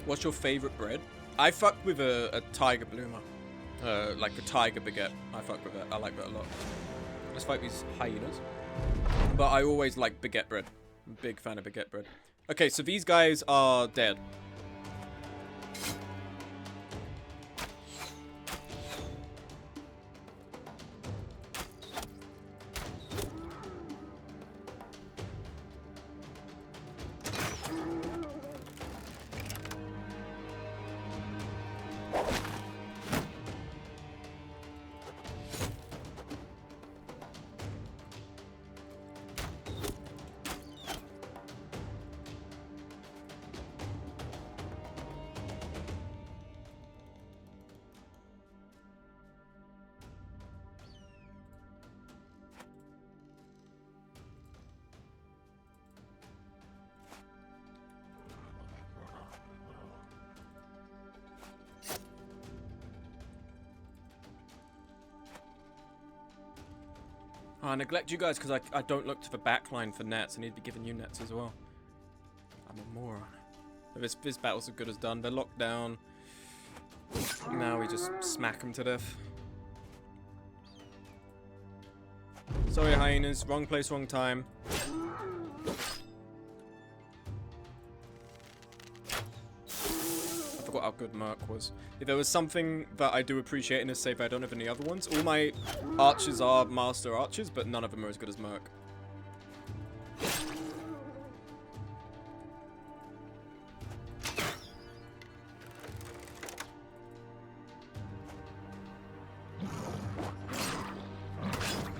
What's your favorite bread? I fuck with a tiger bloomer. Like a tiger baguette. I fuck with it. I like that a lot. Let's fight these hyenas. But I always like baguette bread. I'm a big fan of baguette bread. Okay, so these guys are dead. I neglect you guys because I don't look to the backline for nets. I need to be giving you nets as well. I'm a moron. This battle's as good as done. They're locked down. Now we just smack them to death. Sorry, hyenas. Wrong place, wrong time. I forgot how good Merc was. If there was something that I do appreciate in this save I don't have any other ones, all my archers are master archers, but none of them are as good as Merc.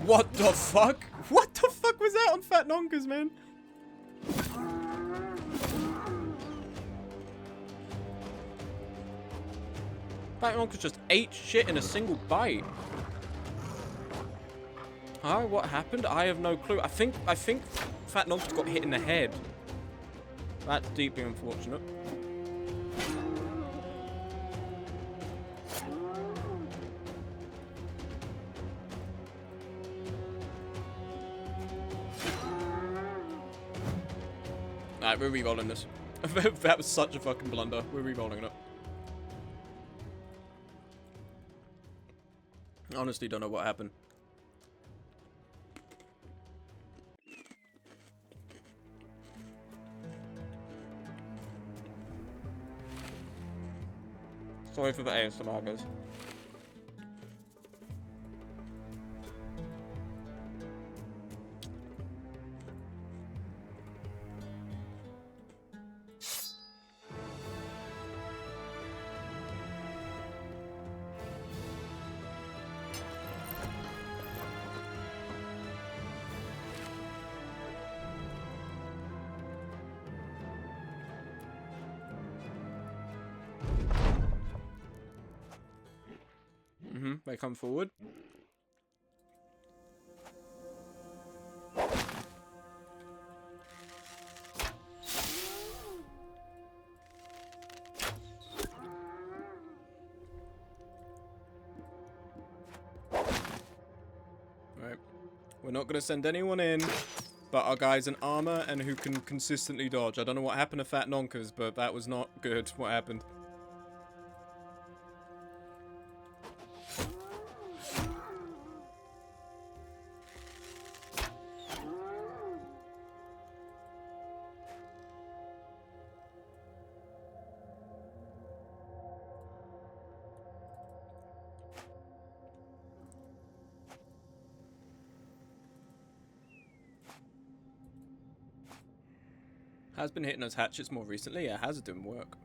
What the fuck? What the fuck was that on Fat Nonkers, man? Fat Nonkers just ate shit in a single bite. Oh, what happened? I have no clue. I think Fat Nonkers got hit in the head. That's deeply unfortunate. Alright, we're re-rolling this. That was such a fucking blunder. We're re-rolling it. Honestly, don't know what happened. Sorry for the ASMR, guys. They come forward. Right. We're not going to send anyone in but our guys in armor and who can consistently dodge. I don't know what happened to Fat Nonkers, but that was not good, what happened. Has been hitting those hatchets more recently. Yeah, has it didn't work.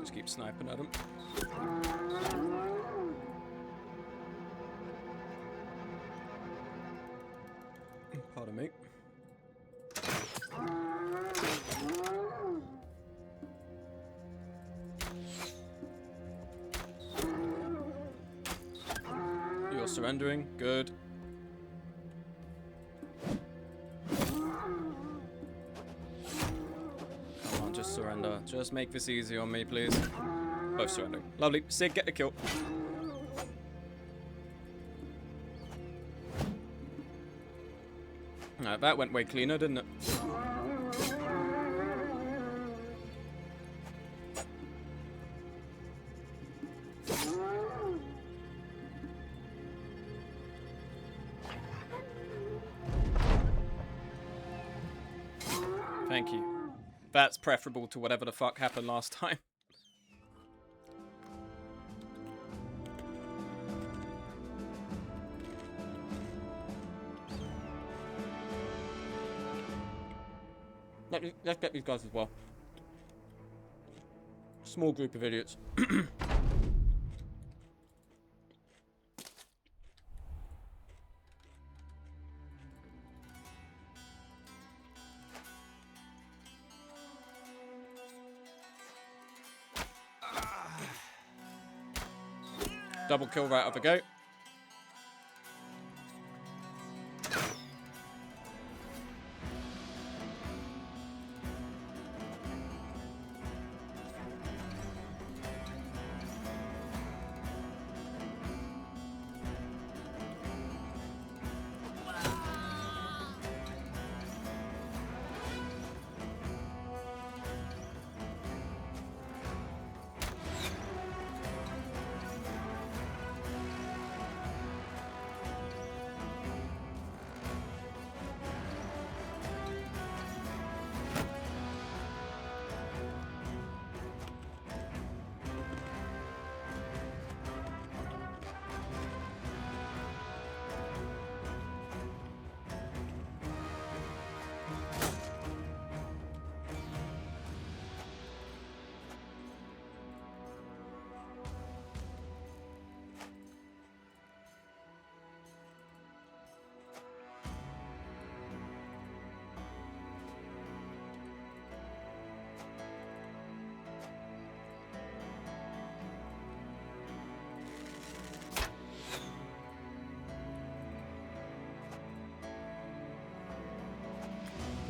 Just keep sniping at them. Pardon me. You're surrendering. Good. Come on, just surrender. Just make this easy on me, please. Both surrendering. Lovely. Sig, get the kill. Alright, that went way cleaner, didn't it? Thank you. That's preferable to whatever the fuck happened last time. Let's get these guys as well. Small group of idiots. Double kill right out the gate.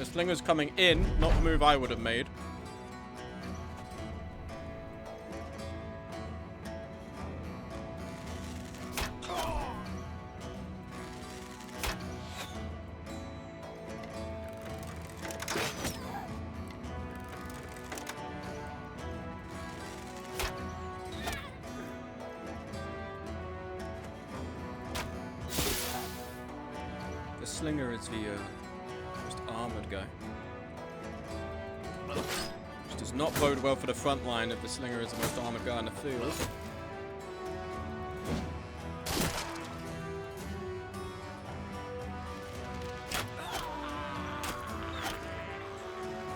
The slinger's coming in, not the move I would have made. The slinger is the most armored guy. Which does not bode well for the front line if the slinger is the most armored guy in the field.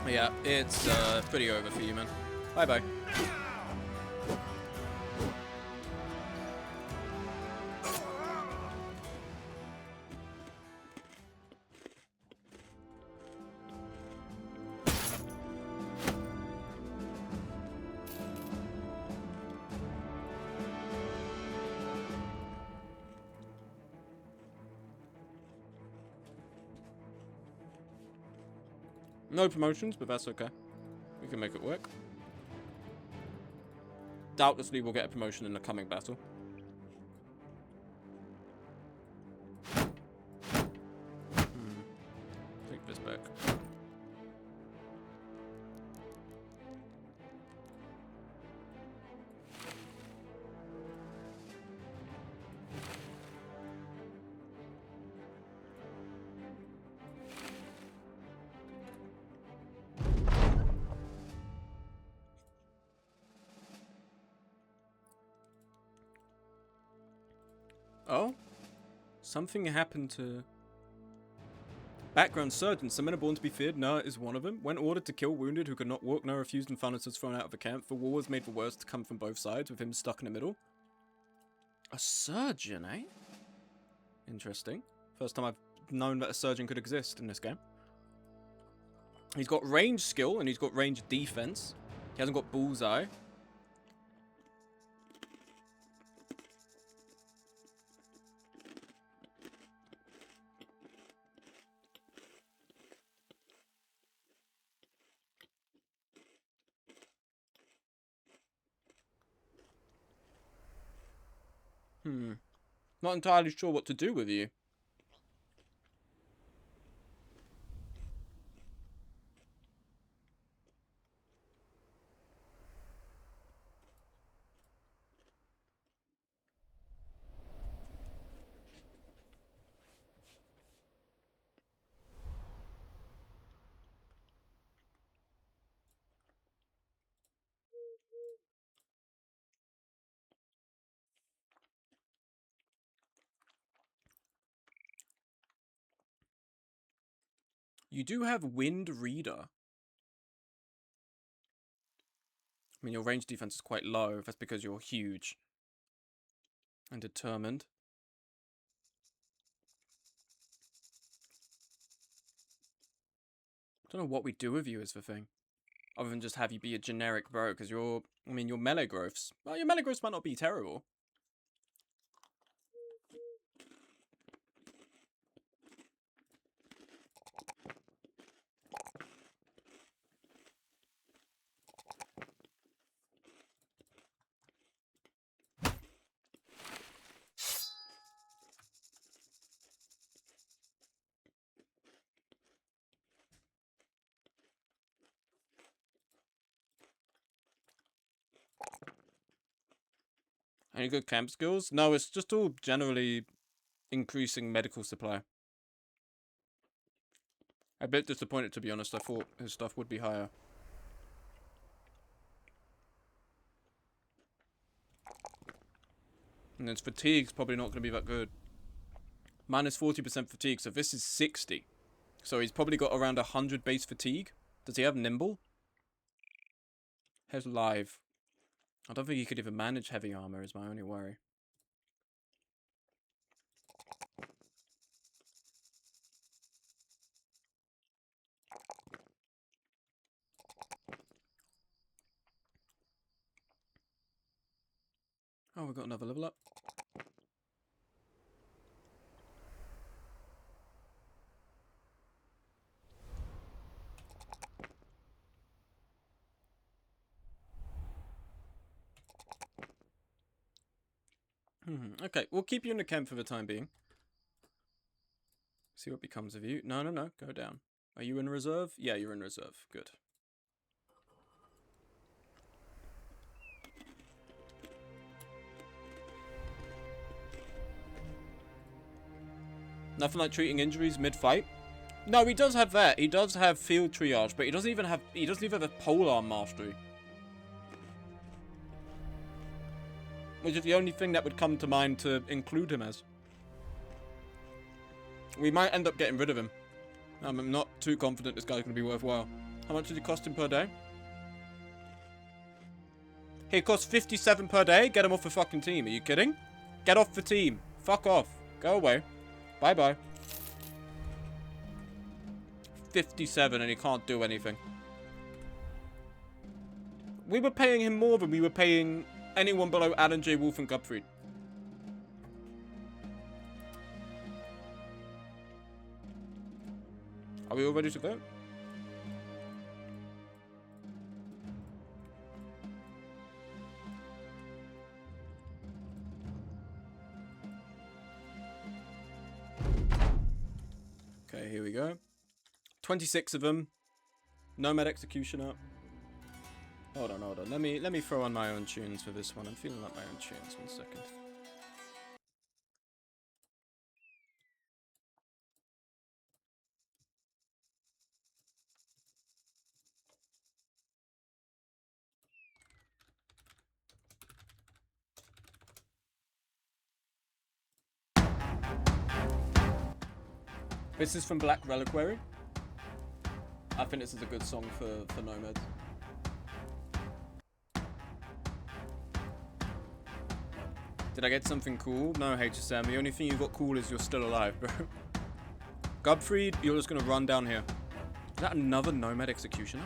Yeah, it's pretty over for you, man. Bye-bye. No promotions, but that's okay. We can make it work. Doubtlessly, we'll get a promotion in the coming battle. Take this back. Oh? Something happened to... Background surgeon. Some men are born to be feared. Noah is one of them. When ordered to kill wounded who could not walk, Noah refused and found was thrown out of the camp. The war was made for worse to come from both sides, with him stuck in the middle. A surgeon, eh? Interesting. First time I've known that a surgeon could exist in this game. He's got range skill and he's got range defense. He hasn't got bullseye. Not entirely sure what to do with you. You do have Wind Reader. I mean, your range defense is quite low. That's because you're huge and determined. I don't know what we do with you is the thing. Other than just have you be a generic bro, because your melee growths... Well, your melee growths might not be terrible. Any good camp skills? No, it's just all generally increasing medical supply. I'm a bit disappointed, to be honest. I thought his stuff would be higher. And his fatigue's probably not going to be that good. Minus 40% fatigue, so this is 60. So he's probably got around 100 base fatigue. Does he have nimble? Has live. I don't think he could even manage heavy armor is my only worry. Oh, we've got another level up. Okay, we'll keep you in the camp for the time being. See what becomes of you. No, no, no. Go down. Are you in reserve? Yeah, you're in reserve. Good. Nothing like treating injuries mid-fight? No, he does have that. He does have field triage, but he doesn't even have a polearm mastery. Which is the only thing that would come to mind to include him as. We might end up getting rid of him. I'm not too confident this guy's going to be worthwhile. How much does it cost him per day? He costs 57 per day? Get him off the fucking team. Are you kidding? Get off the team. Fuck off. Go away. Bye-bye. 57 and he can't do anything. We were paying him more than we were paying anyone below Alan J. Wolf and Gubfried. Are we all ready to go? Okay, here we go. 26 of them. Nomad Executioner. Hold on. Let me throw on my own tunes for this one. I'm feeling like my own tunes. 1 second. This is from Black Reliquary. I think this is a good song for Nomads. Did I get something cool? No, HSM. The only thing you got cool is you're still alive, bro. Gubfried, you're just gonna run down here. Is that another Nomad Executioner?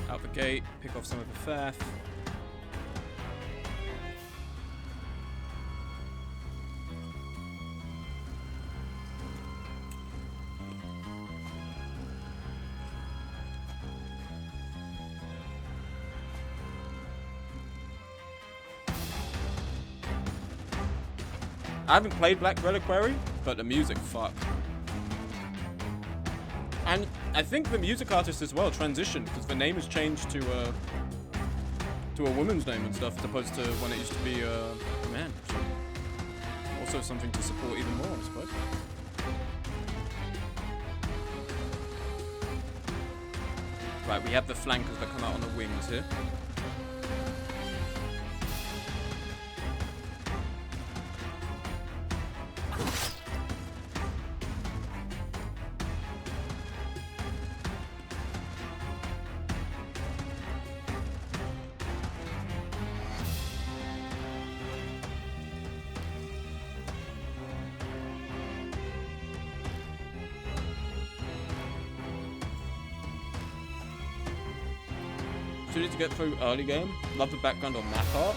Out the gate, pick off some of the theft. I haven't played Black Reliquary, but the music, fuck. And I think the music artist as well transitioned, because the name has changed to a woman's name and stuff, as opposed to when it used to be a man. So also something to support even more, I suppose. Right, we have the flankers that come out on the wings here. Suited to get through early game. Love the background on map art.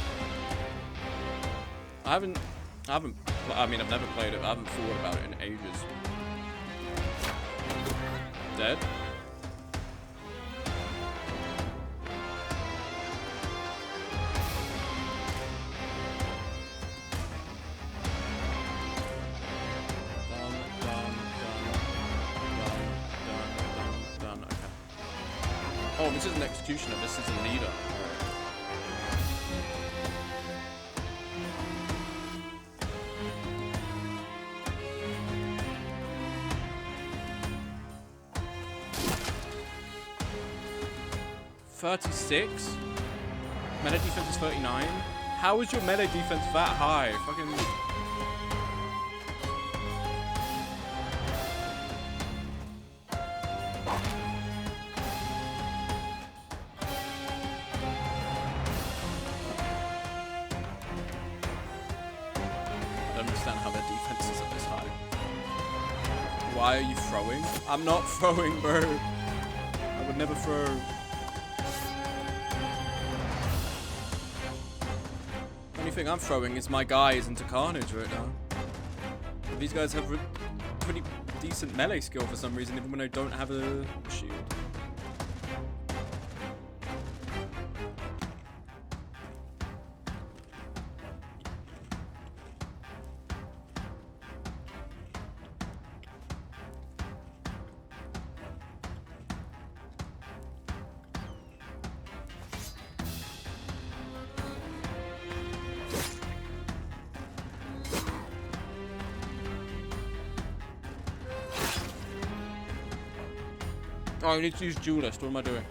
I mean, I've never played it. I haven't thought about it in ages. Dead. Done. Okay. Oh, this is an executioner. This is a leader. $36? Melee defense is 39? How is your melee defense that high? Fucking... I don't understand how their defense is at this high. Why are you throwing? I'm not throwing, bro. I would never throw. The only thing I'm throwing is my guys into carnage right now. These guys have pretty decent melee skill for some reason, even when they don't have a shield. Oh, I need to use duelist. What am I doing?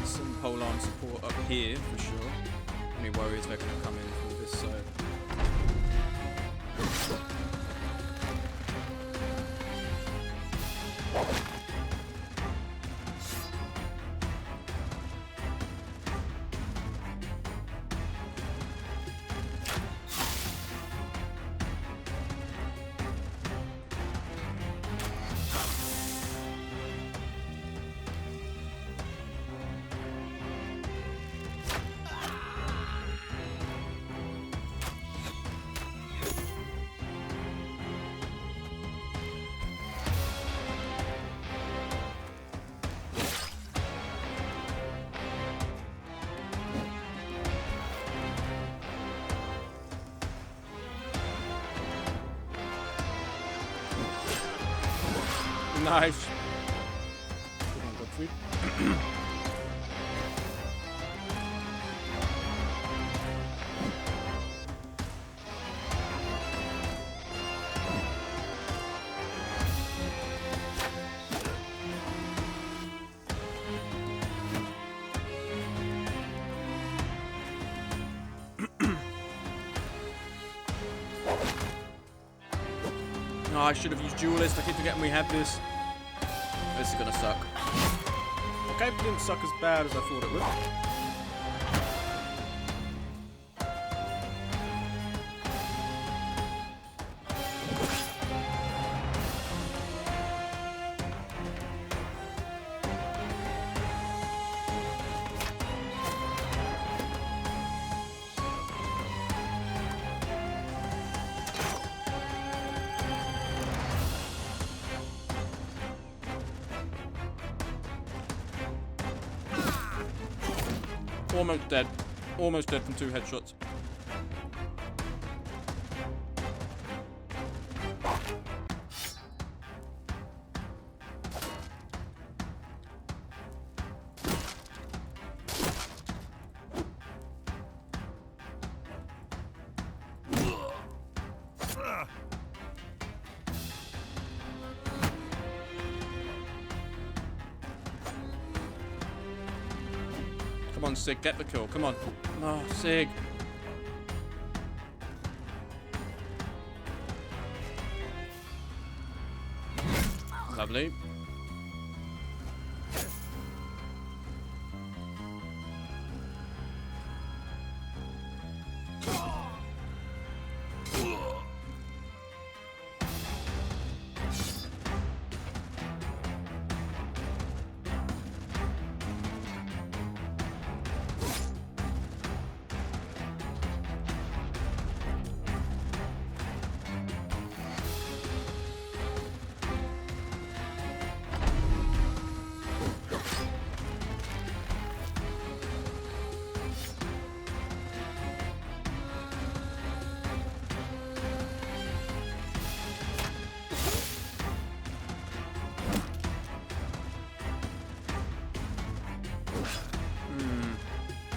Some polearm support up here for sure. Any worries they're going to come in from this side. Nice. Good on, Godfrey. Oh, I should have used duelist. I keep forgetting we had this. This is gonna suck. Okay, it didn't suck as bad as I thought it would. Almost dead. Almost dead from 2 headshots. Come on, Sig, get the kill. Come on. Oh, Sig. Lovely.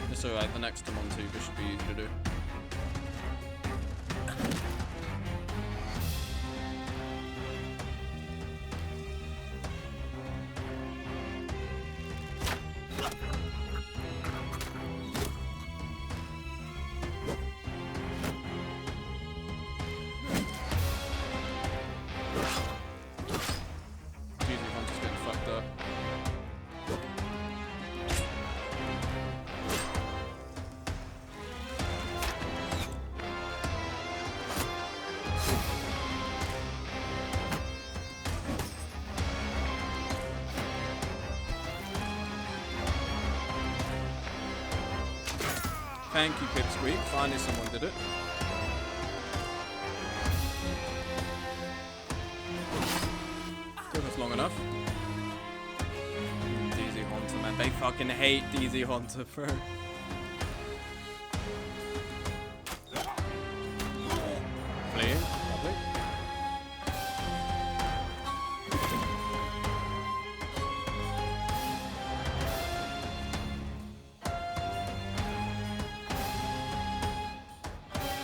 It's alright, the next time on Tuba should be easy to do. Thank you, Pipsqueak. Finally someone did it. Took us long enough. DZ Haunter, man. They fucking hate DZ Haunter, bro. Fleeing. Lovely.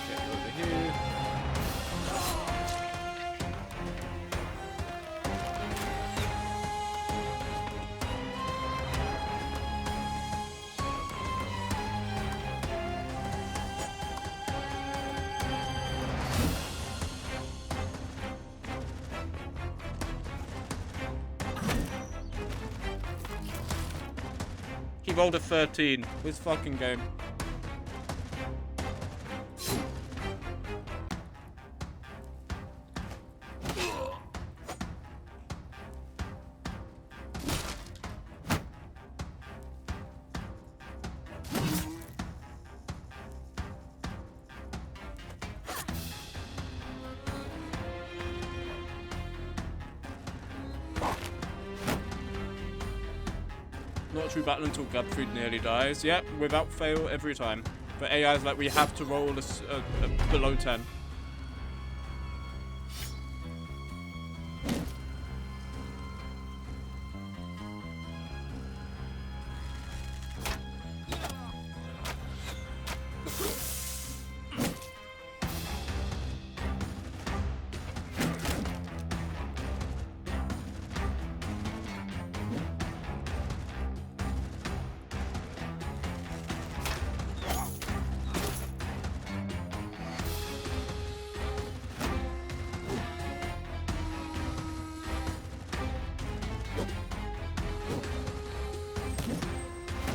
Get you over here. He rolled a 13. This fucking game. Not a true battle until Gabfried nearly dies. Yep, without fail every time. But AI is like, we have to roll a below 10.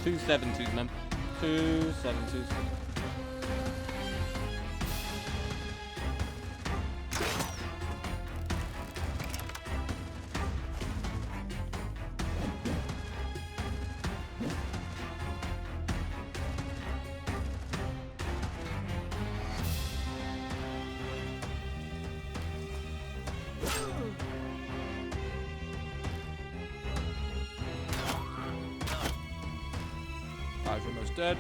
Two 70s, man. 2 70s. Guy's almost dead.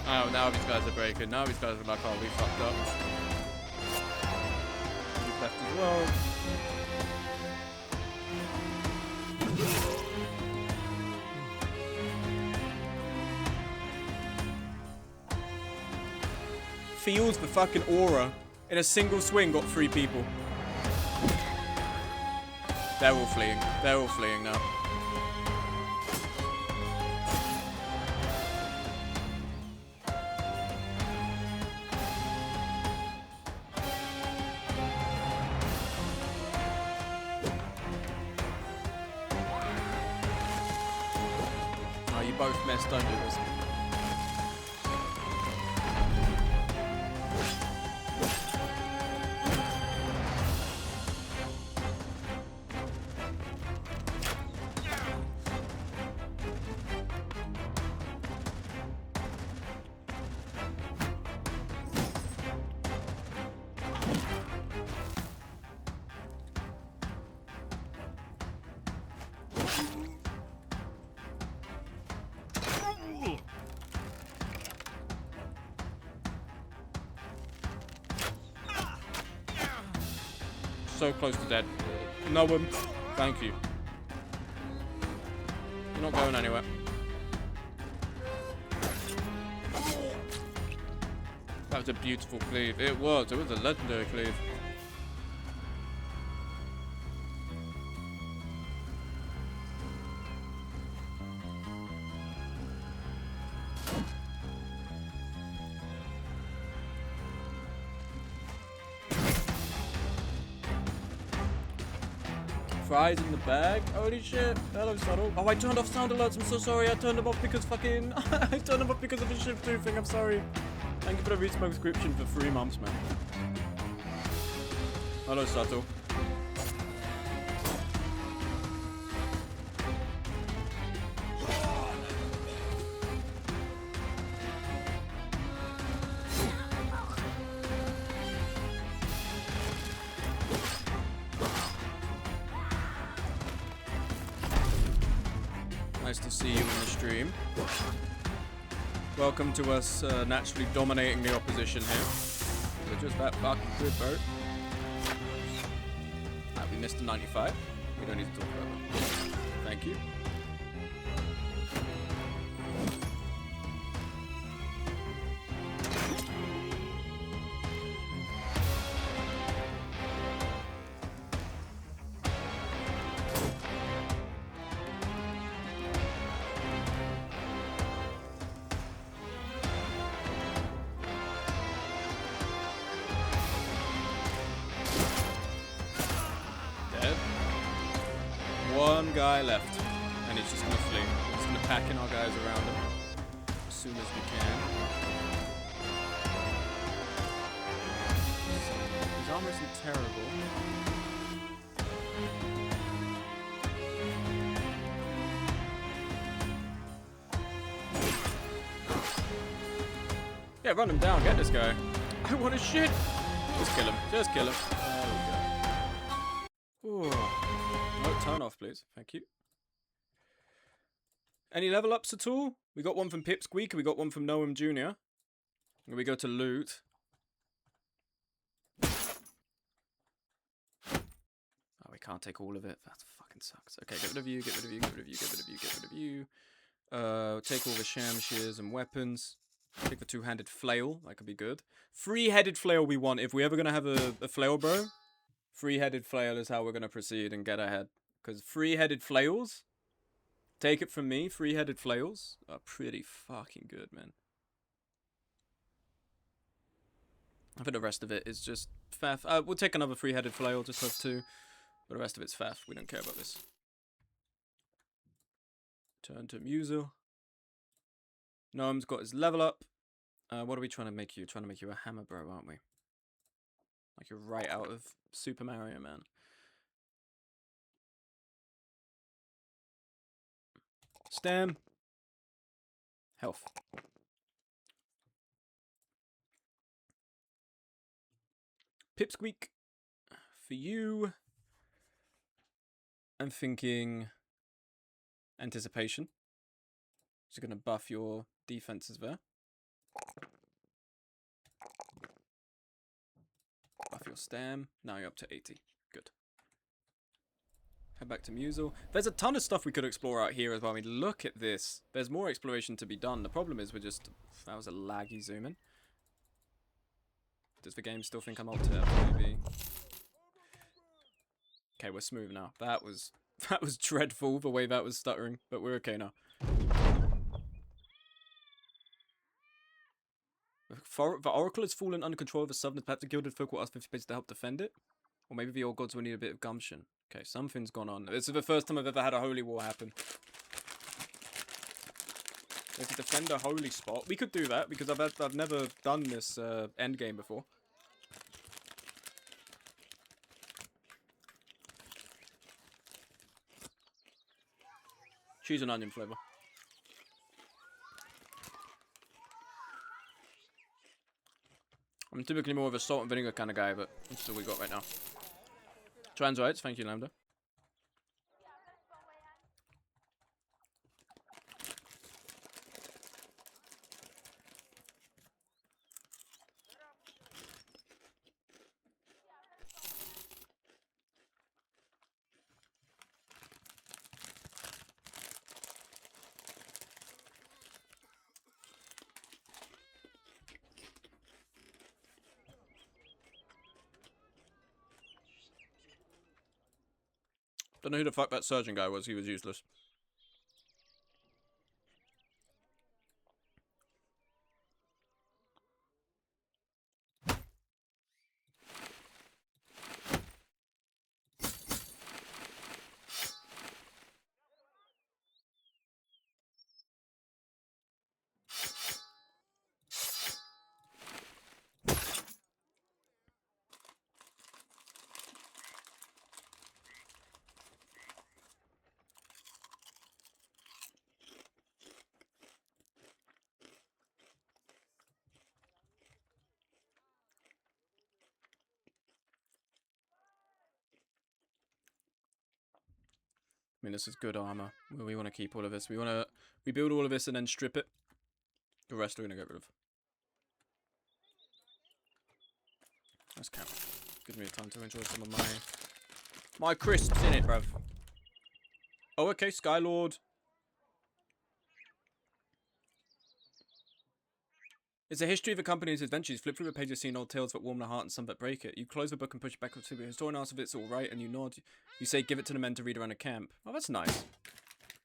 Oh, now these guys are breaking. Now these guys are like, oh, we fucked up. You've left as well. Feels the fucking aura. In a single swing, got 3 people. They're all fleeing. They're all fleeing now. Oh, you both missed, don't do this. So close to dead. Noam, thank you. You're not going anywhere. That was a beautiful cleave. It was a legendary cleave. Fries in the bag? Holy shit. Hello, Subtle. Oh, I turned off sound alerts. I'm so sorry. I turned them off because fucking... I turned them off because of the shift 2 thing. I'm sorry. Thank you for the resmoke subscription for 3 months, man. Hello, Subtle. Nice to see you in the stream. Welcome to us naturally dominating the opposition here. We're just that fucking good, bro. We missed a 95. We don't need to talk about that. Thank you. One guy left, and he's just gonna flee. We're just gonna pack in our guys around him as soon as we can. His armor isn't terrible. Yeah, run him down. Get this guy. I want to shit. Just kill him. Just kill him. There we go. Ooh. No, turn off, please. Thank you. Any level ups at all? We got one from Pipsqueak, and we got one from Noam Jr. And we go to loot. Oh, we can't take all of it. That fucking sucks. Okay, get rid of you, get rid of you, get rid of you, get rid of you, get rid of you. Take all the sham shears and weapons. Take the two-handed flail. That could be good. Three-headed flail we want. If we're ever going to have a flail, bro, three-headed flail is how we're going to proceed and get ahead. Because three-headed flails, take it from me, three-headed flails are pretty fucking good, man. I think the rest of it is just faff. We'll take another three-headed flail, just have two. But the rest of it's faff. We don't care about this. Turn to Musil. Noam's got his level up. What are we trying to make you? Trying to make you a hammer bro, aren't we? Like you're right out of Super Mario, man. Stam. Health. Pipsqueak. For you, I'm thinking anticipation. Just gonna buff your defenses there. Buff your stam. Now you're up to 80. Good. Head back to Musil. There's a ton of stuff we could explore out here as well. I mean, look at this. There's more exploration to be done. The problem is we're just... That was a laggy zoom in. Does the game still think I'm alt-tab? Maybe. Okay, we're smooth now. That was dreadful, the way that was stuttering. But we're okay now. The Oracle has fallen under control of the Southerners. Perhaps the Gilded Folk will ask 50 pages to help defend it? Or maybe the old gods will need a bit of gumption. Okay, something's gone on. This is the first time I've ever had a holy war happen. We have to defend a holy spot. We could do that, because I've never done this end game before. Cheese and onion flavor. I'm typically more of a salt and vinegar kind of guy, but that's all we got right now. Trans rights, thank you, Lambda. Don't know who the fuck that surgeon guy was. He was useless. mean, this is good armor. We want to keep all of this. We build all of this and then strip it. The rest we're gonna get rid of. That's camp. Gives me a time to enjoy some of my crisps in it, bruv. Oh, okay, Skylord. It's a history of a company's adventures. Flip through the pages, seeing old tales that warm the heart and some that break it. You close the book and push it back up to the historian, asks if it's all right, and you nod. You say, give it to the men to read around a camp. Oh, that's nice.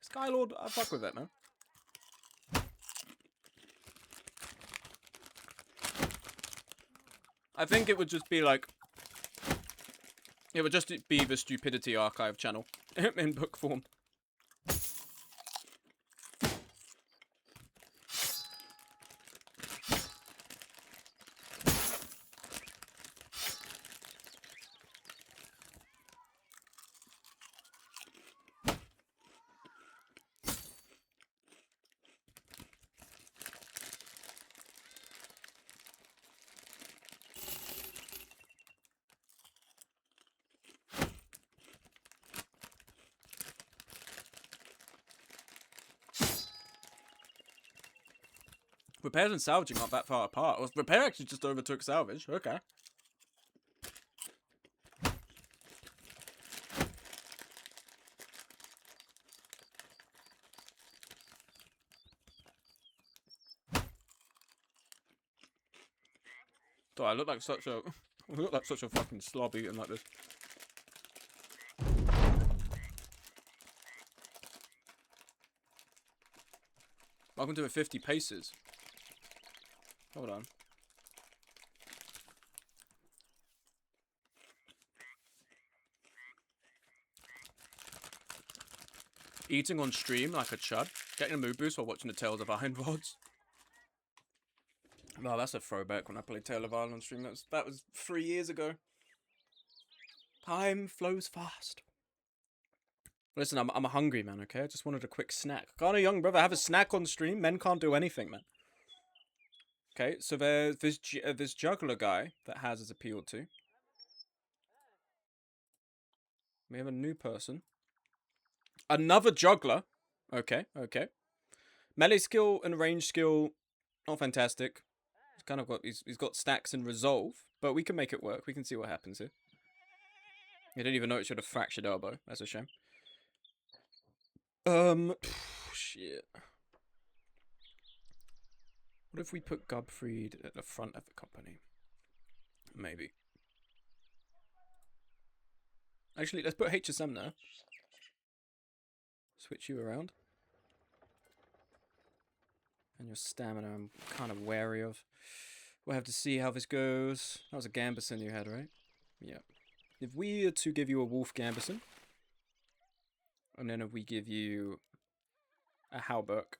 Skylord, I fuck with that, man. I think it would just be like... It would just be the Stupidity Archive channel in book form. Repairs and salvaging aren't that far apart. Well, repair actually just overtook salvage. Okay. So I look like such a fucking slob eating like this. Welcome to the 50 paces. Hold on. Eating on stream like a chud. Getting a mood boost while watching the Tales of Iron VODs. Wow, that's a throwback when I played Tale of Iron on stream. That was 3 years ago. Time flows fast. Listen, I'm a hungry man, okay? I just wanted a quick snack. Can't a young brother have a snack on stream? Men can't do anything, man. Okay, so there's this juggler guy that has his appeal to. We have a new person. Another juggler. Okay, okay. Melee skill and range skill, not fantastic. He's kind of got he's got stacks and resolve, but we can make it work. We can see what happens here. I didn't even know it should have fractured elbow. That's a shame. Shit. What if we put Gubfried at the front of the company? Maybe. Actually, let's put HSM there. Switch you around. And your stamina I'm kind of wary of. We'll have to see how this goes. That was a Gambison you had, right? Yeah. If we are to give you a Wolf Gambison, and then if we give you a Halberg,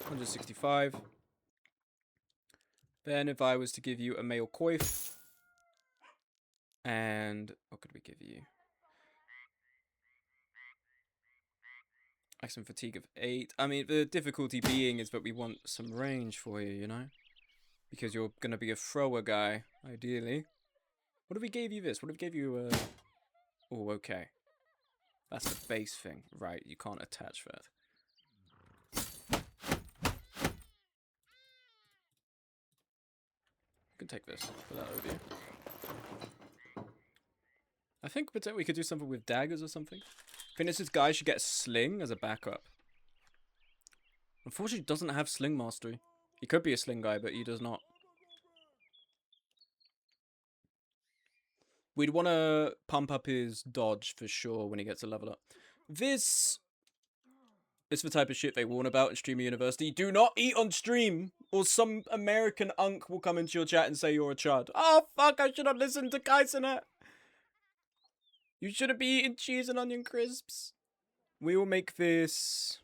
165. Then if I was to give you a male Coif, and what could we give you? Action fatigue of 8. I mean, the difficulty being is that we want some range for you, you know? Because you're going to be a thrower guy, ideally. What if we gave you this? What if we gave you a... Oh, okay. That's the base thing. Right, you can't attach that. You can take this. Put that over you. I think we could do something with daggers or something. I think this guy should get a sling as a backup. Unfortunately, he doesn't have sling mastery. He could be a sling guy, but he does not. We'd want to pump up his dodge for sure when he gets a level up. This is the type of shit they warn about in Streamer University. Do not eat on stream, or some American unk will come into your chat and say you're a chud. Oh, fuck, I should have listened to Kaisenet. You shouldn't be eating cheese and onion crisps. We will make this...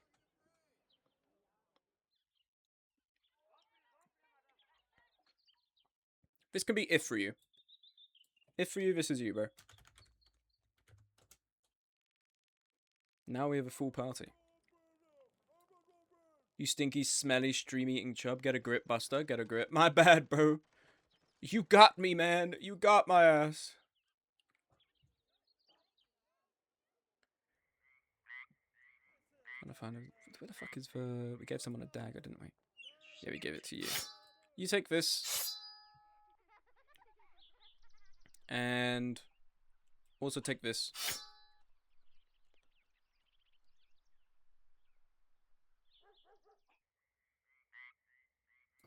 This can be if for you. If for you, this is you, bro. Now we have a full party. You stinky, smelly, stream-eating chub. Get a grip, Buster. Get a grip. My bad, bro. You got me, man. You got my ass. Trying to find where the fuck is the... We gave someone a dagger, didn't we? Yeah, we gave it to you. You take this. And also take this.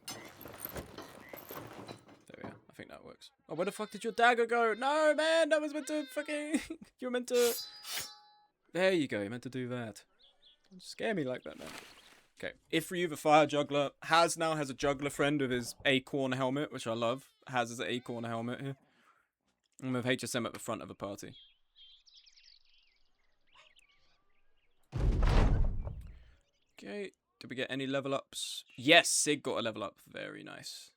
There we are. I think that works. Oh, where the fuck did your dagger go? No, man, that was meant to fucking... You were meant to... There you go, you meant to do that. Don't scare me like that, man. Okay, Ifryu the Fire Juggler. Now has a juggler friend with his acorn helmet, which I love. Has his acorn helmet here. And with HSM at the front of the party. Okay, did we get any level ups? Yes, Sig got a level up. Very nice.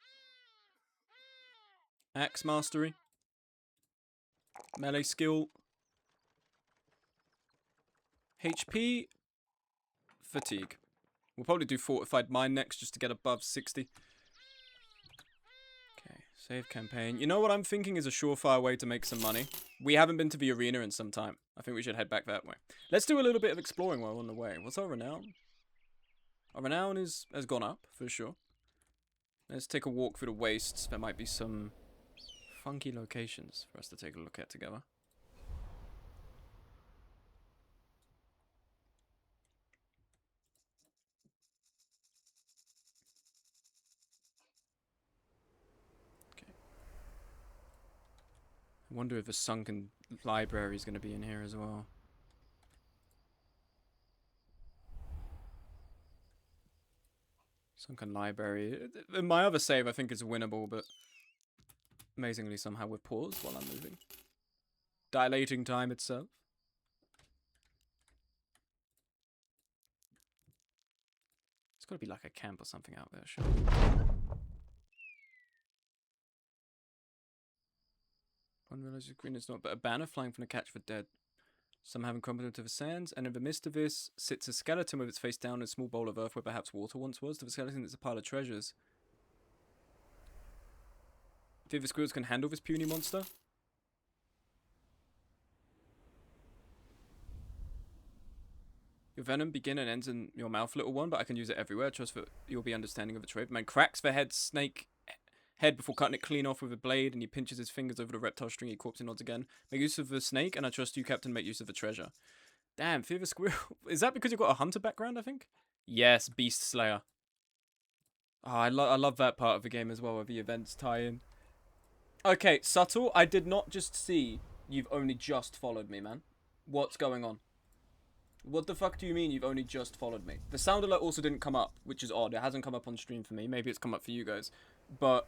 Axe Mastery. Melee skill. HP. Fatigue. We'll probably do Fortified Mind next just to get above 60. Okay, save campaign. You know what I'm thinking is a surefire way to make some money? We haven't been to the arena in some time. I think we should head back that way. Let's do a little bit of exploring while we're on the way. What's our renown? Our renown has gone up, for sure. Let's take a walk through the wastes. There might be some funky locations for us to take a look at together. Okay. I wonder if the sunken library is going to be in here as well. Sunken library. My other save I think is winnable, but amazingly somehow we're paused while I'm moving. Dilating time itself. It's got to be like a camp or something out there, sure. One realizes green is not but a banner flying from the catch for dead. Some having crumbled into the sands, and in the midst of this sits a skeleton with its face down in a small bowl of earth where perhaps water once was. To the skeleton it's a pile of treasures. Do the squirrels can handle this puny monster? Your venom begin and ends in your mouth, little one, but I can use it everywhere. Trust that you'll be understanding of the trade. Man cracks the snake head before cutting it clean off with a blade, and he pinches his fingers over the reptile stringy corpse and nods again. Make use of the snake, and I trust you, Captain, make use of the treasure. Damn, fear the squirrel. Is that because you've got a hunter background, I think? Yes, Beast Slayer. Oh, I love that part of the game as well, where the events tie in. Okay, Subtle, I did not just see you've only just followed me, man. What's going on? What the fuck do you mean you've only just followed me? The sound alert also didn't come up, which is odd. It hasn't come up on stream for me. Maybe it's come up for you guys. But...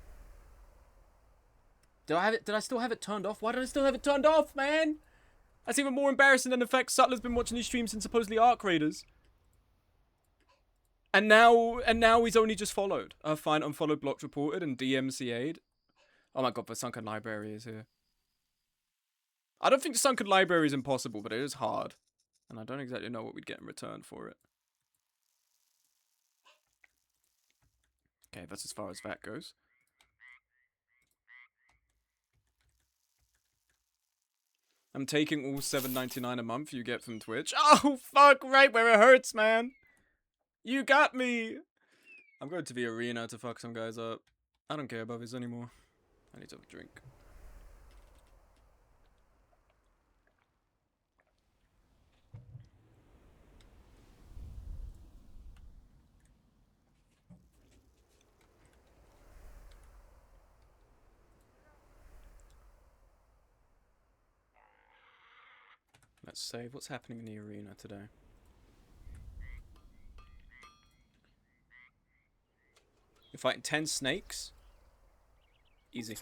Did I still have it turned off? Why did I still have it turned off, man? That's even more embarrassing than the fact Sutler's been watching these streams since supposedly Arc Raiders. And now he's only just followed. Fine, unfollowed, blocked, reported, and DMCA'd. Oh my god, the Sunken Library is here. I don't think the Sunken Library is impossible, but it is hard. And I don't exactly know what we'd get in return for it. Okay, that's as far as that goes. I'm taking all $7.99 a month you get from Twitch. Oh, fuck, right where it hurts, man. You got me. I'm going to the arena to fuck some guys up. I don't care about this anymore. I need to have a drink. Let's save. What's happening in the arena today? You're fighting 10 snakes? Easy.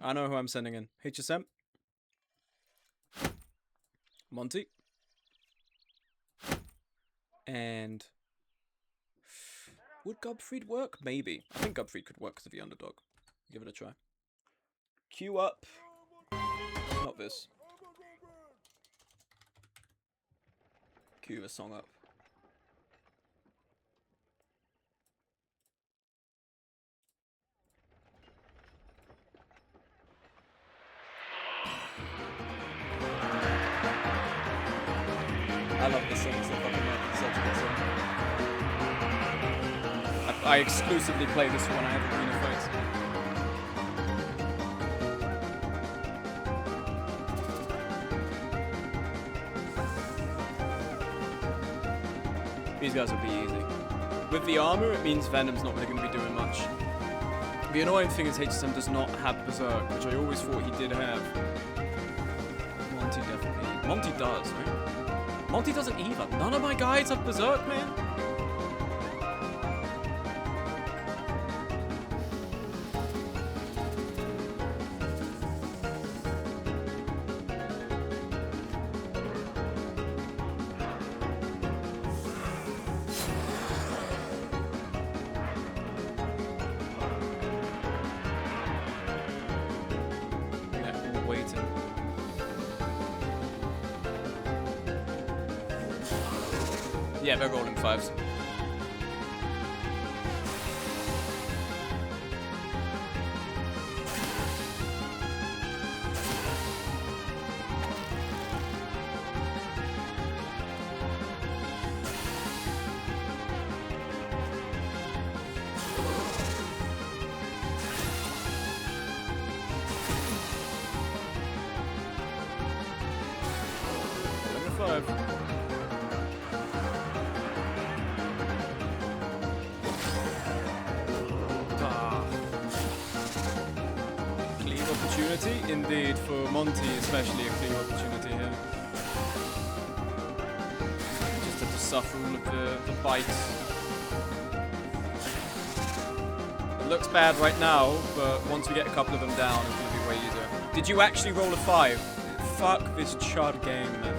I know who I'm sending in. HSM. Monty. And... Would Gubfried work? Maybe. I think Gubfried could work because of the underdog. Give it a try. Queue up. Not this. Cue the song up. I love this song. It's so fucking such a good song. I exclusively play this when I have arena fights. These guys will be easy. With the armor, it means Venom's not really going to be doing much. The annoying thing is HSM does not have Berserk, which I always thought he did have. Monty definitely. Monty does, right? Monty doesn't either. None of my guys have Berserk, man. Yeah, they're rolling fives. Number five. Opportunity, indeed, for Monty especially a clear opportunity here. Just have to suffer all of the bites. It looks bad right now, but once we get a couple of them down, it's going to be way easier. Did you actually roll a 5? Fuck this chud game, man.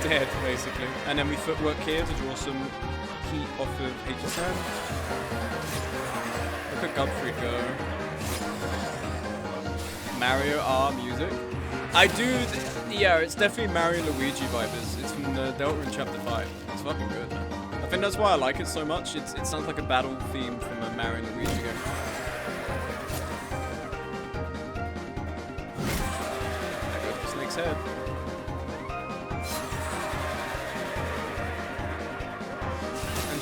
Dead, basically. And then we footwork here to draw some heat off of HSM. Look at Godfrey go. Mario R music. I do, yeah, it's definitely Mario and Luigi vibes. It's from the Delta in Chapter 5. It's fucking good, man. I think that's why I like it so much. It sounds like a battle theme from a Mario and Luigi game. There goes the snake's head.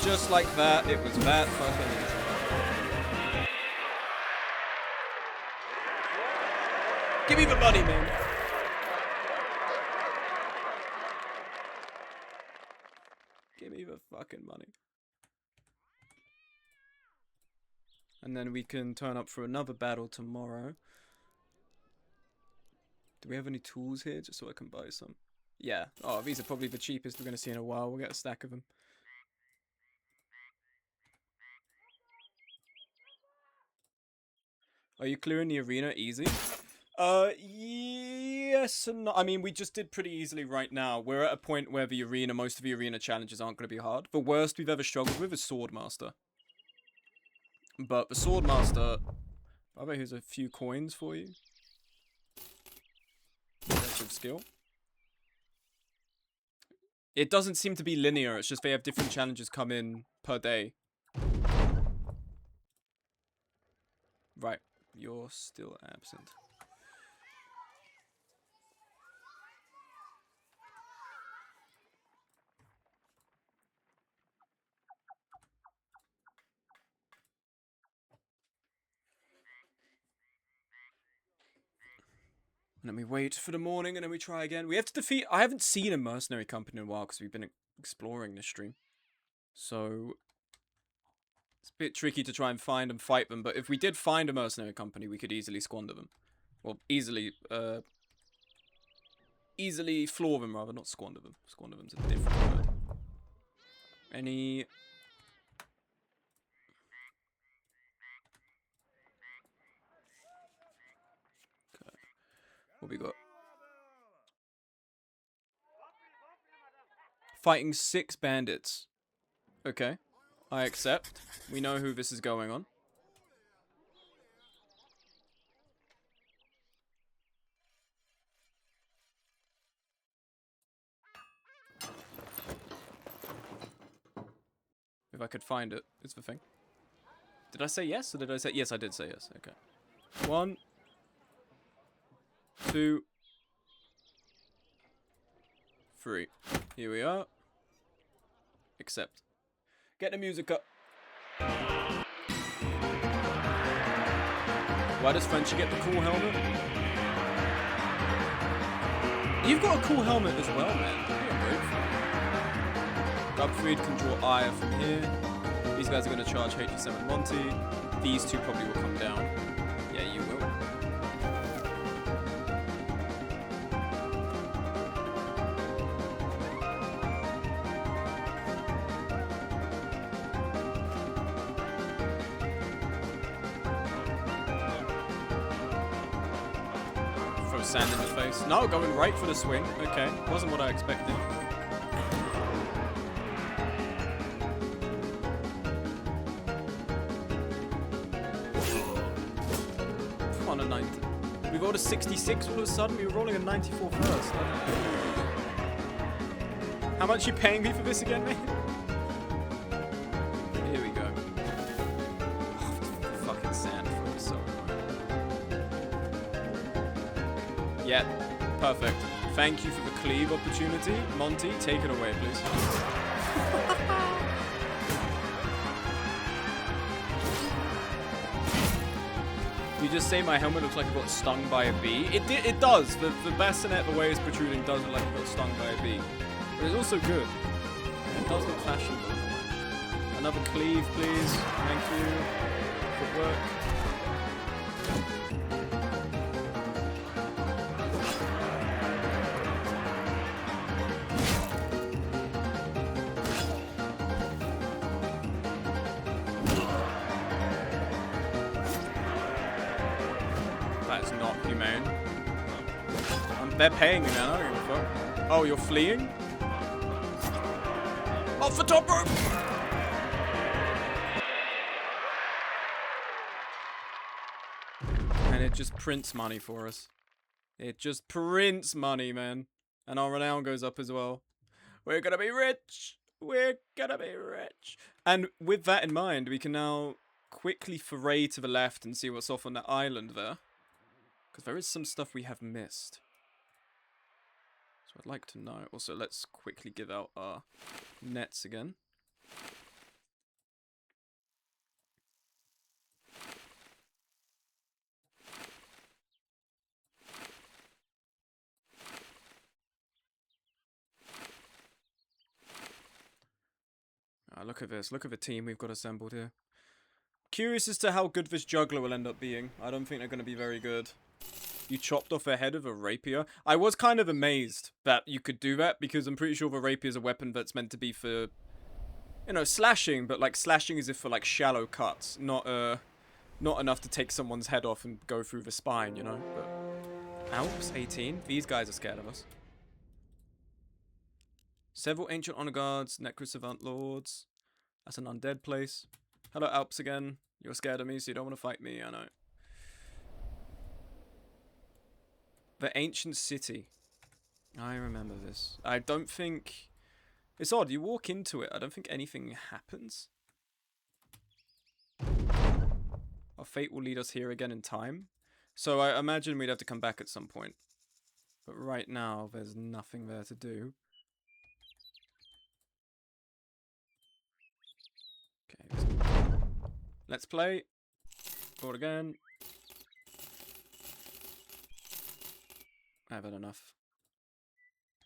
Just like that, it was that fucking easy. Give me the money, man. Give me the fucking money. And then we can turn up for another battle tomorrow. Do we have any tools here, just so I can buy some? Yeah. Oh, these are probably the cheapest we're going to see in a while. We'll get a stack of them. Are you clearing the arena easy? Yes and no. I mean, we just did pretty easily right now. We're at a point where the arena, most of the arena challenges aren't going to be hard. The worst we've ever struggled with is Swordmaster. But the Swordmaster... I bet here's a few coins for you. Of skill. It doesn't seem to be linear, it's just they have different challenges come in per day. Right. You're still absent. And then we wait for the morning and then we try again. We have to defeat... I haven't seen a mercenary company in a while because we've been exploring this stream. So it's a bit tricky to try and find and fight them, but if we did find a mercenary company, we could easily squander them. Well, easily floor them, rather, not squander them. Squander them's a different word. Any... Okay. What we got? Fighting 6 bandits. Okay. I accept. We know who this is going on. If I could find it, is the thing. Did I say yes, or did I say... Yes, I did say yes. Okay. 1, 2, 3. Here we are. Accept. Get the music up. Why does Frenchie get the cool helmet? You've got a cool helmet as well, man. You're grateful. Gubfried can draw ire from here. These guys are going to charge HG7 Monty. These two probably will come down. Yeah, you will. Throw sand in the face. No, going right for the swing. Okay, wasn't what I expected. On a 90. We rolled a 66 all of a sudden. We were rolling a 94 first. How much are you paying me for this again, mate? Here we go. Oh, fucking sand is so annoying. Yeah, perfect. Thank you for the cleave opportunity. Monty, take it away, please. You just say my helmet looks like it got stung by a bee. It does. The bassinet, the way it's protruding, does look like it got stung by a bee. But it's also good. It does look fashionable. Another cleave, please. Thank you. Good work. That's not humane. They're paying me, man. I don't give a fuck. Oh, you're fleeing? Off the top rope! And it just prints money for us. It just prints money, man. And our renown goes up as well. We're gonna be rich! We're gonna be rich! And with that in mind, we can now quickly foray to the left and see what's off on that island there. Because there is some stuff we have missed. So I'd like to know. Also, let's quickly give out our nets again. Look at this. Look at the team we've got assembled here. Curious as to how good this juggler will end up being. I don't think they're going to be very good. You chopped off a head of a rapier. I was kind of amazed that you could do that, because I'm pretty sure the rapier is a weapon that's meant to be for, you know, slashing, but like slashing is if for like shallow cuts, not enough to take someone's head off and go through the spine, you know. But Alps 18. These guys are scared of us. Several ancient honor guards, necrosavant lords. That's an undead place. Hello, Alps again. You're scared of me, so you don't want to fight me. I know. The ancient city. I remember this. I don't think... It's odd. You walk into it. I don't think anything happens. Our fate will lead us here again in time. So I imagine we'd have to come back at some point. But right now, there's nothing there to do. Okay. Let's play. Board again. I've had enough.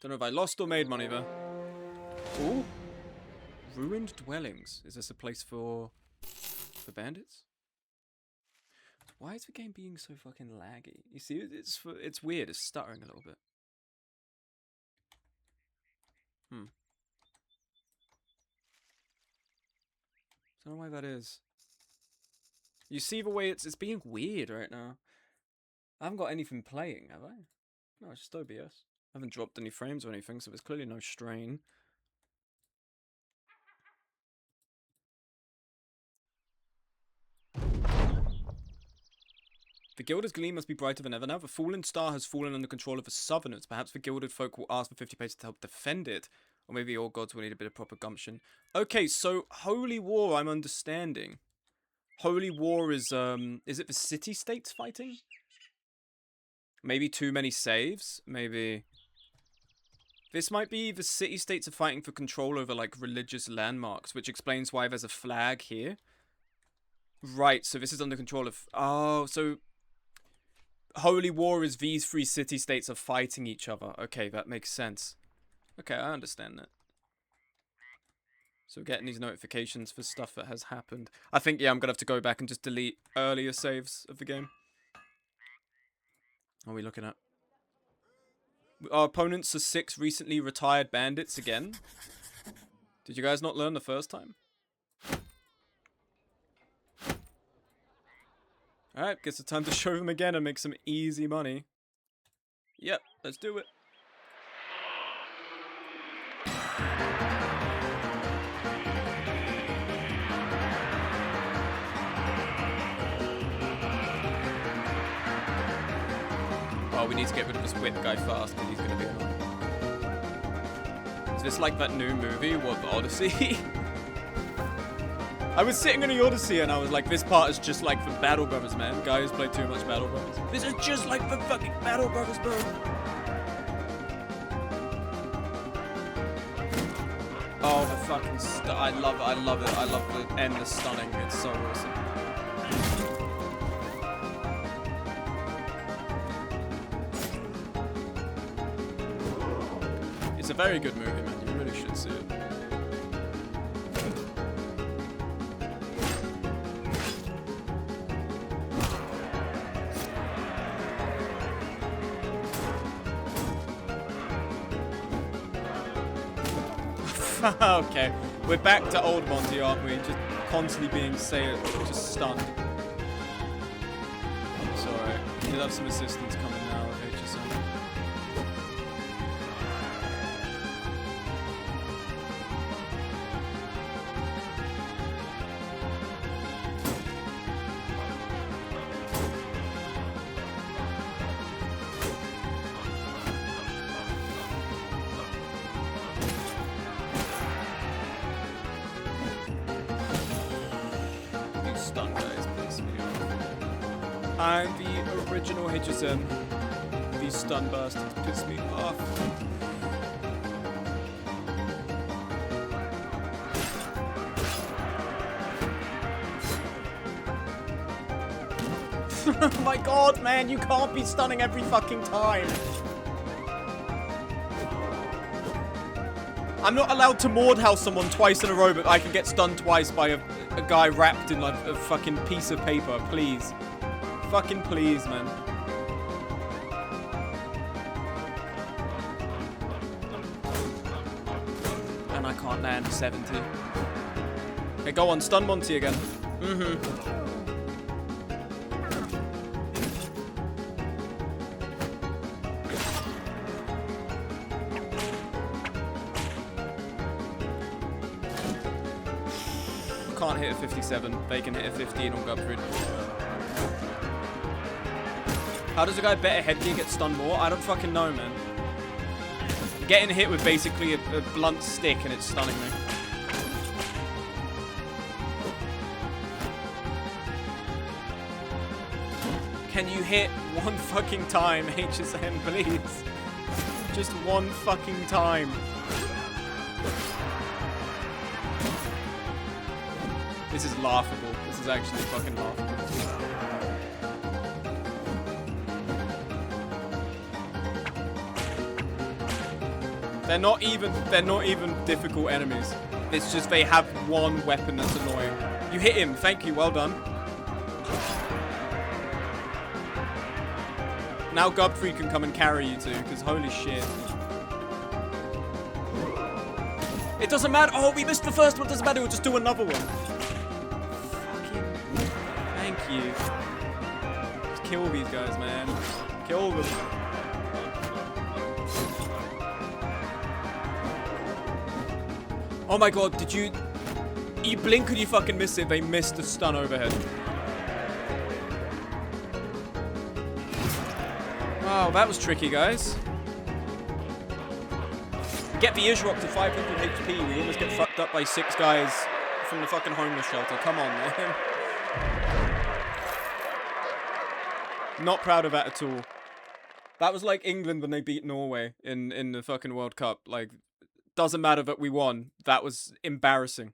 Don't know if I lost or made money there. Ooh. Ruined dwellings. Is this a place for bandits? Why is the game being so fucking laggy? You see, it's weird. It's stuttering a little bit. Don't know why that is. You see the way it's being weird right now. I haven't got anything playing, have I? No, it's just OBS. I haven't dropped any frames or anything, so there's clearly no strain. The Gilded gleam must be brighter than ever now. The fallen star has fallen under control of the Southerners. Perhaps the Gilded folk will ask for 50 paces to help defend it. Or maybe all gods will need a bit of proper gumption. Okay, so Holy War, I'm understanding. Holy War is it the city-states fighting? Maybe too many saves? Maybe... This might be the city-states are fighting for control over, like, religious landmarks, which explains why there's a flag here. Right, so this is under control of... Oh, so... Holy War is these three city-states are fighting each other. Okay, that makes sense. Okay, I understand that. So we're getting these notifications for stuff that has happened. I think, yeah, I'm gonna have to go back and just delete earlier saves of the game. What are we looking at? Our opponents are 6 recently retired bandits again. Did you guys not learn the first time? Alright, guess it's time to show them again and make some easy money. Yep, let's do it. Oh, we need to get rid of this whip guy fast, because he's going to be annoying. Is this like that new movie, what, the Odyssey? I was sitting in the Odyssey and I was like, this part is just like the Battle Brothers, man. Guys play too much Battle Brothers. This is just like the fucking Battle Brothers, bro. Oh, the fucking I love it, I love it. I love the endless stunning. It's so awesome. It's a very good movie, man. You really should see it. Okay, we're back to old Monty, aren't we? Just constantly being just stunned. It's alright. You'll have some assistance coming now with HSM. I'm the original HSM. These stun bastards piss me off. Oh my god, man, you can't be stunning every fucking time. I'm not allowed to Mordhouse someone twice in a row, but I can get stunned twice by a guy wrapped in like a fucking piece of paper, please. Fucking please, man. And I can't land 70. Okay, go on, stun Monty again. Can't hit a 57. They can hit a 15 on Gubfried. How does a guy better headgear get stunned more? I don't fucking know, man. Getting hit with basically a blunt stick and it's stunning me. Can you hit one fucking time, HSN, please? Just one fucking time. This is laughable. This is actually fucking laughable. They're not even difficult enemies. It's just they have one weapon that's annoying. You hit him. Thank you. Well done. Now Gubfree can come and carry you two, because holy shit. It doesn't matter. Oh, we missed the first one. Doesn't matter. We'll just do another one. Fucking. Thank you. Just kill these guys, man. Kill them. Oh my god, did you... You blink and you fucking miss it. They missed the stun overhead. Wow, that was tricky, guys. Get the Ishrok to 500 HP. We almost get fucked up by 6 guys from the fucking homeless shelter. Come on, man. Not proud of that at all. That was like England when they beat Norway in the fucking World Cup. Like, doesn't matter that we won. That was embarrassing.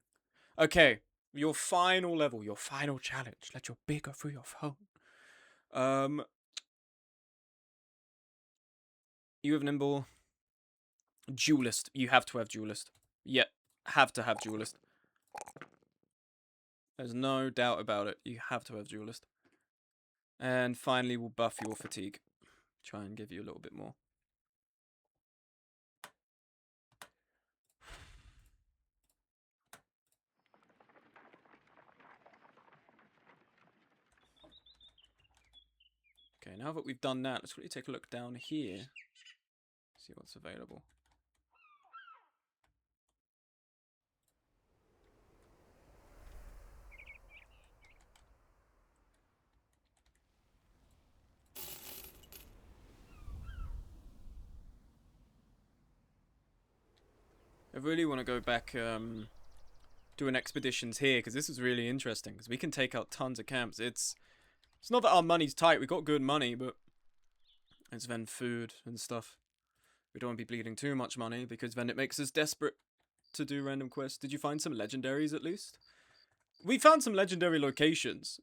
Okay, your final level, your final challenge. Let your beer go through your phone. You have Nimble. Duelist. You have to have Duelist. Yeah, have to have Duelist. There's no doubt about it. You have to have Duelist. And finally, we'll buff your fatigue. Try and give you a little bit more. Okay, now that we've done that, let's quickly take a look down here. See what's available. I really want to go back doing expeditions here, because this is really interesting, because we can take out tons of camps. It's not that our money's tight, we got good money, but it's then food and stuff. We don't want to be bleeding too much money, because then it makes us desperate to do random quests. Did you find some legendaries at least? We found some legendary locations.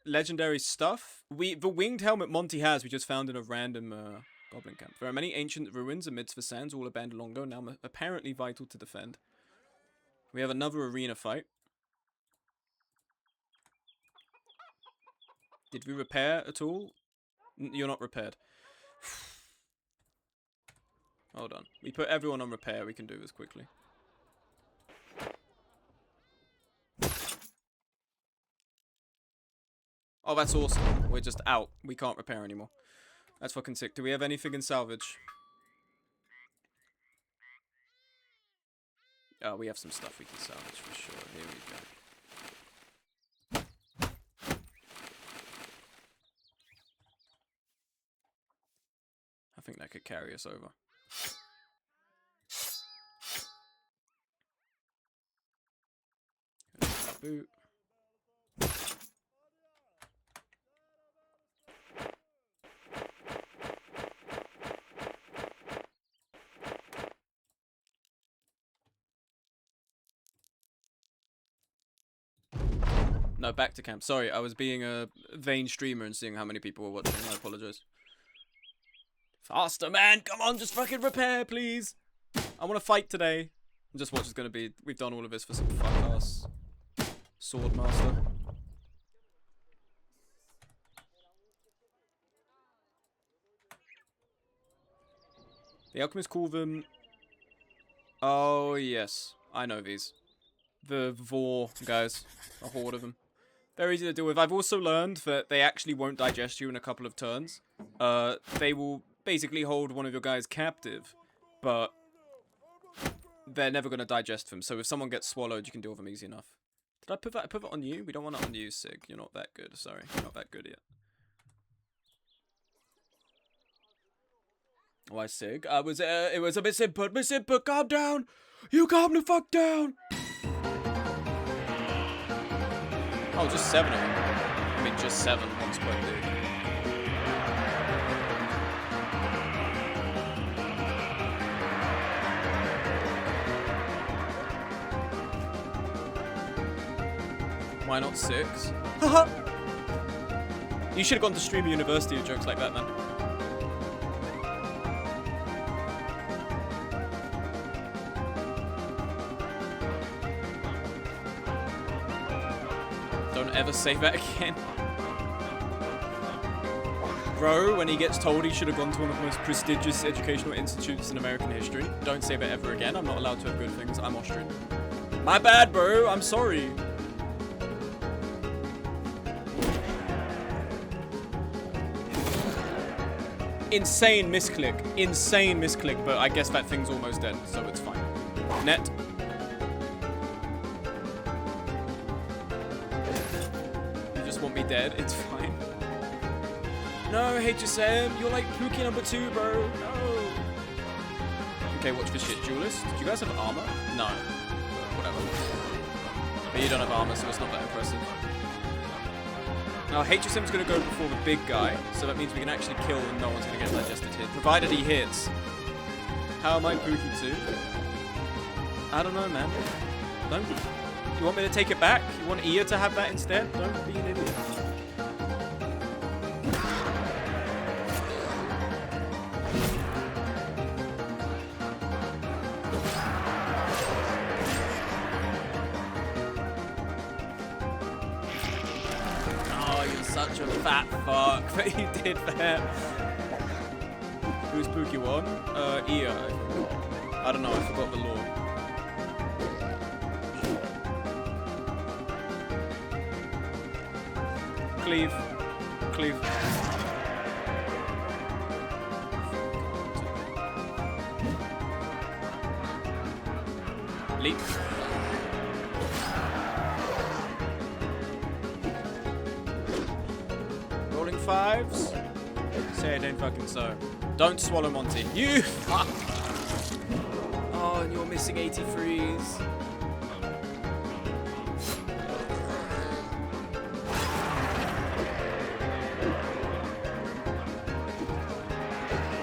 Legendary stuff. The winged helmet Monty has, we just found in a random goblin camp. There are many ancient ruins amidst the sands, all abandoned long ago, now apparently vital to defend. We have another arena fight. Did we repair at all? You're not repaired. Hold on. We put everyone on repair. We can do this quickly. Oh, that's awesome. We're just out. We can't repair anymore. That's fucking sick. Do we have anything in salvage? Oh, we have some stuff we can salvage for sure. Here we go. I think that could carry us over. Boot. No, back to camp. Sorry, I was being a vain streamer and seeing how many people were watching. I apologize. Faster, man! Come on, just fucking repair, please! I want to fight today. And just watch is going to be... We've done all of this for some fuck-ass Swordmaster. The alchemists call them... Oh, yes. I know these. The Vor guys. A horde of them. Very easy to deal with. I've also learned that they actually won't digest you in a couple of turns. They will basically hold one of your guys captive, but they're never going to digest them. So if someone gets swallowed, you can deal with them easy enough. Did I put that? I put it on you? We don't want it on you, Sig. You're not that good. Sorry, you're not that good yet. Why, Sig? It was a bit simple. Calm down. You calm the fuck down. Oh, just 7 of them. I mean, just 7. One's quite big. Why not 6? Haha! You should have gone to Streamer University with jokes like that, man. Don't ever say that again. Bro, when he gets told he should have gone to one of the most prestigious educational institutes in American history. Don't say that ever again. I'm not allowed to have good things. I'm Austrian. My bad, bro. I'm sorry. Insane misclick. Insane misclick, but I guess that thing's almost dead, so it's fine. Net. You just want me dead? It's fine. No, HSM, you're like Pookie number 2, bro. No. Okay, watch this shit. Duelist. Do you guys have armor? No. Whatever. But you don't have armor, so it's not that impressive. Now, HSM's gonna go before the big guy, so that means we can actually kill and no one's gonna get digested here. Provided he hits. How am I Pookie 2? I don't know, man. Don't. You want me to take it back? You want Ia to have that instead? Don't be an idiot. Such a fat fuck that you did that. Who's Pookie 1? Ia. I don't know, I forgot the lore. Cleave. Cleave. Leap. Rolling 5s. Say it ain't fucking so. Don't swallow Monty. You fuck. Oh, and you're missing 83s.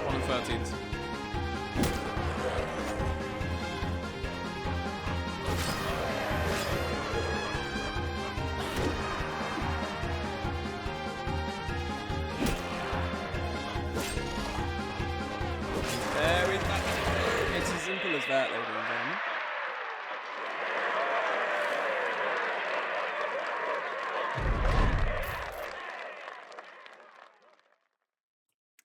Rolling 13s. It's as simple as that, ladies and gentlemen.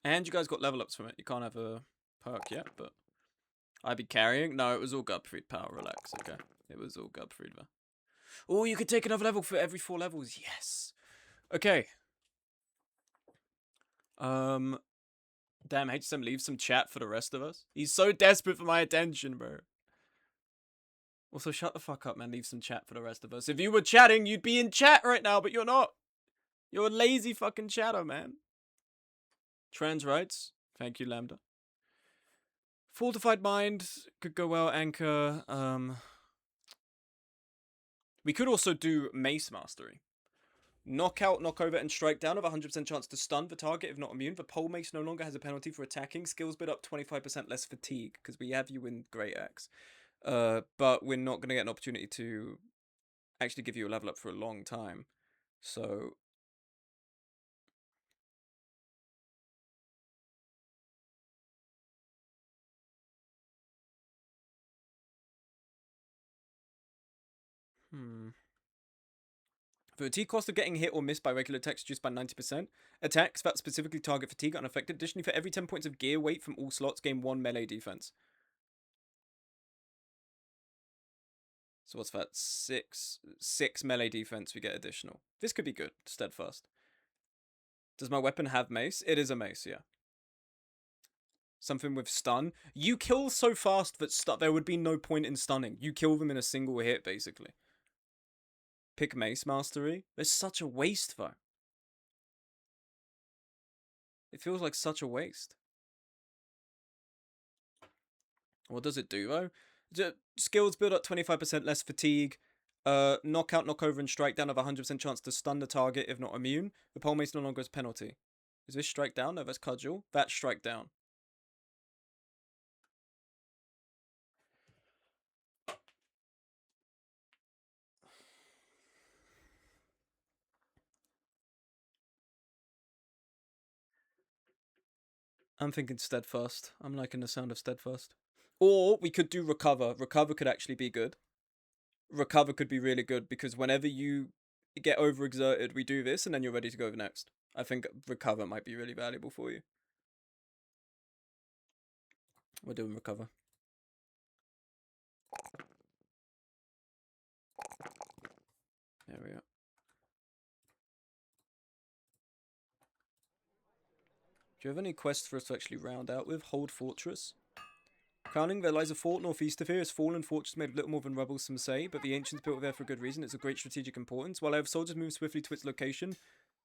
And you guys got level ups from it. You can't have a perk yet, but I'd be carrying. No, it was all Gubfried power. Relax, okay. It was all Gubfried. Oh, you could take another level for every 4 levels. Yes. Okay. Damn, HSM leave some chat for the rest of us. He's so desperate for my attention, bro. Also, shut the fuck up, man. Leave some chat for the rest of us. If you were chatting, you'd be in chat right now, but you're not. You're a lazy fucking chatter, man. Trans rights. Thank you, Lambda. Fortified Mind could go well. Anchor. We could also do Mace Mastery. Knockout, knockover, and strike down of 100% chance to stun the target if not immune. The pole mace no longer has a penalty for attacking. Skills build up 25% less fatigue, because we have you in Great Axe. But we're not going to get an opportunity to actually give you a level up for a long time. So... Fatigue cost of getting hit or missed by regular attacks reduced by 90%. Attacks that specifically target fatigue are unaffected. Additionally, for every 10 points of gear weight from all slots, gain 1 melee defense. So what's that? 6 melee defense we get additional. This could be good. Steadfast. Does my weapon have mace? It is a mace, yeah. Something with stun. You kill so fast that there would be no point in stunning. You kill them in a single hit, basically. Pick Mace Mastery. There's such a waste, though. It feels like such a waste. What does it do, though? Skills build up 25% less fatigue. Knockout, knockover, and strike down of 100% chance to stun the target if not immune. The pole mace no longer has penalty. Is this strike down? No, that's cudgel. That's strike down. I'm thinking steadfast. I'm liking the sound of steadfast. Or we could do recover. Recover could actually be good. Recover could be really good because whenever you get overexerted, we do this, and then you're ready to go next. I think recover might be really valuable for you. We're doing recover. There we are. Do you have any quests for us to actually round out with? Hold Fortress. Crowning, there lies a fort northeast of here. It's fallen fortress made of little more than rubble, some say, but the ancients built it there for good reason. It's of great strategic importance. While I have soldiers move swiftly to its location,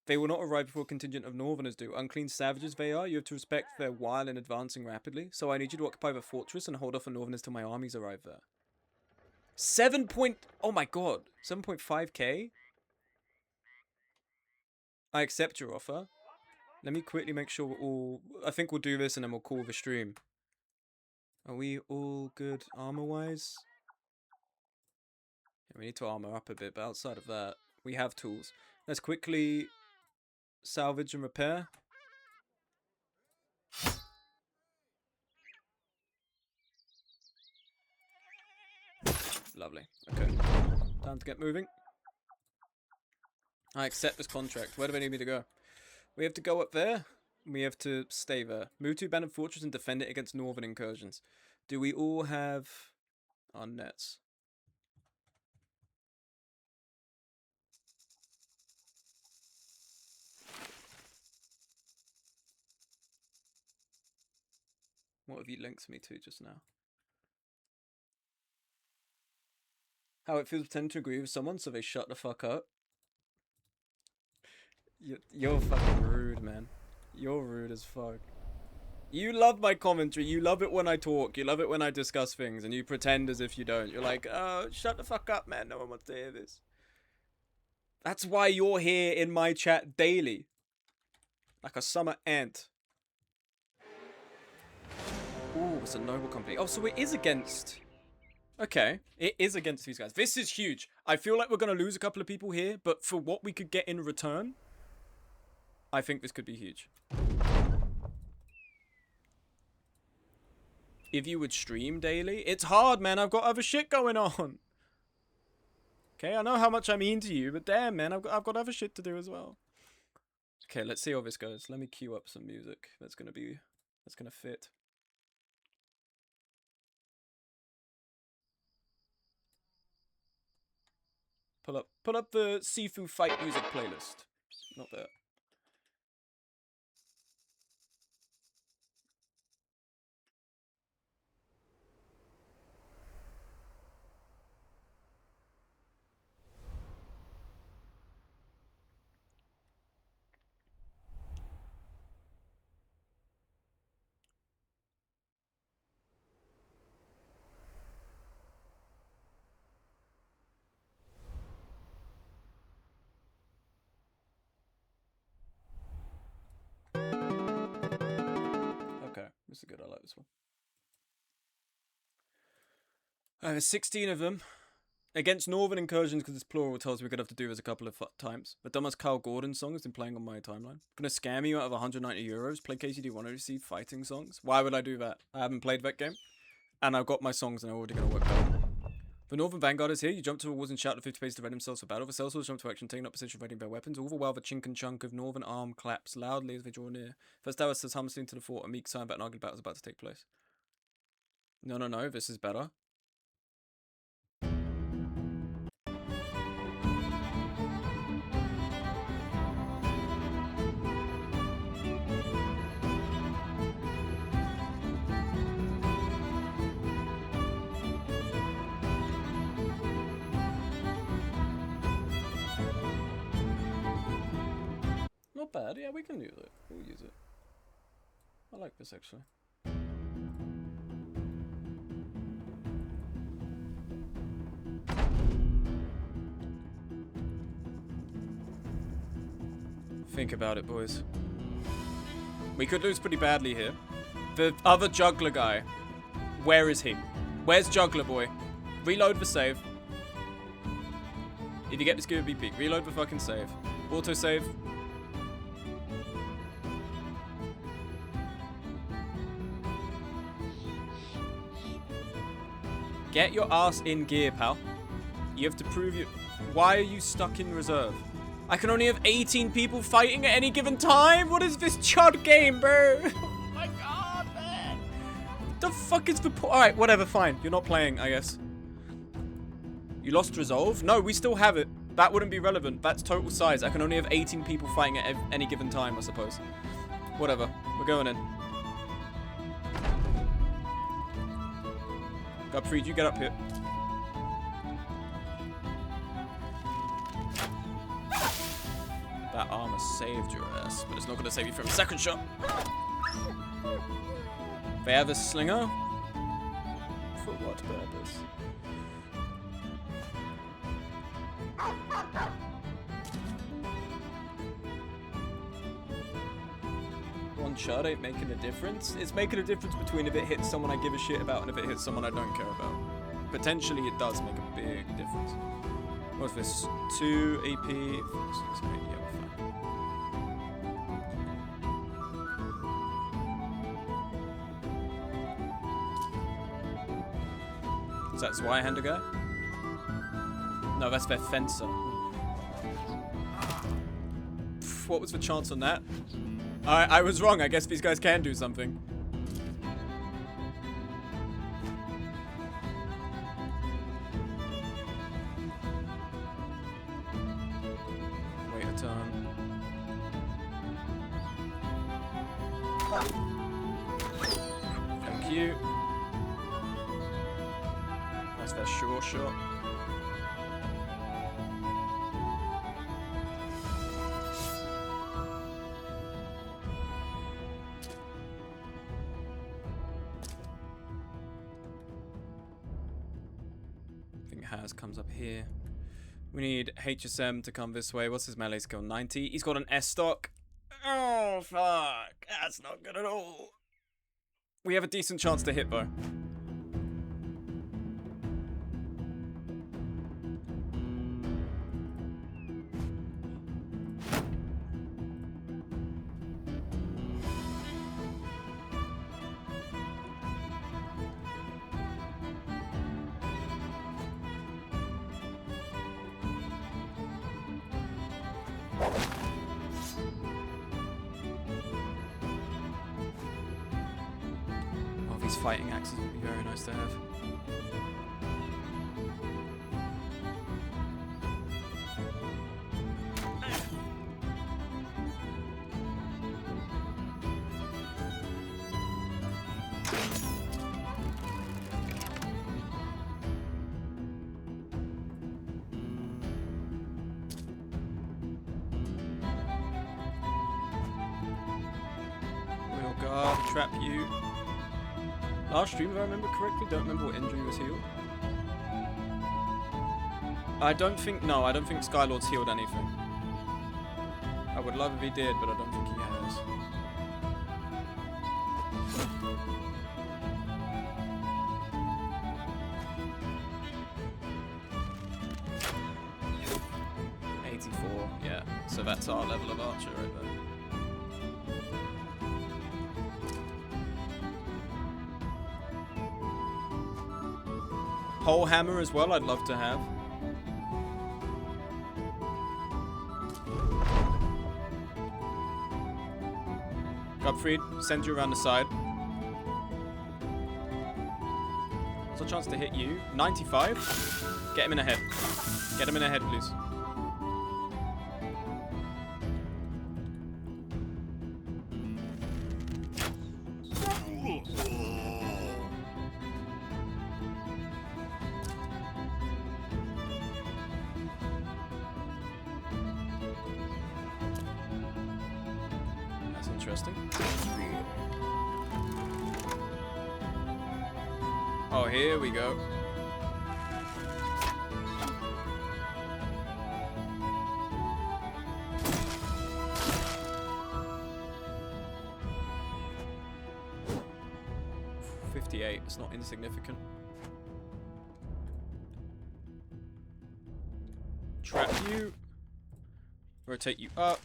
they will not arrive before a contingent of northerners do. Unclean savages they are. You have to respect their while in advancing rapidly. So I need you to occupy the fortress and hold off the northerners till my armies arrive there. 7 point... Oh my god. 7.5k? I accept your offer. Let me quickly make sure we're all... I think we'll do this and then we'll call the stream. Are we all good armor-wise? Yeah, we need to armor up a bit, but outside of that, we have tools. Let's quickly salvage and repair. Lovely. Okay. Time to get moving. I accept this contract. Where do they need me to go? We have to go up there. We have to stay there. Move to abandoned fortress and defend it against northern incursions. Do we all have our nets? What have you linked me to just now? How it feels to pretend to agree with someone so they shut the fuck up. You're fucking rude, man. You're rude as fuck. You love my commentary. You love it when I talk. You love it when I discuss things, and you pretend as if you don't. You're like, oh, shut the fuck up, man. No one wants to hear this. That's why you're here in my chat daily. Like a summer ant. Ooh, it's a noble company. Oh, so it is against... Okay, it is against these guys. This is huge. I feel like we're going to lose a couple of people here, but for what we could get in return, I think this could be huge. If you would stream daily, it's hard, man. I've got other shit going on. Okay, I know how much I mean to you, but damn, man, I've got other shit to do as well. Okay, let's see how this goes. Let me queue up some music. That's gonna fit. Pull up the Sifu fight music playlist. Not that. Okay, this is good. I like this one. There's 16 of them. Against Northern incursions, because it's plural, tells me we're going to have to do this a couple of times. The dumbass Carl Gordon song has been playing on my timeline. Gonna scam you out of 190 euros. Play KCD 1OC fighting songs. Why would I do that? I haven't played that game. And I've got my songs and I'm already going to work better. The Northern Vanguard is here. You jump to the walls and shout at 50 paces to ready themselves for battle. The sellswords jump to action, taking up position, readying their weapons. All the while the chink and chunk of Northern arm claps loudly as they draw near. First hour says harmlessly into the fort. A meek sign about an ugly battle is about to take place. No. This is better. Not bad. Yeah, we can use it. We'll use it. I like this actually. Think about it, boys. We could lose pretty badly here. The other juggler guy, where is he? Where's juggler boy? Reload the save. If you get this, give it BP. Reload the fucking save. Auto save. Get your ass in gear, pal. You have to prove you... Why are you stuck in reserve? I can only have 18 people fighting at any given time? What is this chud game, bro? Oh my god, man. The fuck is the point? Alright, whatever, fine. You're not playing, I guess. You lost resolve? No, we still have it. That wouldn't be relevant. That's total size. I can only have 18 people fighting at any given time, I suppose. Whatever. We're going in. Gubfried, you get up here. That armor saved your ass, but it's not going to save you from a second shot. They have a slinger? For what purpose? One shot ain't making a difference. It's making a difference between if it hits someone I give a shit about and if it hits someone I don't care about. Potentially it does make a big difference. What's this? 2 AP, 4, 6, 8, yeah, we're fine. Is that Zweihander guy? No, that's their fencer. What was the chance on that? I was wrong. I guess these guys can do something. Wait a turn. Thank you. That's their sure shot. Has comes up here. We need HSM to come this way. What's his melee skill? 90. He's got an S stock. Oh, fuck. That's not good at all. We have a decent chance to hit, though. These fighting axes would be very nice to have. Wheel guard, trap you. Last stream, if I remember correctly, don't remember what injury was healed. I don't think Skylord's healed anything. I would love if he did, but I don't think he has. Yeah, so that's our level of archer right there. Pole hammer as well, I'd love to have. Gubfried, send you around the side. What's our chance to hit you? 95? Get him in a head. Get him in a head, please. Interesting. Oh, here we go. $58, it's not insignificant. Trap you. Rotate you up.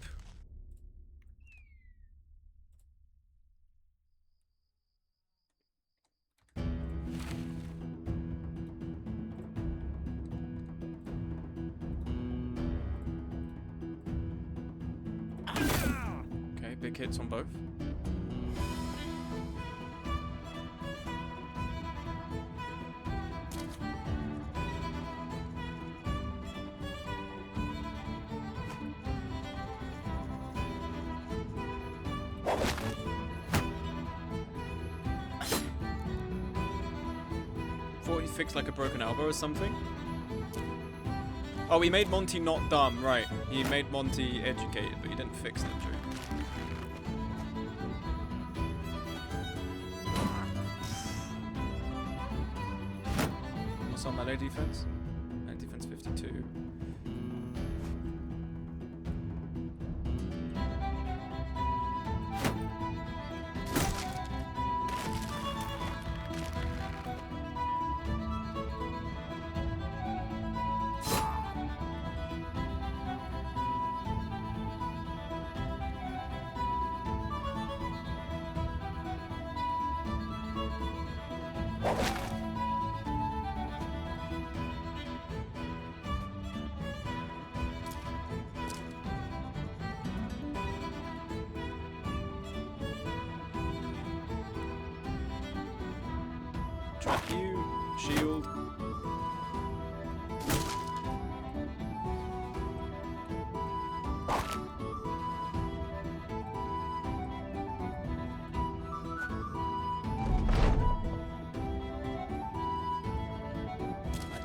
get big hits on both. Thought he fixed like a broken elbow or something. Oh, he made Monty not dumb, right. He made Monty educated, but he didn't fix the injury. What's on melee defense? Melee defense 52. Trap you, shield.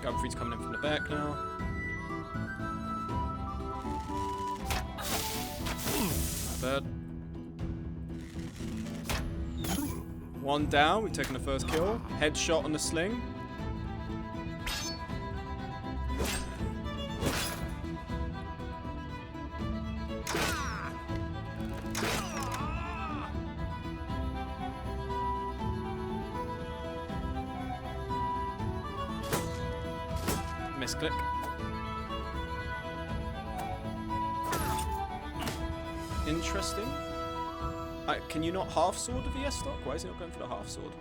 Godfrey's coming in from the back now. Not bad. One down, we've taken the first kill. Headshot on the sling. Misclick. Interesting. Can you not half sword the VS stock? Why is he not going for the half sword?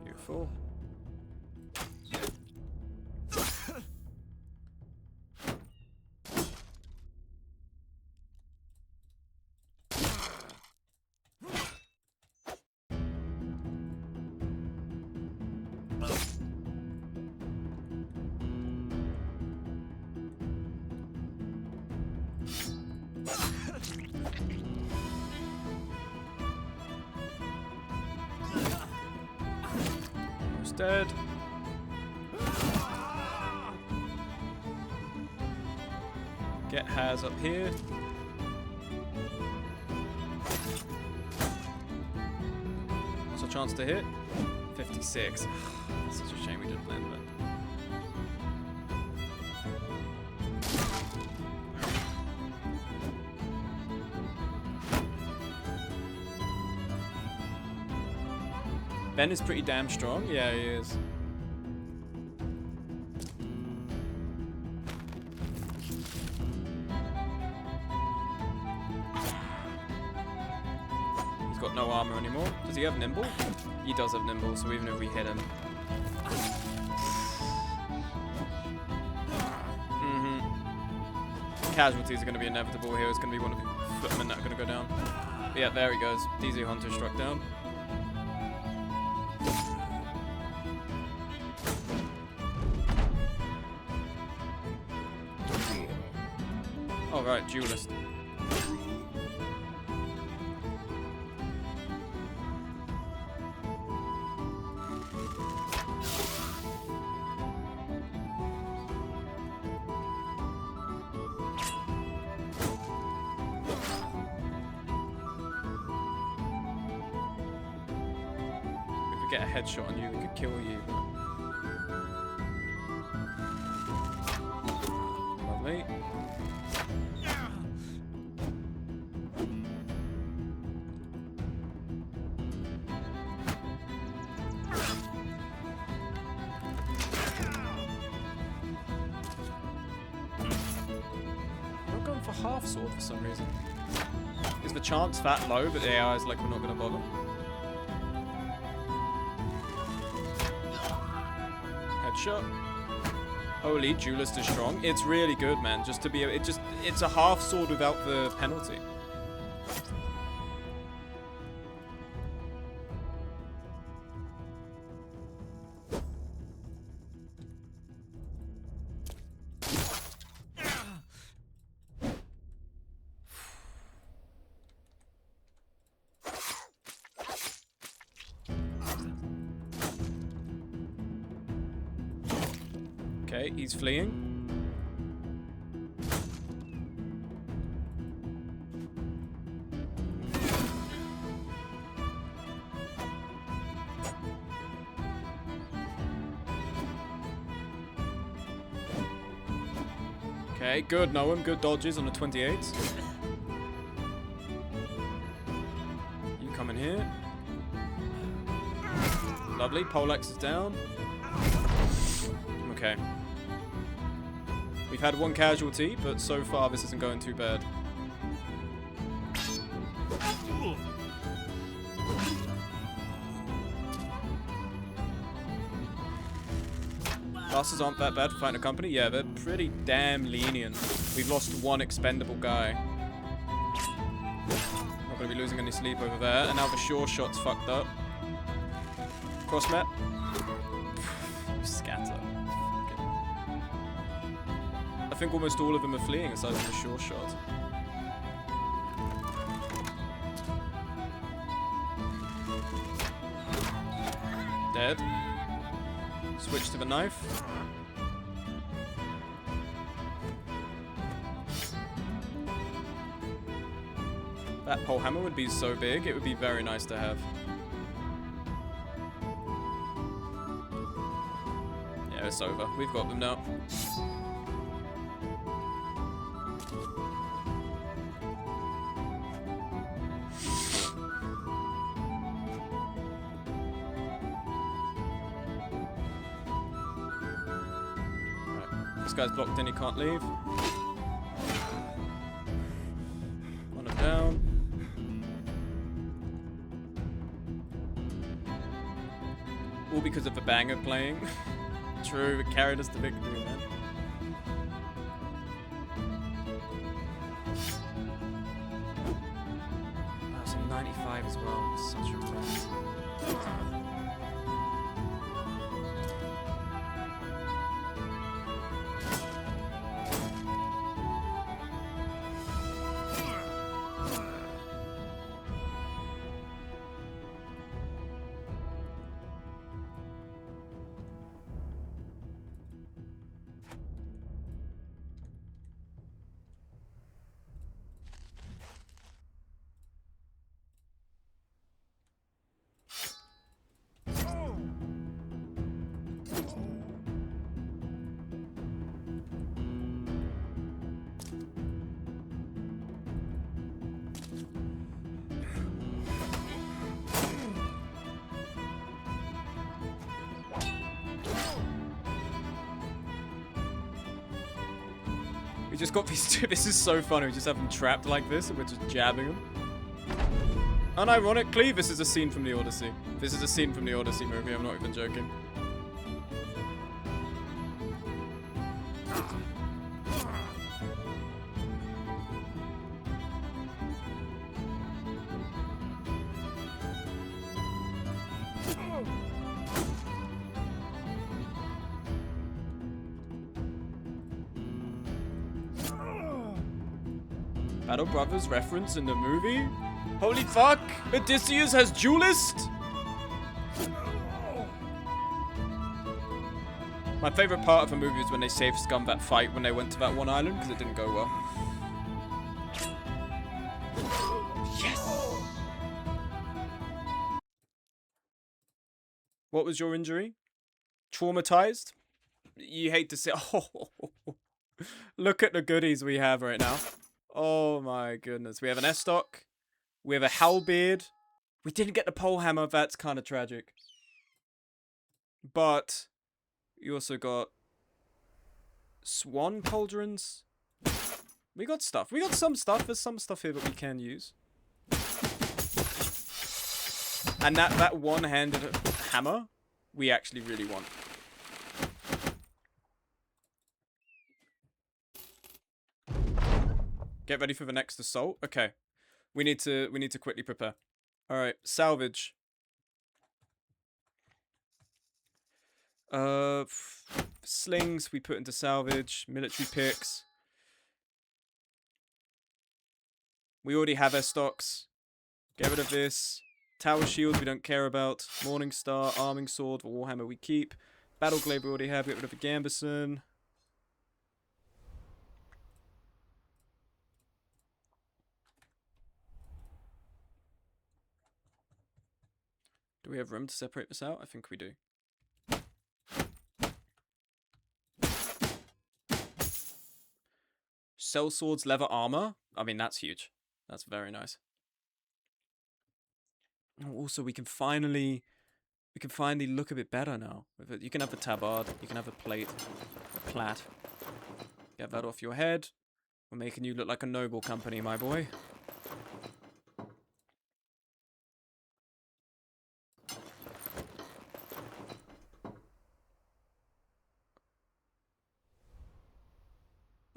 Beautiful. Dead. Get Haz up here. What's our chance to hit? 56. Such a shame we didn't land that. Ben is pretty damn strong. Yeah, he is. He's got no armor anymore. Does he have nimble? He does have nimble, so even if we hit him. Casualties are going to be inevitable here. It's going to be one of the footmen that are going to go down. But yeah, there he goes. DZ Hunter struck down. Oh, right, duelist. If we get a headshot on you, we could kill you. Lovely. For half sword for some reason. Is the chance that low, but the AI is like, we're not going to bother? Headshot. Holy, duelist is strong. It's really good, man. Just to be, it's a half sword without the penalty. Okay, he's fleeing. Okay, good Noam, good dodges on the 28. You come in here. Lovely, Poleaxe is down. Okay. We've had one casualty, but so far this isn't going too bad. Classes aren't that bad for fighting a company. Yeah, they're pretty damn lenient. We've lost one expendable guy. Not going to be losing any sleep over there. And now the sure shot's fucked up. Cross map. Scatter. I think almost all of them are fleeing aside from the sure shot. Dead. Switch to the knife. That pole hammer would be so big, it would be very nice to have. Yeah, it's over. We've got them now. This guy's blocked in, he can't leave. One him down. All because of the banger playing. True, it carried us to victory, man. Oh, it's a 95 as well. Such a mess. We just got these two. This is so funny. We just have them trapped like this and we're just jabbing them. Unironically, this is a scene from the Odyssey. This is a scene from the Odyssey movie. I'm not even joking. Battle Brothers reference in the movie? Holy fuck! Odysseus has duelist? My favorite part of the movie is when they saved Scum that fight when they went to that one island, because it didn't go well. Yes! What was your injury? Traumatized? You hate to say. Oh, look at the goodies we have right now. Oh my goodness. We have an S-Stock. We have a halberd. We didn't get the pole hammer. That's kind of tragic. But you also got swan cauldrons. We got stuff. We got some stuff. There's some stuff here that we can use. And that one-handed hammer, we actually really want. Get ready for the next assault. Okay. We need to quickly prepare. All right, salvage. Slings we put into salvage. Military picks. We already have our stocks. Get rid of this. Tower shields we don't care about. Morning Star, arming sword, warhammer we keep. Battle glaive we already have. Get rid of the gambeson. Do we have room to separate this out? I think we do. Cell swords, leather armor. I mean, that's huge. That's very nice. Also, we can finally look a bit better now. You can have the tabard. You can have a plate, a plait. Get that off your head. We're making you look like a noble company, my boy.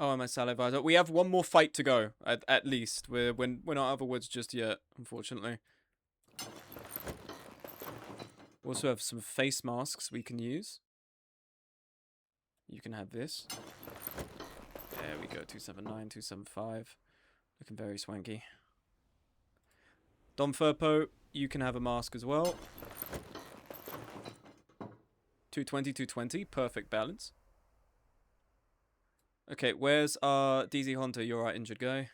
Oh, am I salivisor? We have one more fight to go, at least. We're not out of the woods just yet, unfortunately. We also have some face masks we can use. You can have this. There we go, 279, 275. Looking very swanky. Dom Furpo, you can have a mask as well. 220, 220, perfect balance. Okay, where's our DZ Hunter? You're our injured guy.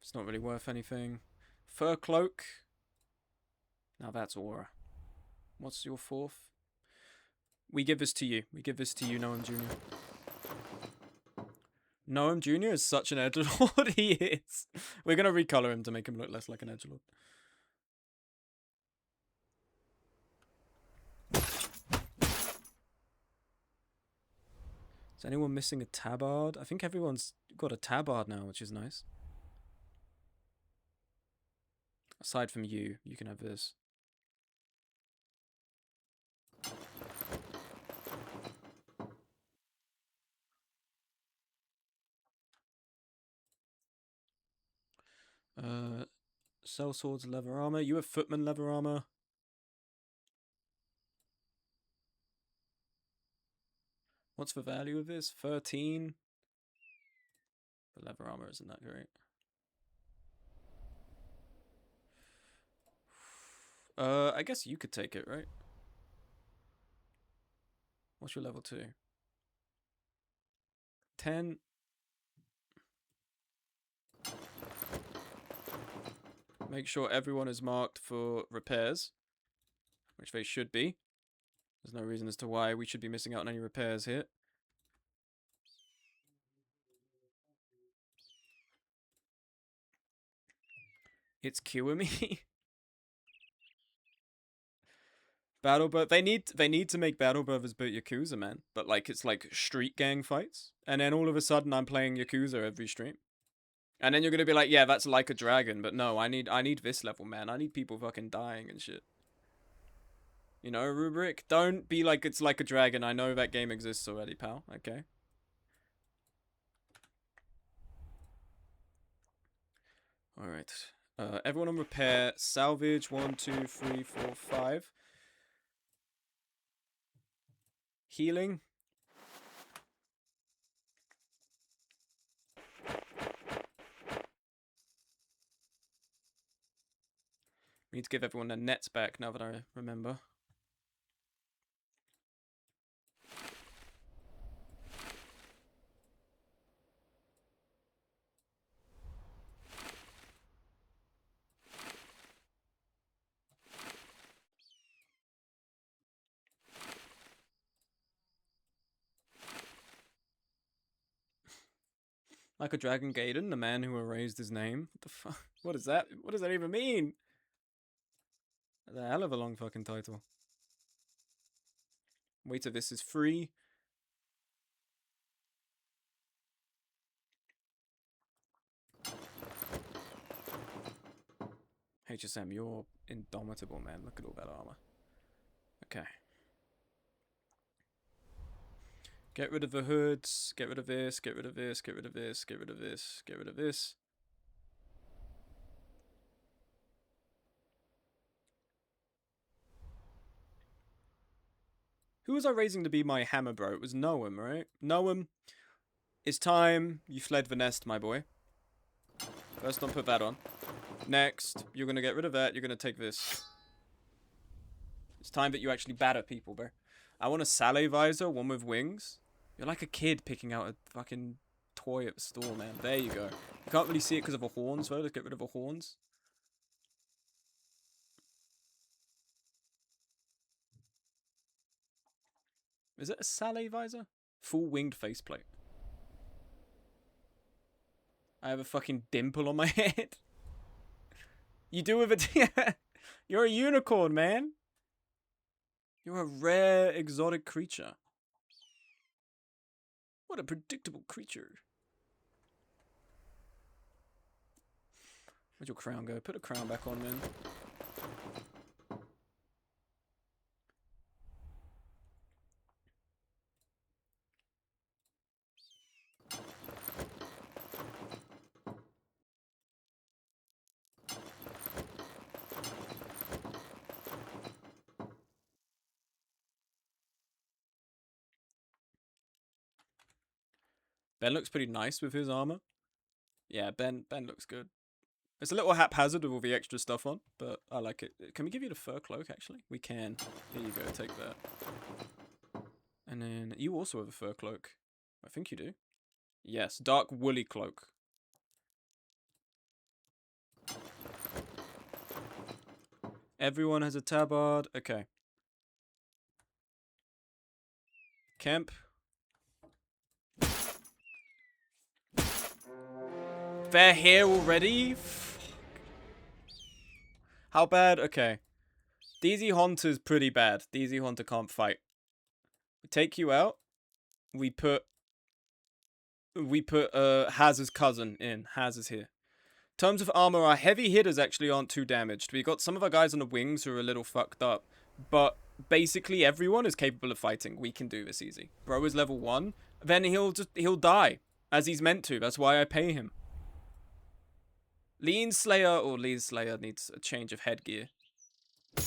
It's not really worth anything. Fur cloak. Now that's aura. What's your fourth? We give this to you. We give this to you, Noam Jr. Noam Jr. is such an edgelord. He is. We're going to recolor him to make him look less like an edgelord. Is anyone missing a tabard? I think everyone's got a tabard now, which is nice. Aside from you, you can have this. Cell swords, leather armor. You have footman leather armor. What's the value of this? 13. The leather armor isn't that great. I guess you could take it, right? What's your level 2? 10. Make sure everyone is marked for repairs, which they should be. There's no reason as to why we should be missing out on any repairs here. It's Kiwami. Battle Bro, they need to make Battle Brothers but Yakuza, man. But like it's like street gang fights, and then all of a sudden I'm playing Yakuza every stream. And then you're gonna be like, yeah, that's like a dragon, but no, I need this level, man. I need people fucking dying and shit. You know, Rubric? Don't be like it's like a dragon. I know that game exists already, pal. Okay. Alright. Everyone on repair. Salvage. 1, 2, 3, 4, 5. Healing. We need to give everyone their nets back now that I remember. Like a Dragon Gaiden, the man who erased his name. What the fuck? What is that? What does that even mean? That's a hell of a long fucking title. Wait till this is free. HSM, you're indomitable, man. Look at all that armor. Okay. Get rid of the hoods. Get rid of this. Get rid of this. Get rid of this. Get rid of this. Get rid of this. Who was I raising to be my hammer bro? It was Noam, right? Noam, it's time you fled the nest, my boy. First, don't put that on. Next, you're gonna get rid of that. You're gonna take this. It's time that you actually batter people, bro. I want a Saleh visor, one with wings. You're like a kid picking out a fucking toy at the store, man. There you go. You can't really see it because of the horns, though. Let's get rid of the horns. Is it a Saleh visor? Full winged faceplate. I have a fucking dimple on my head. You do with it. You're a unicorn, man. You're a rare exotic creature. What a predictable creature. Where'd your crown go? Put a crown back on, man. Ben looks pretty nice with his armor. Yeah, Ben looks good. It's a little haphazard with all the extra stuff on, but I like it. Can we give you the fur cloak, actually? We can. Here you go, take that. And then you also have a fur cloak. I think you do. Yes, dark woolly cloak. Everyone has a tabard. Okay. Kemp. They're here already? How bad? Okay. DZ Haunter's pretty bad. DZ Haunter can't fight. We take you out. We put Haz's cousin in. Haz is here. In terms of armor, our heavy hitters actually aren't too damaged. We got some of our guys on the wings who are a little fucked up, but basically everyone is capable of fighting. We can do this easy. Bro is level 1. Then he'll die as he's meant to. That's why I pay him. Lean Slayer needs a change of headgear. Are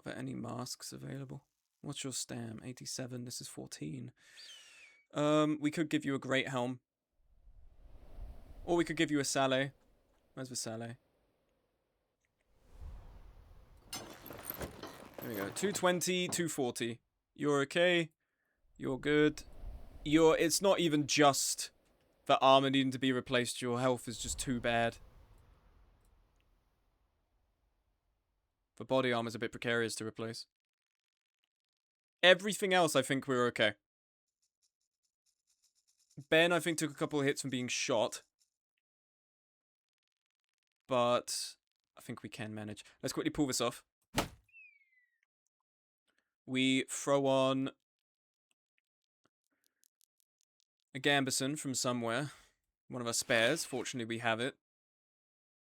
there any masks available? What's your stam? 87. This is 14. We could give you a great helm. Or we could give you a Saleh. Where's the Saleh? There we go. 220, 240. You're okay. You're good. It's not even just the armor needing to be replaced. Your health is just too bad. The body armor's a bit precarious to replace. Everything else, I think we're okay. Ben, I think, took a couple of hits from being shot. But I think we can manage. Let's quickly pull this off. We throw on a Gambison from somewhere. One of our spares. Fortunately, we have it.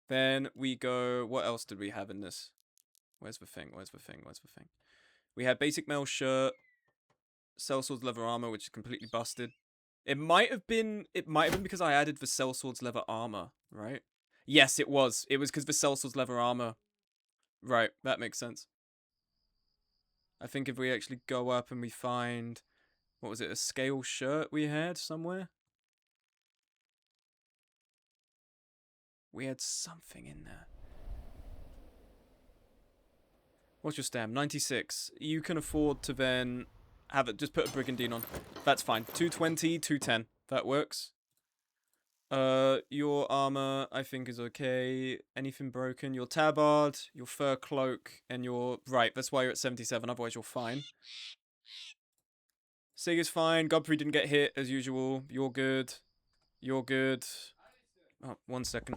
Then we go... What else did we have in this? Where's the thing? Where's the thing? Where's the thing? We had basic mail shirt, sellswords leather armor, which is completely busted. It might have been because I added the sellswords leather armor, right? Yes, it was. It was because the sellswords leather armor. Right, that makes sense. I think if we actually go up and we find, what was it, a scale shirt we had somewhere? We had something in there. What's your stam? 96. You can afford to then have it. Just put a brigandine on. That's fine. 220, 210. That works. Your armor, I think, is okay. Anything broken? Your tabard, your fur cloak, and your... Right, that's why you're at 77. Otherwise, you're fine. Sig is fine. Godfrey didn't get hit, as usual. You're good. You're good. Oh, 1 second.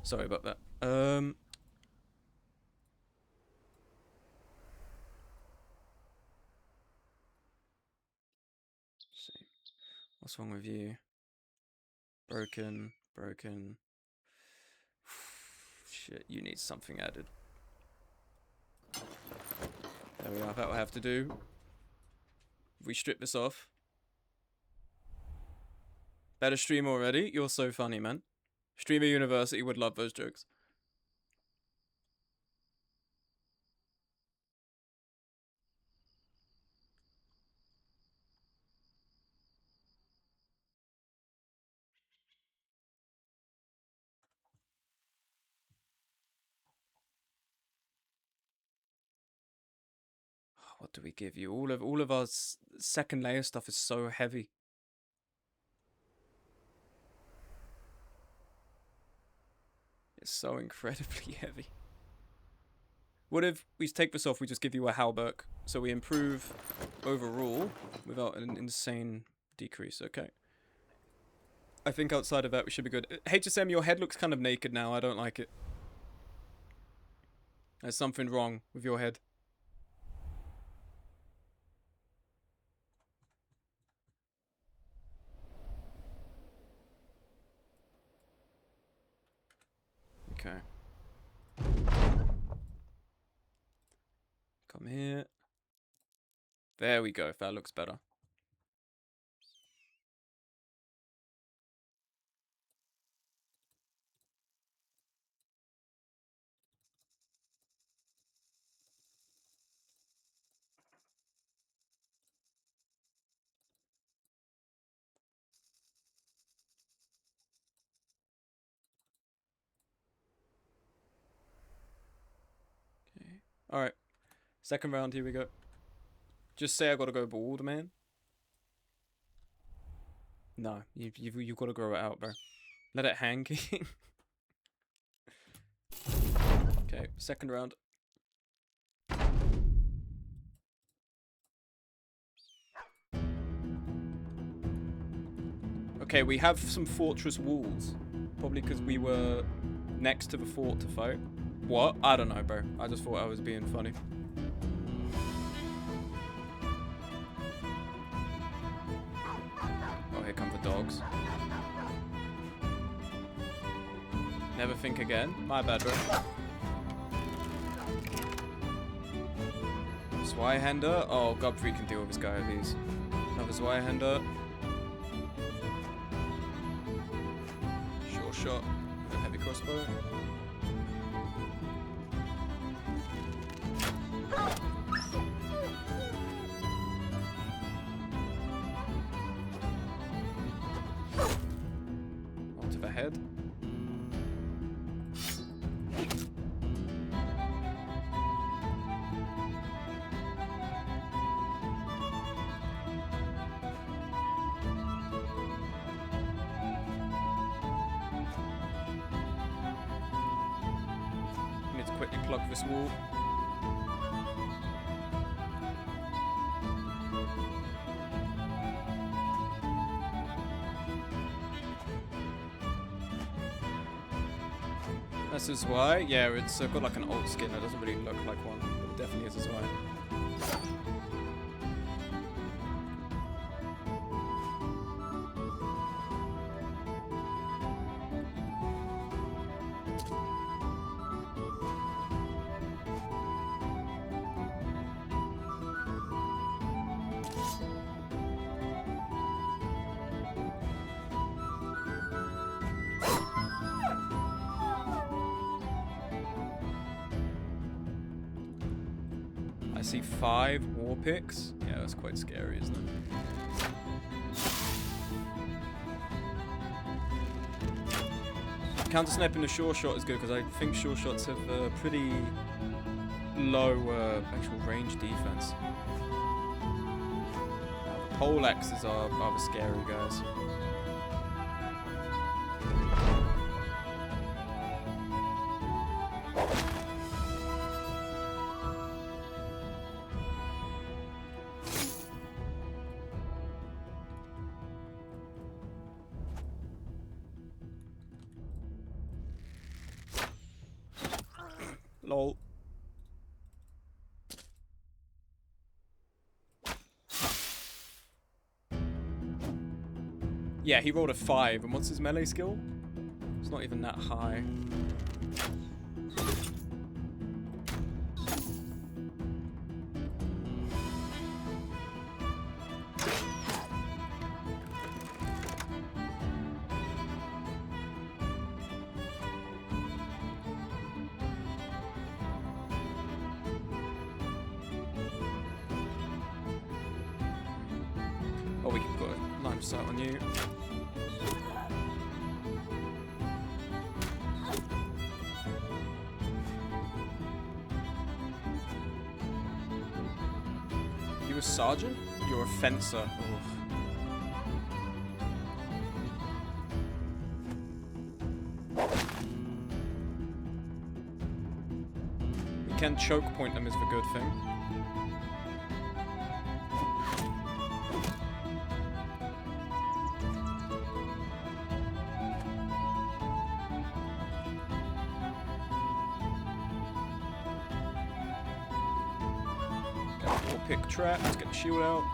Sorry about that. See. What's wrong with you? Broken. Shit, you need something added. There we are, that will have to do. If we strip this off. Better stream already? You're so funny, man. Streamer University would love those jokes. What do we give you? All of our second layer stuff is so heavy. It's so incredibly heavy. What if we take this off, we just give you a halberd, so we improve overall without an insane decrease, okay? I think outside of that we should be good. HSM, your head looks kind of naked now, I don't like it. There's something wrong with your head. Okay. Come here. There we go, that looks better. Okay. Alright. Second round, here we go. Just say I gotta go bald, man. No, you've got to grow it out, bro. Let it hang. Okay, second round. Okay, we have some fortress walls. Probably because we were next to the fort to fight. What? I don't know, bro. I just thought I was being funny. Oh, here come the dogs. Never think again. My bad, bro. Zweihander? Oh, Godfrey can deal with this guy with these. Another Zweihander. Sure shot. A heavy crossbow. Onto the head. Need to quickly plug this wall. This is why. Yeah, it's got like an old skin. It doesn't really look like one, but it definitely is as why. I see 5 war picks. Yeah, that's quite scary, isn't it? Counter sniping the sure shot is good because I think sure shots have pretty low actual range defense. The pole axes are rather scary, guys. Yeah, he rolled a 5, and what's his melee skill? It's not even that high. Oh, we can put a line of sight on you. You a sergeant? You're a fencer. Ugh. We can choke point them is the good thing. Pick trap, let's get the shield out.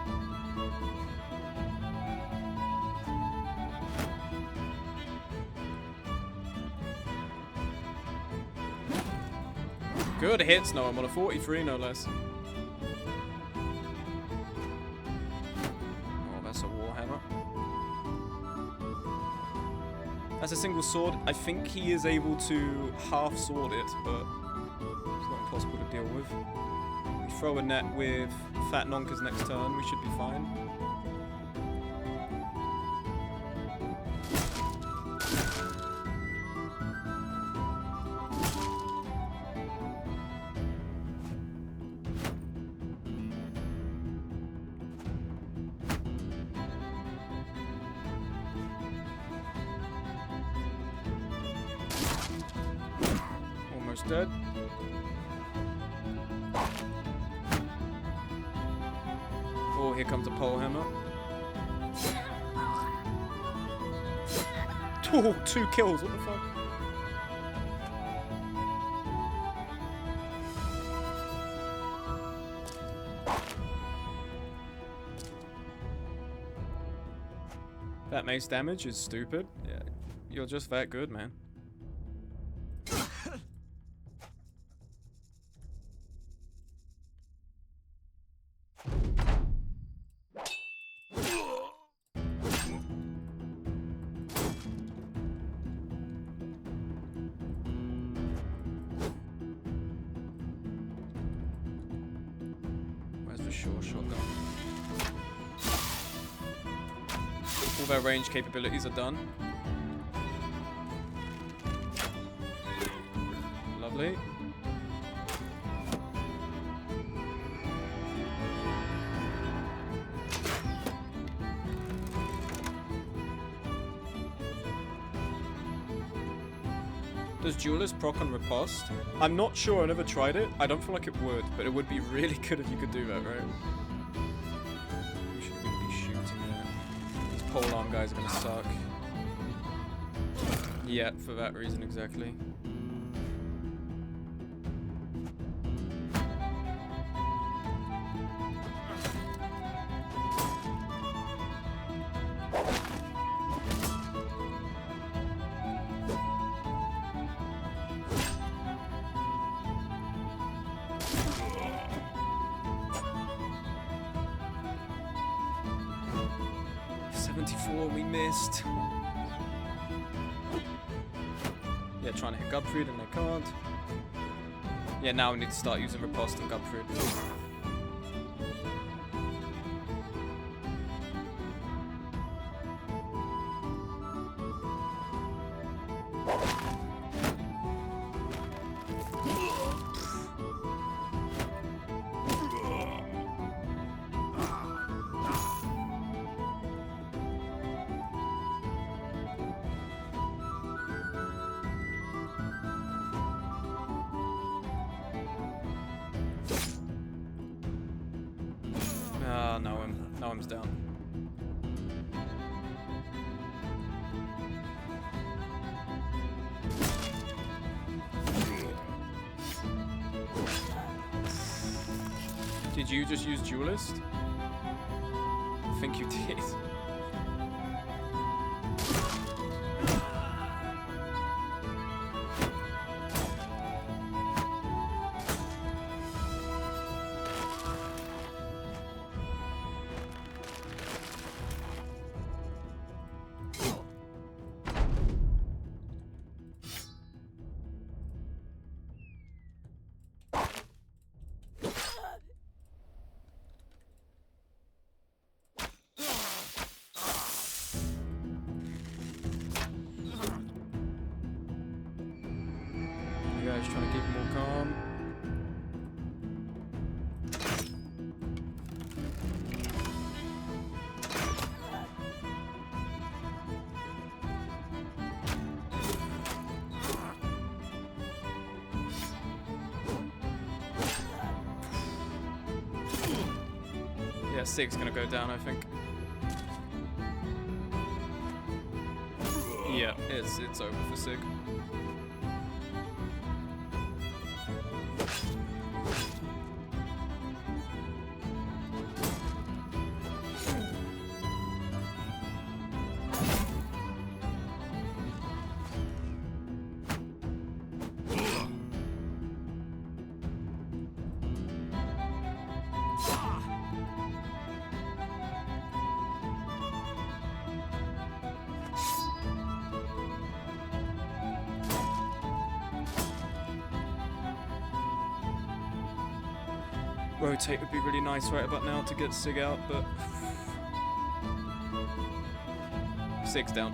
Good hits, Noam, on a 43, no less. Oh, that's a warhammer. That's a single sword. I think he is able to half sword it, but it's not impossible to deal with. Throw a net with Fat Nonkas next turn, we should be fine. Almost dead. Oh, here comes a pole hammer. Oh, 2 kills, what the fuck? That mace damage is stupid. Yeah, you're just that good, man. Where's the sure shotgun? All their range capabilities are done. Lovely. Does Duelist proc on riposte? I'm not sure, I never tried it. I don't feel like it would, but it would be really good if you could do that, right? We should really be shooting there. These polearm guys are gonna suck. Yeah, for that reason exactly. We missed. Yeah, trying to hit Gubfried and they can't. Yeah, now we need to start using riposte and Gubfried. Noam's down. Did you just use Duelist? I think you did. Yeah, Sig's gonna go down, I think. Yeah, it's over for Sig. Rotate would be really nice right about now to get Sig out, but Sig's down.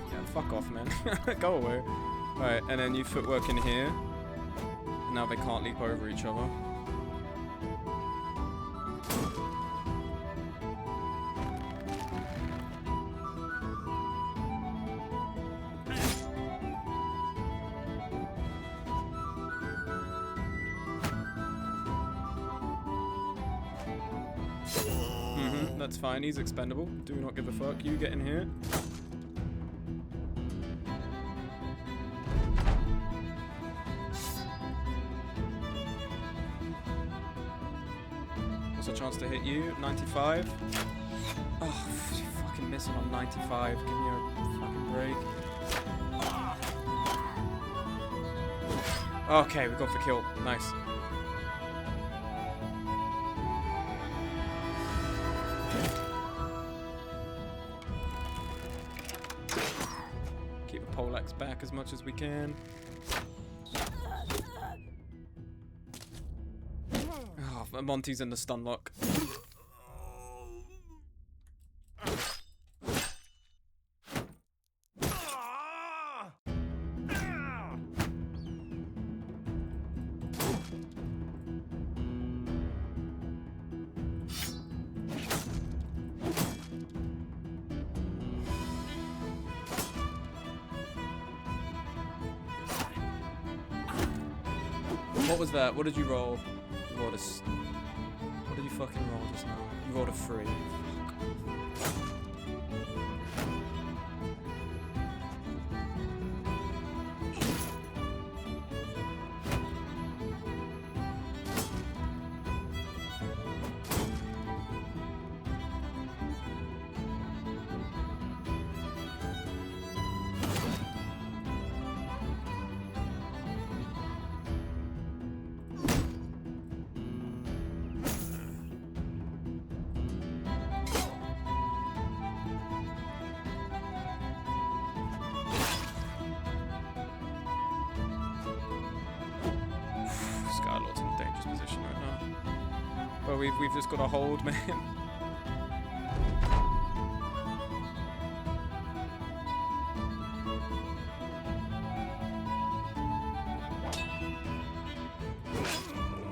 Yeah, fuck off, man. Go away. Alright, and then you footwork in here. Now they can't leap over each other. That's fine, he's expendable. Do not give a fuck. You get in here. What's a chance to hit you? 95. Oh, you fucking missing on 95. Give me a fucking break. Okay, we got the kill. Nice. Keep the poleaxe back as much as we can. Oh, Monty's in the stun lock. What was that? What did you roll? You rolled a... What did you fucking roll just now? You rolled a 3. Skylord's in a dangerous position right now. But we've just got to hold, man.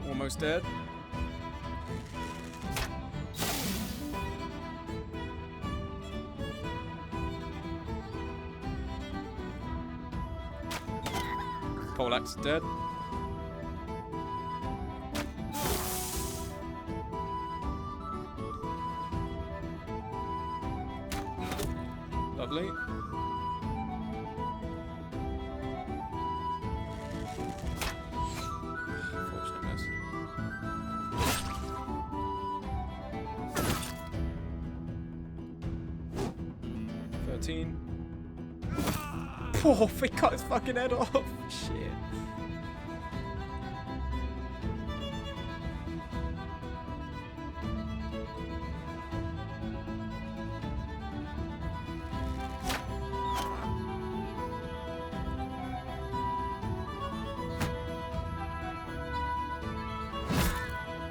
Almost dead. Poleaxe dead. Lovely. Unfortunate miss. Oh, he cut his fucking head off. Shit.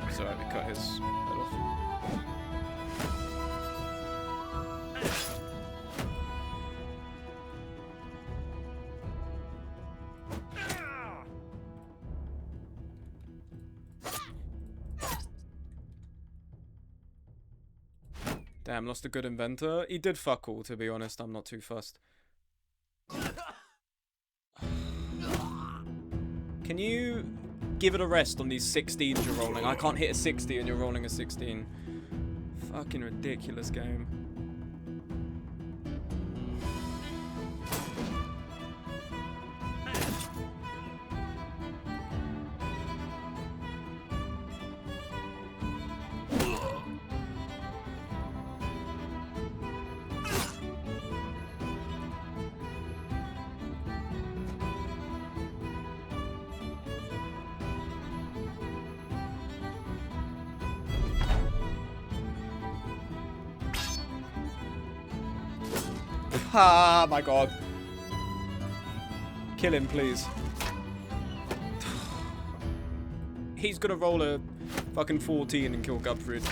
It's alright, we cut his head off. Damn, lost a good inventor. He did fuck all, to be honest. I'm not too fussed. Can you give it a rest on these 16s you're rolling? I can't hit a 60 and you're rolling a 16. Fucking ridiculous game. Ah, my god. Kill him, please. He's gonna roll a fucking 14 and kill Gubfried.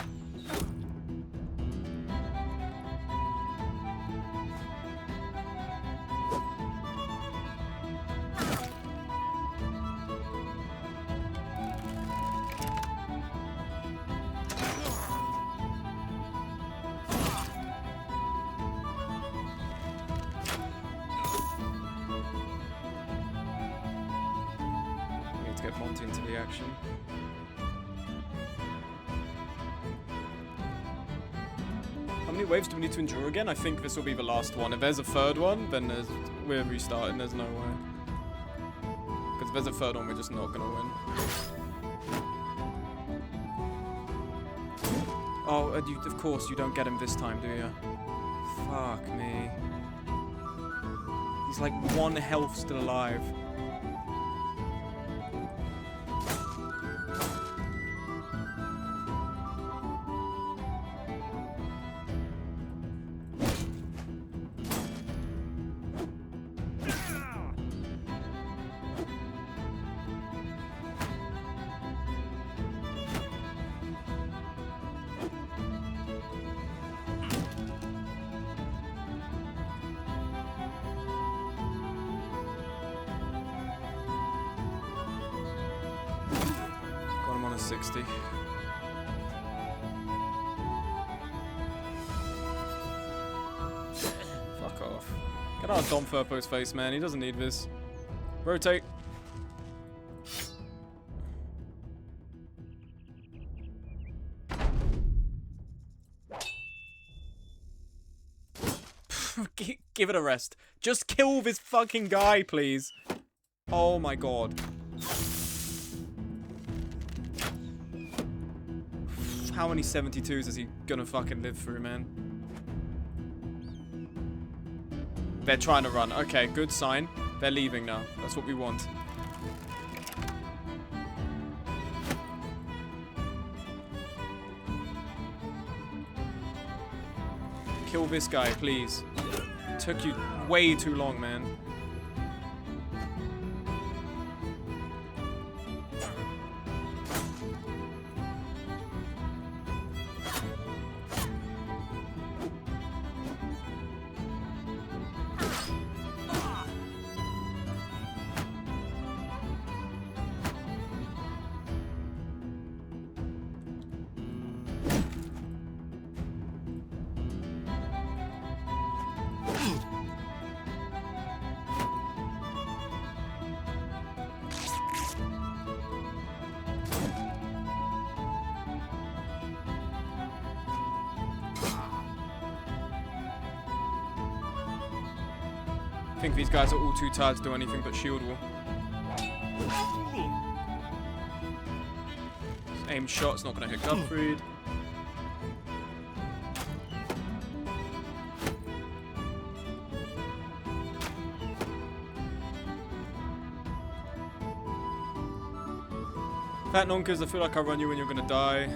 Get Monty into the action. How many waves do we need to endure again? I think this will be the last one. If there's a third one, then we're restarting. There's no way. Because if there's a third one, we're just not gonna win. Oh, of course you don't get him this time, do you? Fuck me. He's like 1 health still alive. Got him on a 60. Fuck off. Get out of Dom Furpo's face, man. He doesn't need this. Rotate. Give it a rest. Just kill this fucking guy, please. Oh my god. How many 72s is he gonna fucking live through, man? They're trying to run. Okay, good sign. They're leaving now. That's what we want. Kill this guy, please. Took you way too long, man. I think these guys are all too tired to do anything but shield wall. Aim shot's not going to hit Gubfried. Fat Nonkers, I feel like I run you when you're going to die.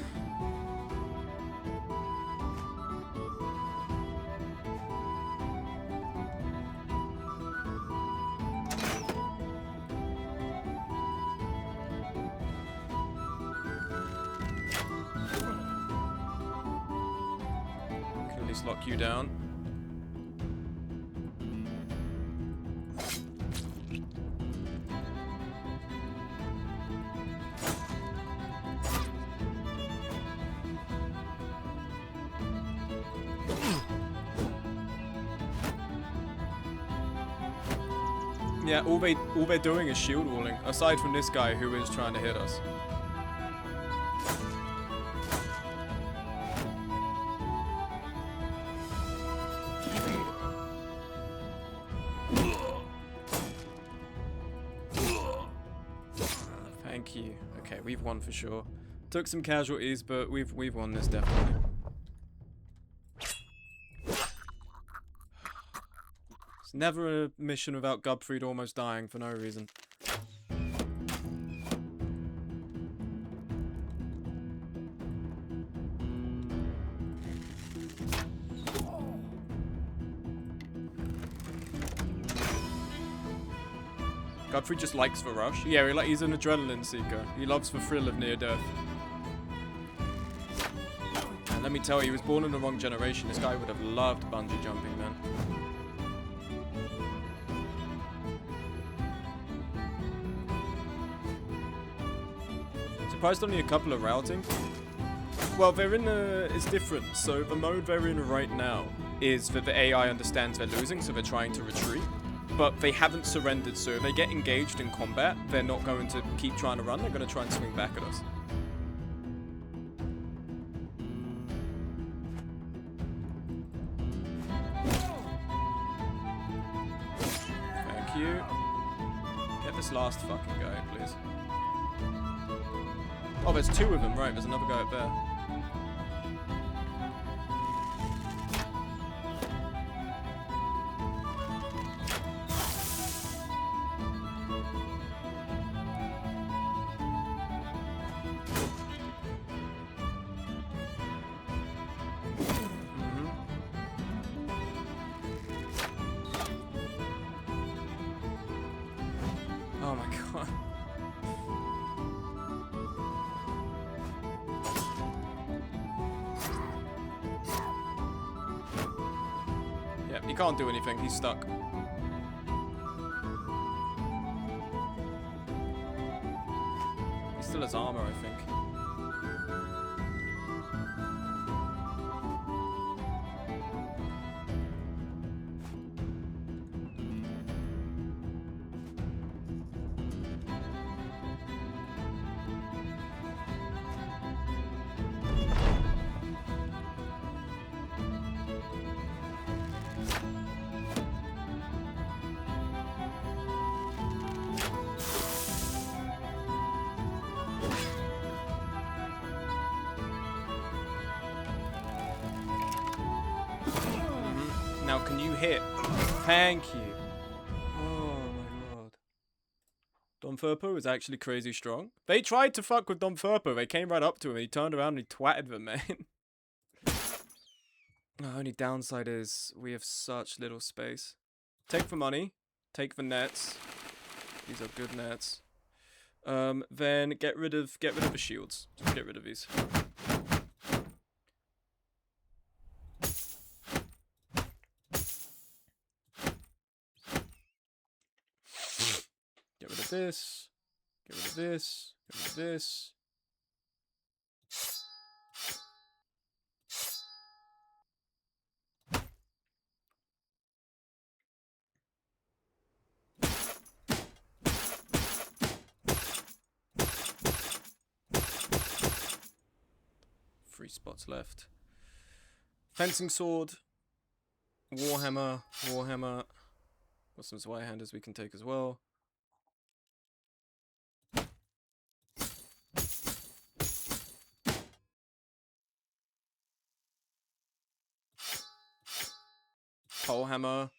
Lock you down. Yeah, all they're doing is shield walling, aside from this guy who is trying to hit us. Thank you. Okay, we've won for sure. Took some casualties, but we've won this definitely. It's never a mission without Gubfried almost dying for no reason. Gubfried just likes the rush. Yeah, he's an adrenaline seeker. He loves the thrill of near death. And let me tell you, he was born in the wrong generation. This guy would have loved bungee jumping, man. Surprised only a couple are routing. Well, they're in a... It's different. So the mode they're in right now is that the AI understands they're losing, so they're trying to retreat. But they haven't surrendered, so if they get engaged in combat, they're not going to keep trying to run, they're going to try and swing back at us. Thank you. Get this last fucking guy, please. Oh, there's two of them, right, there's another guy up there. Oh my god. Yeah, he can't do anything, he's stuck. He still has armor, I think. Now, can you hit? Thank you. Oh my god. Dom Furpo is actually crazy strong. They tried to fuck with Dom Furpo. They came right up to him. He turned around and he twatted them, man. The only downside is we have such little space. Take the money. Take the nets. These are good nets. Then get rid of the shields. Just get rid of these. Get rid of this. Get rid of this. Get rid of this. Three spots left. Fencing sword. Warhammer. Warhammer. Got some Zweihanders we can take as well. Polehammer.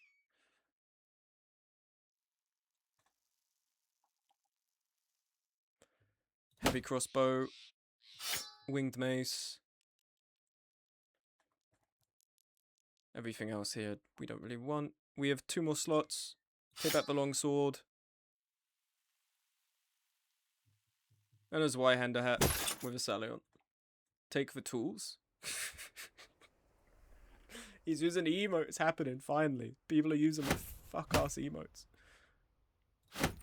Heavy crossbow. Winged mace. Everything else here we don't really want. We have 2 more slots. Take back the long sword. And a Zweihander hat with a Salion. Take the tools. He's using emotes happening, finally. People are using the fuck-ass emotes.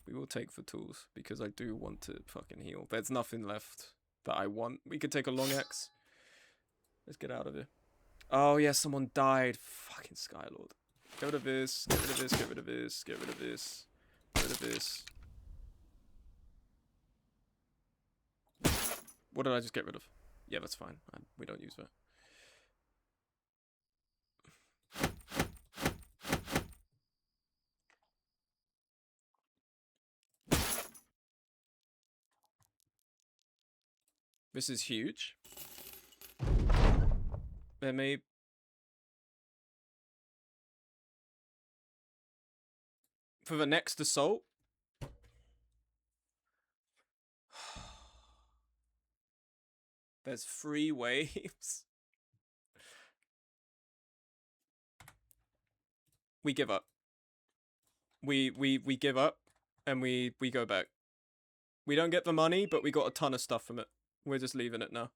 We will take the tools, because I do want to fucking heal. There's nothing left that I want. We could take a long axe. Let's get out of here. Oh yeah, someone died. Fucking Skylord. Get rid of this. Get rid of this. Get rid of this. Get rid of this. Get rid of this. What did I just get rid of? Yeah, that's fine. We don't use that. This is huge. There may... For the next assault... There's 3 waves. We give up. We give up, and we go back. We don't get the money, but we got a ton of stuff from it. We're just leaving it now.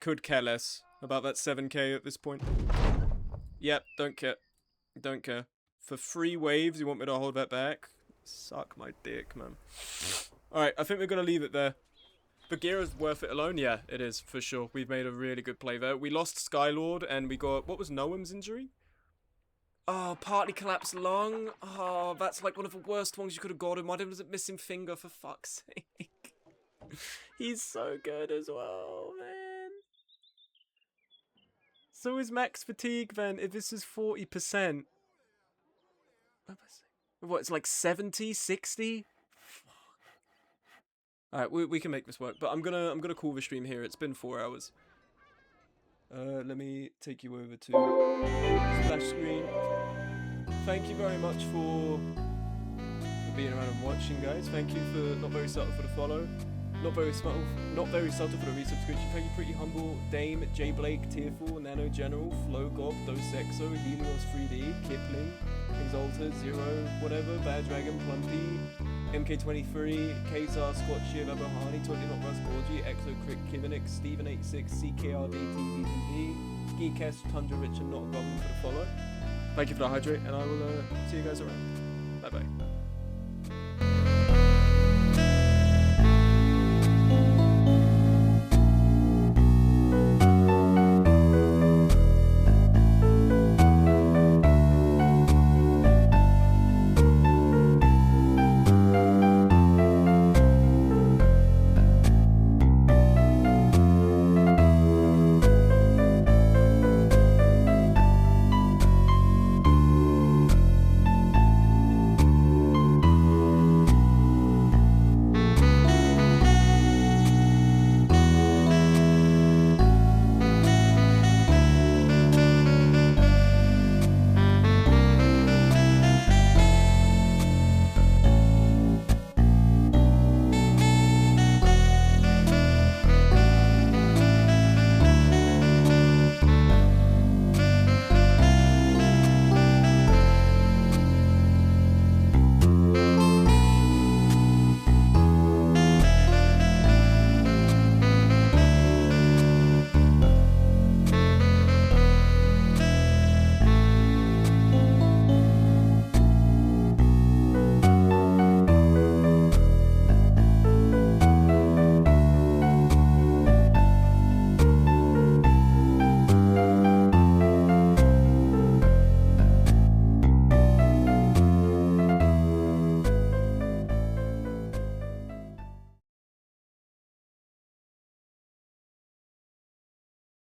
Could care less about that 7k at this point. Yep, don't care. Don't care. For 3 waves, you want me to hold that back? Suck my dick, man. Alright, I think we're gonna leave it there. Bagheera's worth it alone? Yeah, it is, for sure. We've made a really good play there. We lost Skylord, and we got... What was Noam's injury? Oh, partly collapsed lung. Oh, that's like one of the worst ones you could have got him. Why was it missing finger, for fuck's sake? He's so good as well, man. So is max fatigue then, if this is 40%. What, it's like 70, 60? Alright, we can make this work, but I'm gonna call the stream here. It's been 4 hours. Let me take you over to splash screen. Thank you very much for being around and watching, guys. Thank you for Not Very Subtle for the follow. Not very subtle for the resubscription. Thank you, Pretty Humble, Dame, J Blake, Tearful, Nano General, Flow Gob, Dos Exo, Helios 3D, Kipling, Exalted, Zero, whatever, Bad Dragon, Plumpy, MK23, Kazar, Scott Shear, Babohani, Totally Not Russ, Gorgie, Exo Crick, Kivinix, Steven86, CKRD, TVTV, Geekest, Tundra Rich, and Not a Goblin for the follow. Thank you for the hydrate, and I will see you guys around. Bye bye.